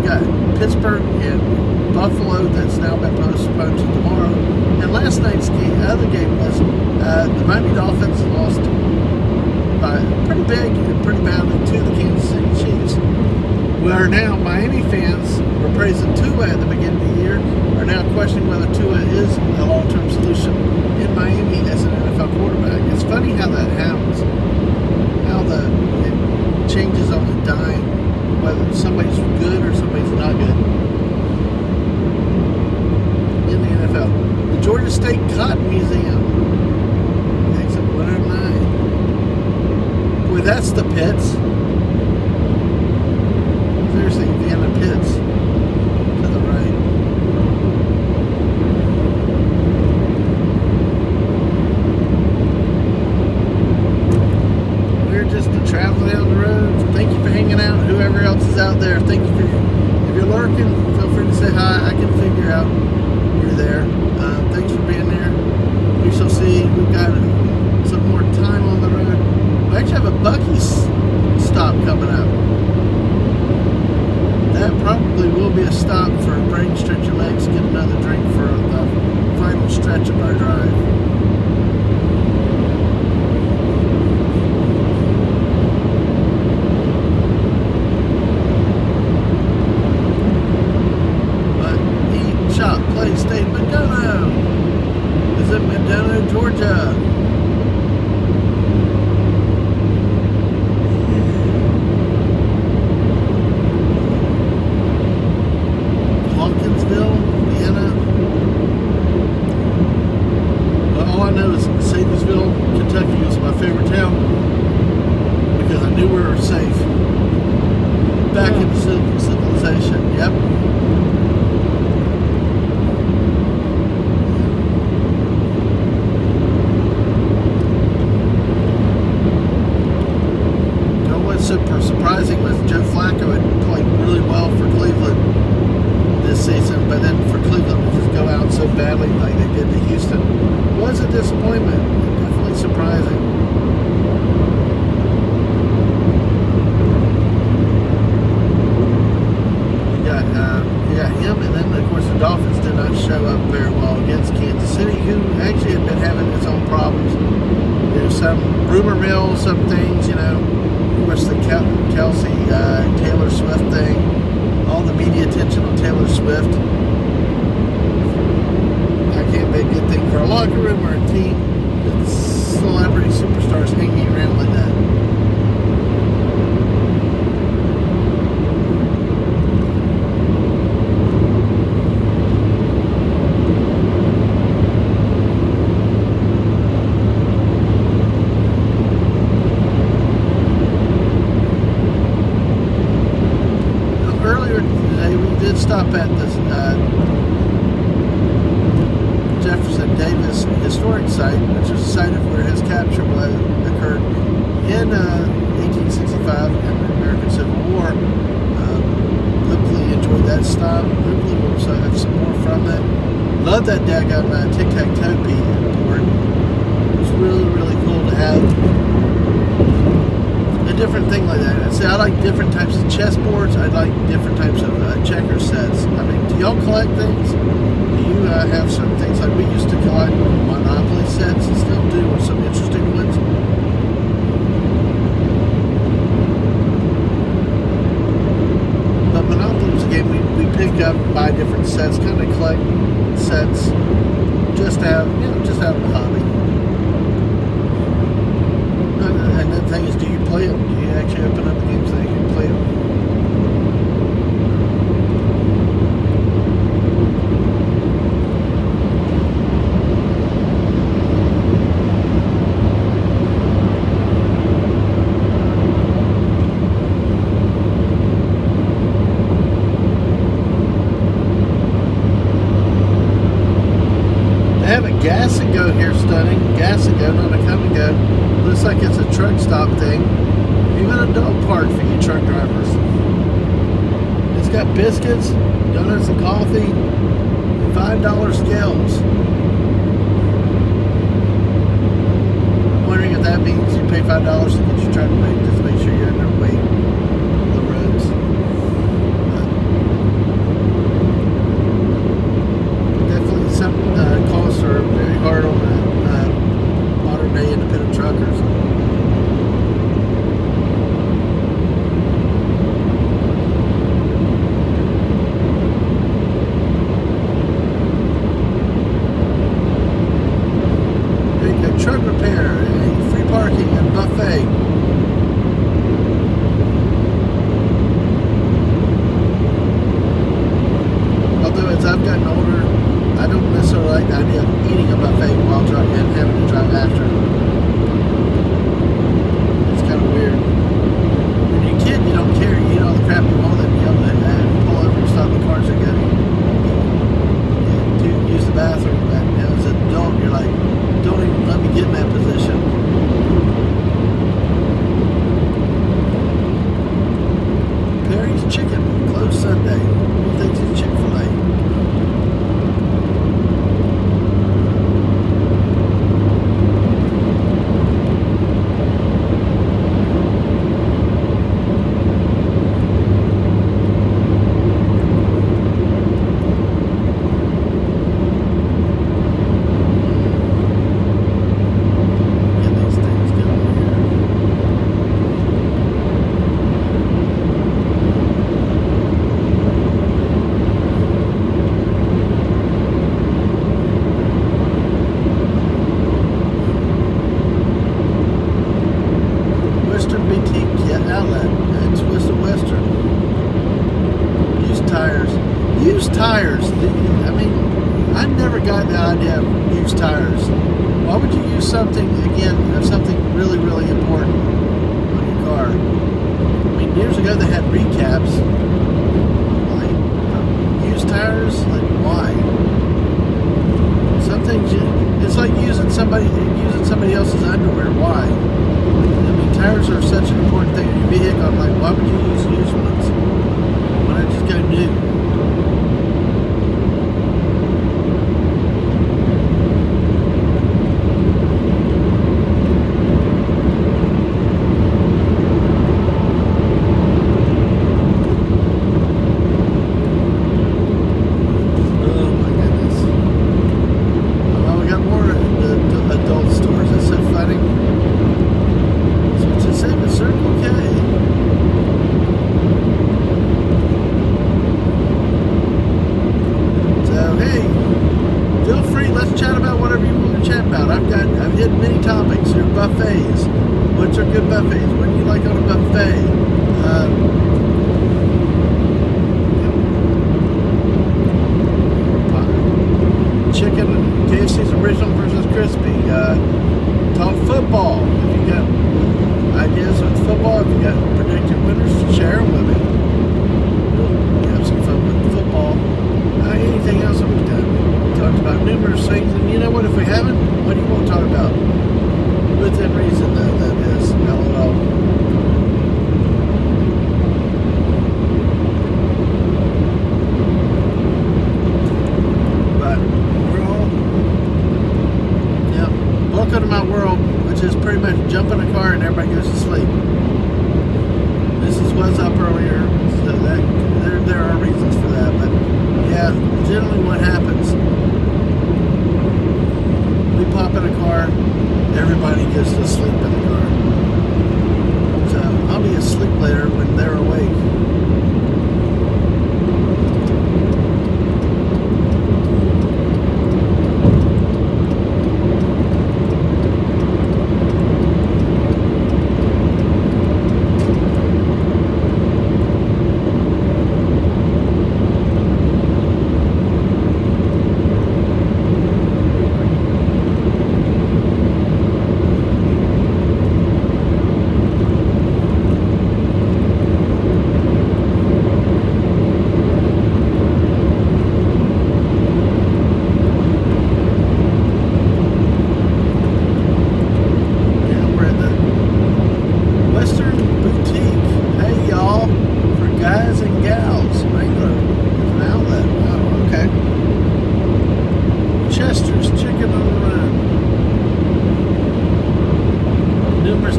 got Pittsburgh and Buffalo that's now been postponed to tomorrow. And last night's other game was the Miami Dolphins lost by pretty big and pretty badly to the Kansas City Chiefs. Where now Miami fans were praising Tua at the beginning of the year, are now questioning whether Tua is a long-term solution in Miami as an NFL quarterback. It's funny how that happens, how it changes on the dime, whether somebody's good or somebody's not good in the NFL. The Georgia State Cotton Museum, exit 109. Boy, that's the pits. Seriously, Vienna Pits to the right. We're just traveling down the road. Thank you for hanging out. Whoever else is out there, thank you for. If you're lurking, feel free to say hi. I can figure out you're there. Thanks for being there. We shall see. We've got some more time on the road. We actually have a Buc-ee's stop coming up. That probably will be a stop for a break, stretch your legs, get another drink for the final stretch of our drive. But eat, shop, play, stay in Medano. Visit Medano, Georgia. Back into civilization. civilization. Yep. You know what's super surprising was Joe Flacco had played really well for Cleveland this season, but then for Cleveland to just go out so badly like they did to Houston was a disappointment. Definitely surprising. You got him, and then of course the Dolphins did not show up very well against Kansas City, who actually had been having its own problems. There's some rumor mill, some things, you know. Of course, the Kelsey Taylor Swift thing, all the media attention on Taylor Swift. I can't be a good thing for a locker room or a team with celebrity superstars hanging around like that. Stop at this Jefferson Davis historic site, which is a site of where his capture occurred in 1865 in the American Civil War. Hopefully enjoyed that stop. Hopefully we'll have some more from that. Love that daggone tic-tac-toe board. It was really, really cool to have a different thing like that. I'd say I like different types of chessboards. I like different types of checker sets. I mean, do y'all collect things? Do you have some things like we used to collect Monopoly sets and still do, or some interesting ones? But Monopoly was a game we pick up, buy different sets, kind of collect sets, just to have, you know, just have a hobby. And the thing is, do you play them? Do you actually open up the games so you can play them? They have a gas and go here, stunning. Gas and go, not a come and go. Looks like it's a truck stop thing. Even a dog park for you truck drivers. It's got biscuits, donuts and coffee, and $5 scales. I'm wondering if that means you pay $5 to get your truck weighed, just to make sure you're underweight on the roads. Definitely some costs are very hard on the modern day independent truckers. Truck repair, free parking, and buffet. Although as I've gotten older, I don't necessarily like the idea of eating a buffet while driving and having to drive after. It's kind of weird. When you're a kid, you don't care. You eat all the crap you want, and you know, and pull over and stop the cars that got to use the bathroom. But now as an adult, you're like, don't even let me get in that position. Perry's Chicken, closed Sunday. Who thinks it's Chick-fil-A? Used tires. I mean, I never got the idea of used tires. Why would you use something, again, of something really, really important on your car? I mean, years ago they had recaps. buffets. What's are good buffets? What do you like on a buffet? Chicken, KFC's original versus crispy. Talk football. If you got ideas with football, if you got predicted winners, share them with me. We'll have some fun with football. Anything else that we've done? We talked about numerous things, and you know what? If we haven't, what do you want to talk about? Within reason, that is. LOL. Welcome to my world, which is pretty much jump in a car and everybody goes to sleep. This is what's up earlier, so that there are reasons for that, but yeah, generally what happens, we pop in a car, everybody goes to sleep in the car. So I'll be asleep later when they're awake.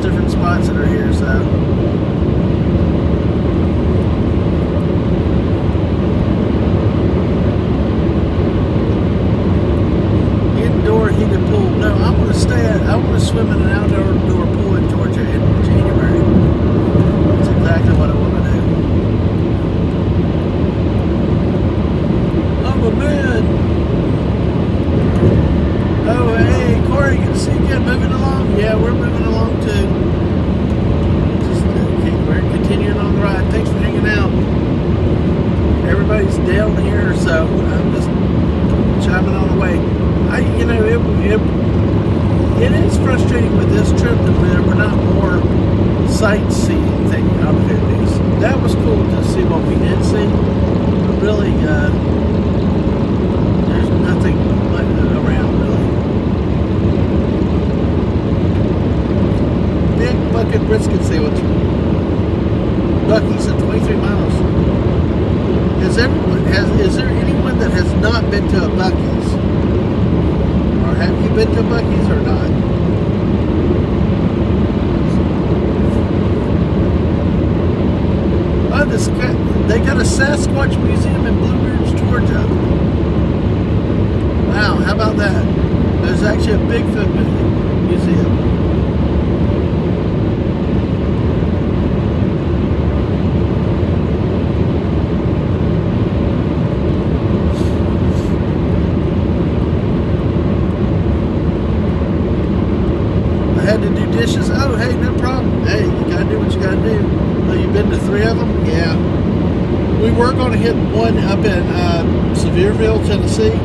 Different spots that are here, so indoor heated pool. No, I want to swim in an outdoor pool in Georgia in January. That's exactly what I want to do. I'm a man. Oh, hey, Corey, good to see you again. Moving along? Yeah, we're moving along too. We're continuing on the ride. Thanks for hanging out. Everybody's down here, so I'm just chiming on the way. It is frustrating with this trip that we're not more sightseeing thing opportunities. That was cool to see what we did see, but really, there's nothing around really. Big bucket brisket sandwich. Bucky's at 23 miles. Is there anyone that has not been to a Bucky's? Or have you been to Bucky's or not? Oh, they got a Sasquatch museum in Blue Ridge, Georgia. Wow, how about that? There's actually a Bigfoot museum. Dishes. Oh, hey, no problem. Hey, you gotta do what you gotta do. Oh, you've been to 3 of them? Yeah. We were gonna hit one up in Sevierville, Tennessee,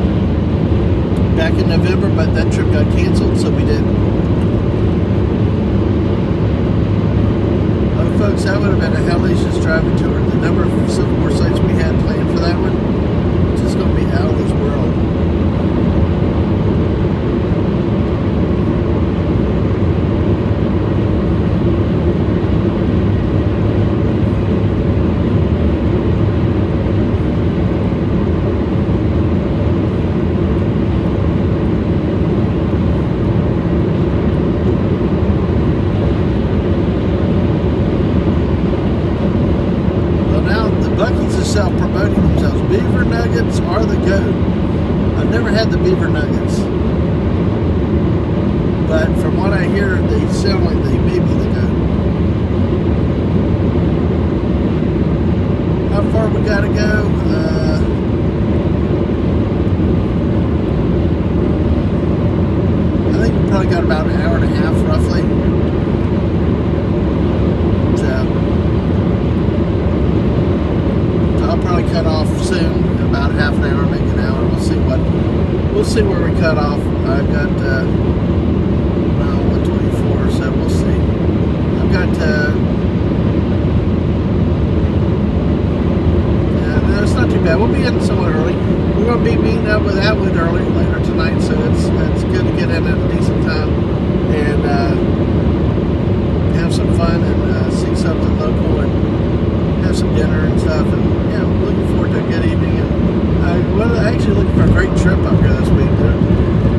back in November, but that trip got canceled, so we didn't. Oh, folks, that would have been a hellacious driving tour. The number of Civil War sites we had planned for that one, it's just gonna be out of this world. Self-promoting themselves. Beaver nuggets are the goat. I've never had the beaver nuggets, but from what I hear, they sound like they may be the goat. How far we gotta go? I think we probably got about an hour and a half, roughly. see where we cut off. I've got 124, so we'll see. I've got no, it's not too bad. We'll be in somewhat early. We're going to be meeting up with Atwood later tonight, so it's good to get in at a decent time and have some fun and see something local and have some dinner and stuff. And yeah, looking forward to a good evening. And well, actually looking for a great trip up here this week. There are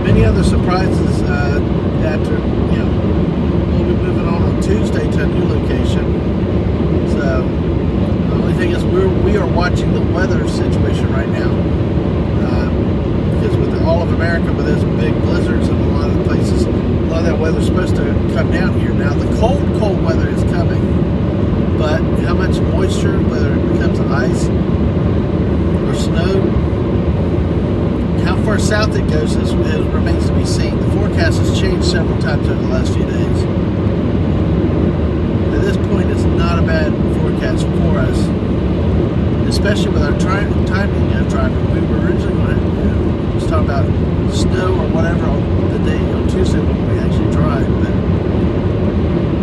many other surprises after, we'll be moving on Tuesday to a new location. So the only thing is we are watching the weather situation right now. Because with all of America, with those big blizzards and a lot of places, a lot of that weather's supposed to come down here. Now the cold weather is coming, but how much moisture, whether it becomes ice or snow, how far south it goes it remains to be seen. The forecast has changed several times over the last few days. At this point, it's not a bad forecast for us, especially with our timing of driving. We were originally going to talk about snow or whatever on the day on Tuesday when we actually drive, but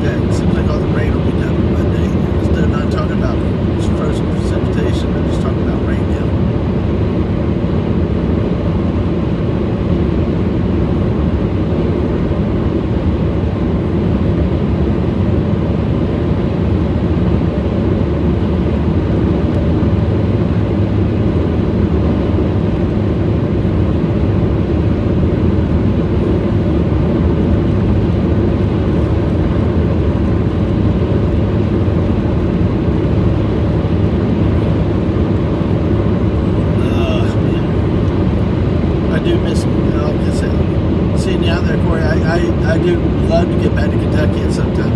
yeah, it seems like all the rain will be done on Monday. They're not talking about frozen precipitation, they're just talking about rain now. I do love to get back to Kentucky at some time.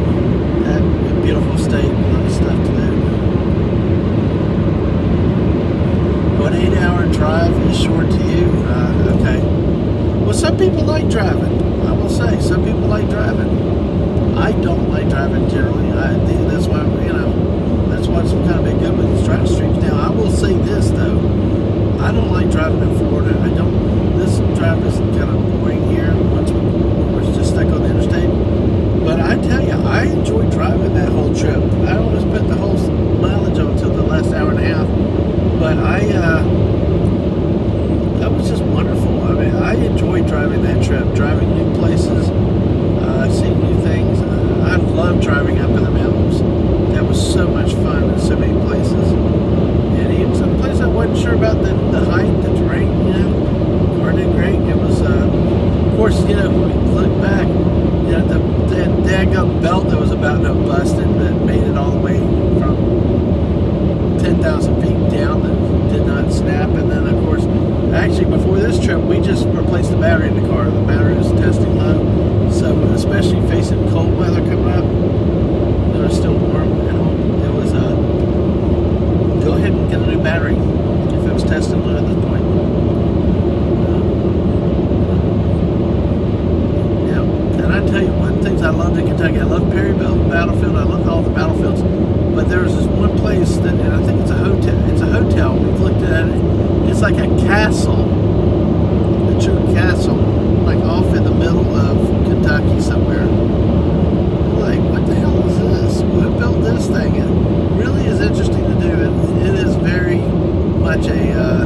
That beautiful state, a lot of stuff to do. An 8-hour drive is short to you? Okay. Well, some people like driving. I will say, some people like driving. I don't like driving generally. That's why, that's what's kind of been good with these drive streams. Now, I will say this though. I don't like driving in Florida. This drive is kind of boring here once we're just stuck on the interstate. But I tell you, I enjoyed driving that whole trip. I almost put the whole mileage on until the last hour and a half. But that was just wonderful. I mean, I enjoyed driving that trip, driving new places, seeing new things. I love driving up in the mountains. That was so much fun in so many places. And even some places I wasn't sure about the height, the terrain, Car did great. It was, of course, when we look back, the daggum belt that was about to bust and that made it all the way from 10,000 feet down that did not snap. And then, of course, actually before this trip, we just replaced the battery in the car. The battery was testing low. So, especially facing cold weather coming up, it was still warm. It was, go ahead and get a new battery if it was testing low at this point. I tell you, one of the things I loved in Kentucky, I love Perryville Battlefield, I love all the battlefields, but there was this one place that, and I think it's a hotel, we've looked at it, it's like a castle, a true castle, like off in the middle of Kentucky somewhere. Like, what the hell is this? Who built this thing? It really is interesting to do. It is very much I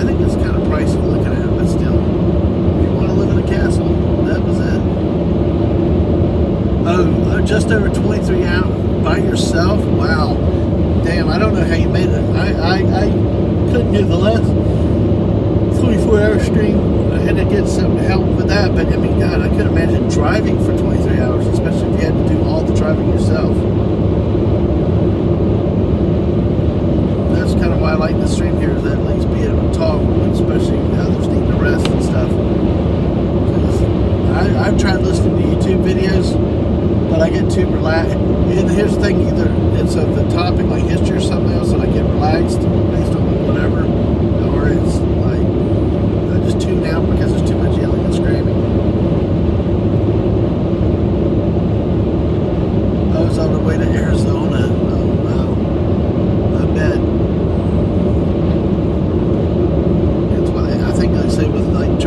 think it's kind of pricey looking at it, but still, if you want to live in a castle, that was it. Oh, just over 23 hours by yourself? Wow. Damn, I don't know how you made it. I couldn't do the last 24-hour stream. I had to get some help with that, but I mean, God, I couldn't imagine driving for 23 hours, especially if you had to do all the driving yourself. That's kind of why I like the stream here, is that at least be able to talk, especially others need to rest and stuff. I've tried listening to YouTube videos, but I get too relaxed. And here's the thing, either it's of the topic like history or something else, and I get relaxed based on whatever, or it's like I just tune out because there's too much yelling and screaming. I was on the way to Arizona. Oh wow, I bet. That's what I think they say with like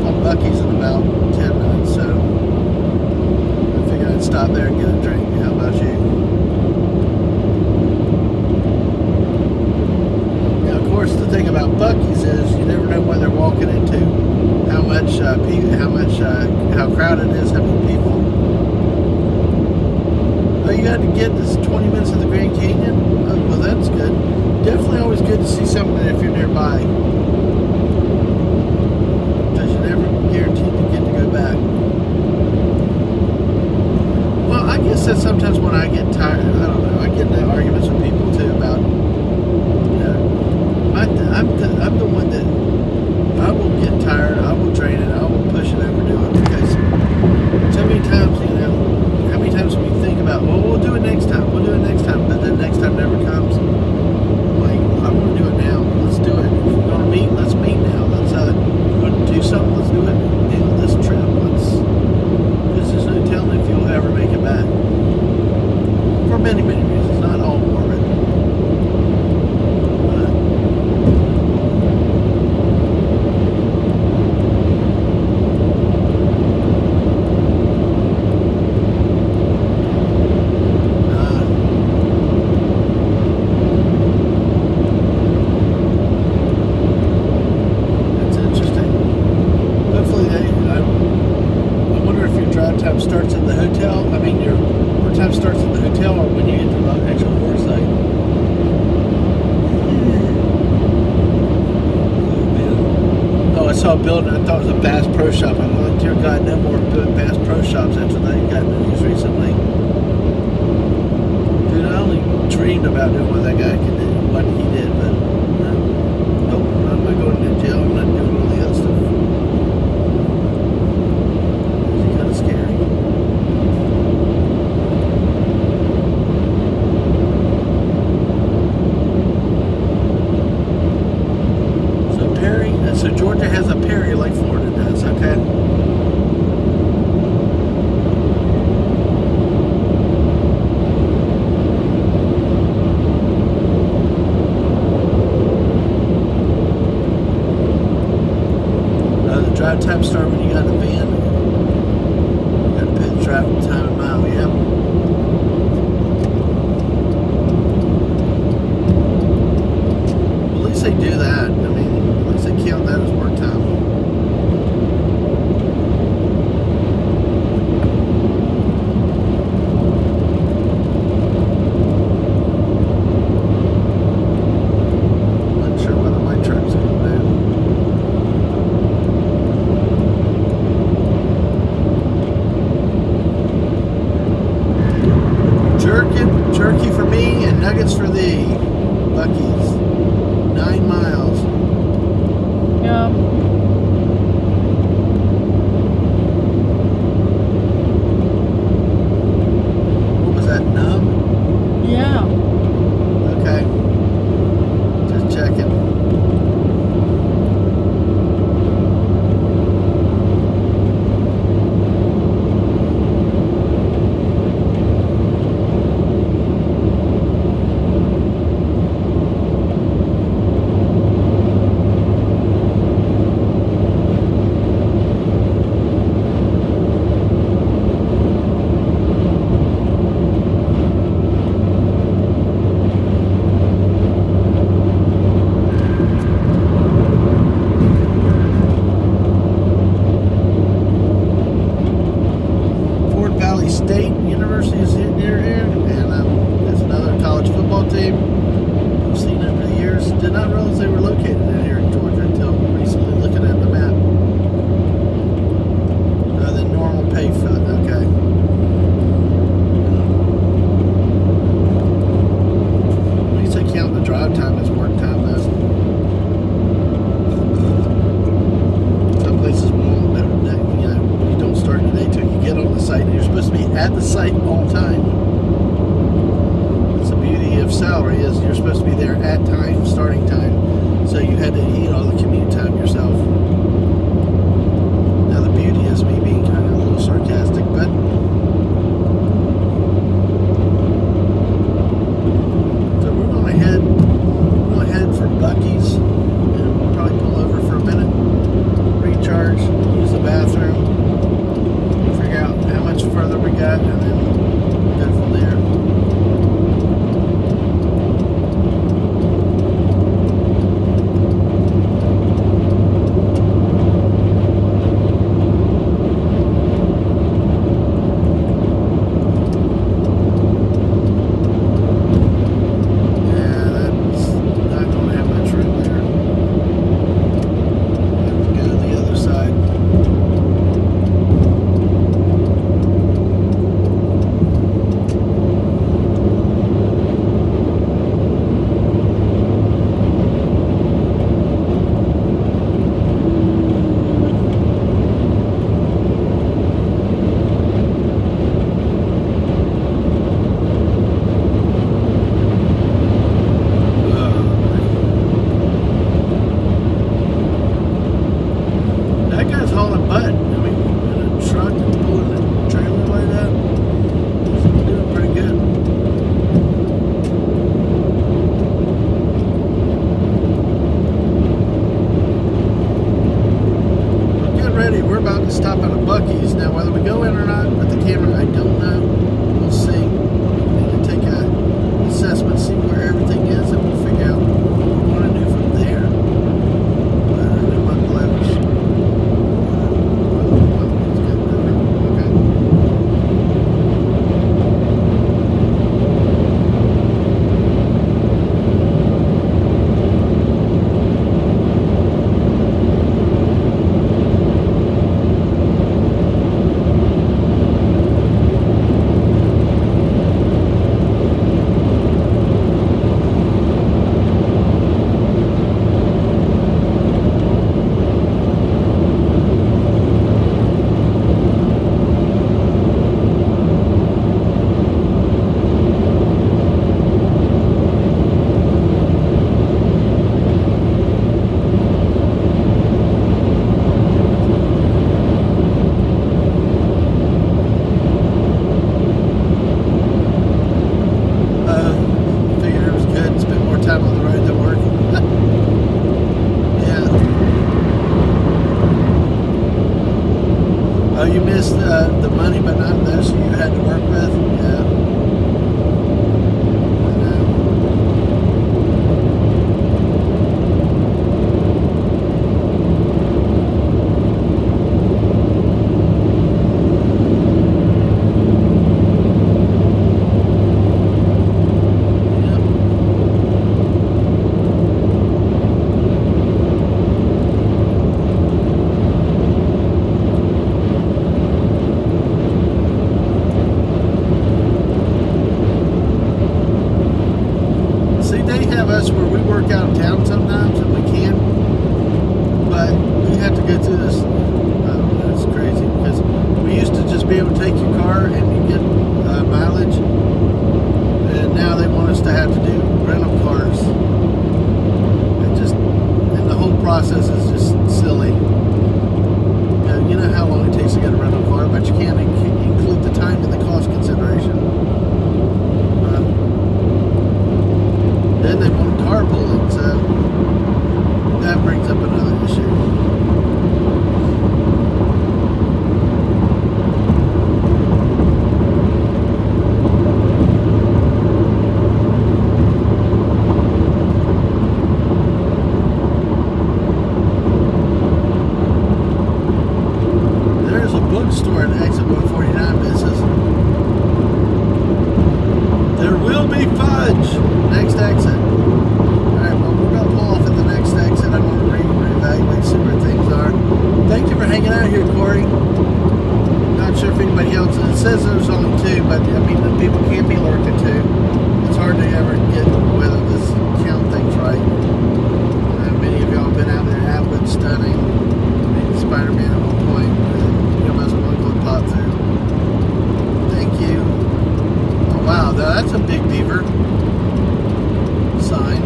on Buc-ee's in about 10 minutes, so I figured I'd stop there and get a drink. How about you? Now, of course, the thing about Buc-ee's is you never know what they're walking into, how crowded it is, how many people. Oh, you got to get this 20 minutes of the Grand Canyon? Oh, well, that's good. Definitely always good to see something if you're nearby. Because you're never guaranteed to get to go back. Well, I guess that's sometimes when I get tired. I don't know. I get into arguments with people too about, you know, I'm the one that I will get tired. I will drain it. I will push it, overdo it. Because so many times, you know, how many times we think about, well, we'll do it next time. We'll do it next time. But then next time never comes. I'm like, I want to do it now. Let's do it. If we're going to meet, let's meet now. Let's do something. Let's do it. Deal this trip. Because there's no telling if you'll ever make it back. For many, many reasons. Not all morbid. Starts at the hotel. I mean, your work time starts at the hotel, or when you get to the actual work site. Oh, I saw a building. I thought it was a Bass Pro Shop. I'm like, dear God, no more doing Bass Pro Shops after they got in the news recently. Dude, I only dreamed about doing what that guy could do, what he did, but nope, I'm not going to jail. I'm not doing all the other stuff. It's kind of scary. So Georgia has a Perry like Florida does, okay? The drive time start when you got in the van. You got to pay the drive time a mile, yeah. Well, at least they do that. I mean, they count that as work time. Not sure whether my truck's going to Jerky for me and nuggets for thee. Buc-ee's. 9 miles. Yeah. What was that, numb? Yeah. Okay. Just checking. State University is near here, and there's another college football team I've seen over the years. Did not realize they were located in here in Georgia until recently looking at the map. The normal pay for it, okay. At least they count the drive time as work time, though. Some places won't, you know, you don't start today till you get on the site, and you're supposed to be at the site all the time. That's the beauty of salary, is you're supposed to be there at time, starting time, so you had to eat all the commute time yourself. Now the beauty is me being kind of a little sarcastic, but so we're going to head for Buc-ee's, and we'll probably pull over for a minute, recharge. But, I mean, in a truck and pulling a trailer like that, it's doing pretty good. Well, get ready. We're about to stop at a Buc-ee's. Now, whether we go in or not with the camera, I don't know. We'll see. We need to take a assessment, see where everything is, and we'll figure out what we want to do from there. Oh, you missed the money, but not those you had to work with? Yeah. I know. Us where we work out of town sometimes and we can, but we have to go through this. It's crazy because we used to just be able to take your car and you get mileage, and now they want us to have to do rental cars. And the whole process is just silly. You know how long it takes to get a rental car, but you can't include the time in the cost consideration. Then they want carpooling, so that brings up another issue. There's a bookstore at exit 149, missus. There will be fudge. Next exit. Alright, well, we're going to pull off at the next exit. I'm going to reevaluate, see where things are. Thank you for hanging out here, Corey. Not sure if anybody else. It says there's only two, but I mean, the people can't be lurking too. It's hard to ever get whether this count thing's right. Many of y'all have been out there at Atwood stunning. Maybe Spider-Man at one point. You might as well go and pop through. Thank you. Oh, wow, that's a big beaver sign.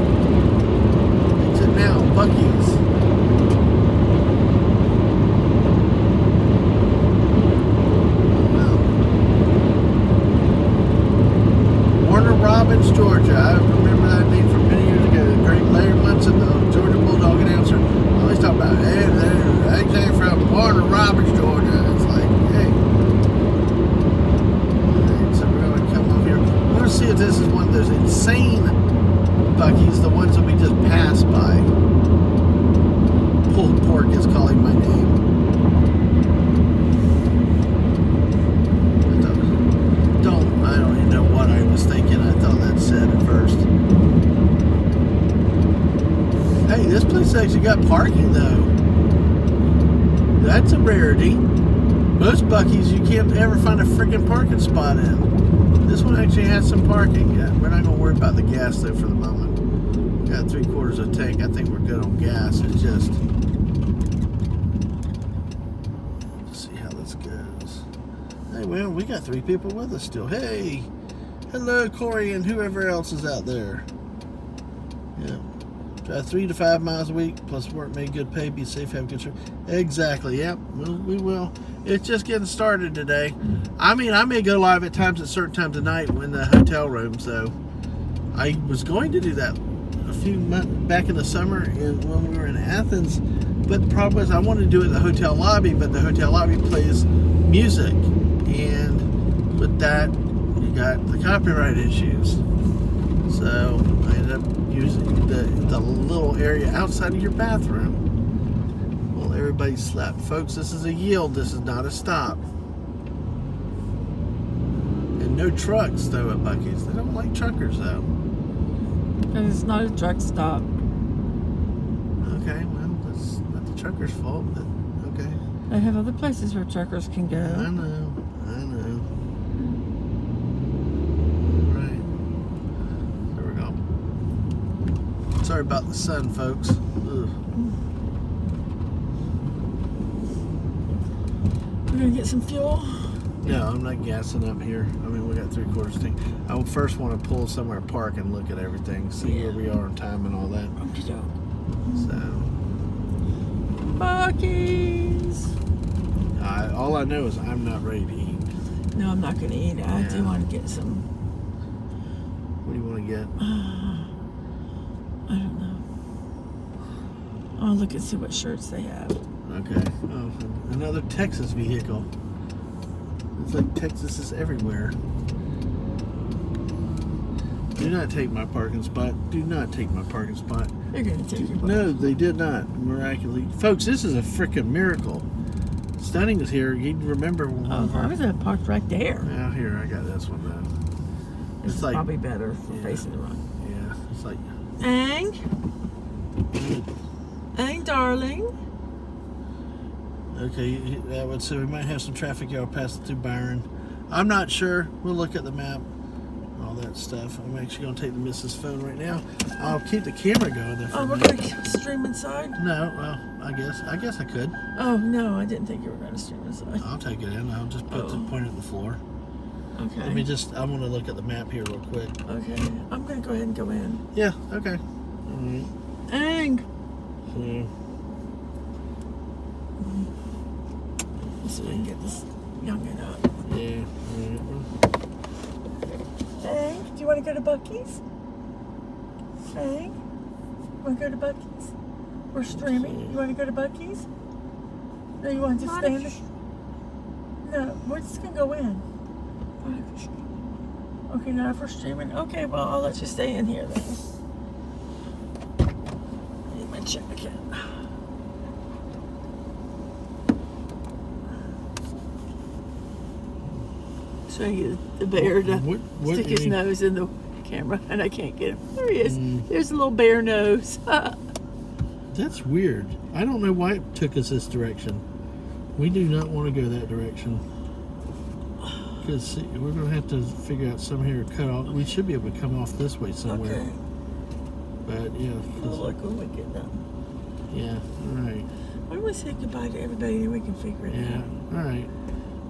Exit now, Buc-ee's. Wow. Warner Robins, Georgia. I remember that name from many years ago. The great Larry Munson, the Georgia Bulldog announcer, always talk about, hey, I came from Warner Robins, Georgia. It's like, hey. Alright, so we're going to come up here. We're going to see if this is one of those insane Buc-ee's, the ones that we just passed by. Pulled pork is calling my name. I don't even know what I was thinking. I thought that said at first. Hey, this place actually got parking though. That's a rarity. Most Buc-ee's you can't ever find a freaking parking spot in. This one actually has some parking. Yeah, we're not going to worry about the gas though for the moment. Got 3/4 of a tank. I think we're good on gas. It's just, let's see how this goes. Hey, well, we got 3 people with us still. Hey, hello, Corey, and whoever else is out there. Yeah, Drive 3 to 5 miles a week, plus work, make good pay, be safe, have good service. Exactly, yep, we will. It's just getting started today. I mean, I may go live at times at certain times of night when the hotel room, so I was going to do that a few months back in the summer when we were in Athens, but the problem was I wanted to do it in the hotel lobby, but the hotel lobby plays music, and with that, you got the copyright issues. So I ended up using the little area outside of your bathroom. Well, everybody slept. Folks, this is a yield. This is not a stop. And no trucks, though, at Buc-ee's. They don't like truckers, though. And it's not a truck stop. Okay, well, that's not the trucker's fault, but okay. They have other places where truckers can I go. know. Right. There we go. Sorry about the sun, folks. Ugh. We're gonna get some fuel. No, I'm not gassing up here. I mean, we got 3/4 tank. I would first want to pull somewhere, park, and look at everything, see where we are in time and all that. So, Buc-ee's. all I know is I'm not ready to eat. No, I'm not gonna eat. I do Yeah. want to get some. What do you want to get? I don't know. I'll look and see what shirts they have. Okay. Oh, another Texas vehicle. It's like Texas is everywhere. Do not take my parking spot. Do not take my parking spot. They're gonna take your No, they did not. Miraculously. Folks, this is a freaking miracle. Stunning is here. You remember when Oh, I was parked right there. Now here, I got this one though. This is like- probably better for yeah. facing the run. Yeah, it's like Ang, darling. okay. I would say we might have some traffic. Y'all passing through Byron. I'm not sure. We'll look at the map. All that stuff. I'm actually gonna take the missus' phone right now. I'll keep the camera going there for Oh, a we're minute. gonna stream inside. No, well, I guess I could. Oh no, I didn't think you were gonna stream inside. I'll take it in. I'll just put the point at the floor. Okay. Let me just. I want to look at the map here real quick. Okay, I'm gonna go ahead and go in. Yeah. Okay. All right. Ang. So, Let's see if we can get this youngin' up. yeah. Ang, do you want to go to Buc-ee's? Ang, want to go to Buc-ee's? We're streaming. You want to go to Buc-ee's? No, you want to just stand there? No, we're just gonna go in. Okay, now if we're streaming, okay, well I'll let you stay in here then. Need my jacket. Trying to get the bear to What stick his any- nose in the camera, and I can't get him. There he is. There's a little bear nose. That's weird. I don't know why it took us this direction. We do not want to go that direction. Because we're going to have to figure out some here to cut off. We should be able to come off this way somewhere. Okay. But yeah. Oh, look when we get done. Yeah. All right. Why don't we say goodbye to everybody and we can figure it Yeah. out? All right.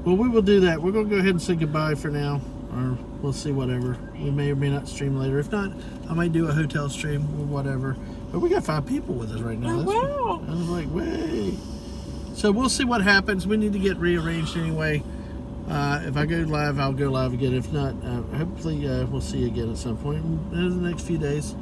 Well, we will do that. We're going to go ahead and say goodbye for now. Or we'll see whatever. We may or may not stream later. If not, I might do a hotel stream or whatever. But we got 5 people with us right now. Oh, wow. I was like, way. So we'll see what happens. We need to get rearranged anyway. If I go live, I'll go live again. If not, hopefully we'll see you again at some point in the next few days.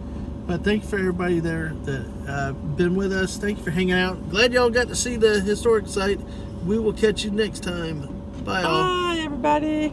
But thank you for everybody there that been with us. Thank you for hanging out. Glad y'all got to see the historic site. We will catch you next time. Bye, all. Bye, everybody.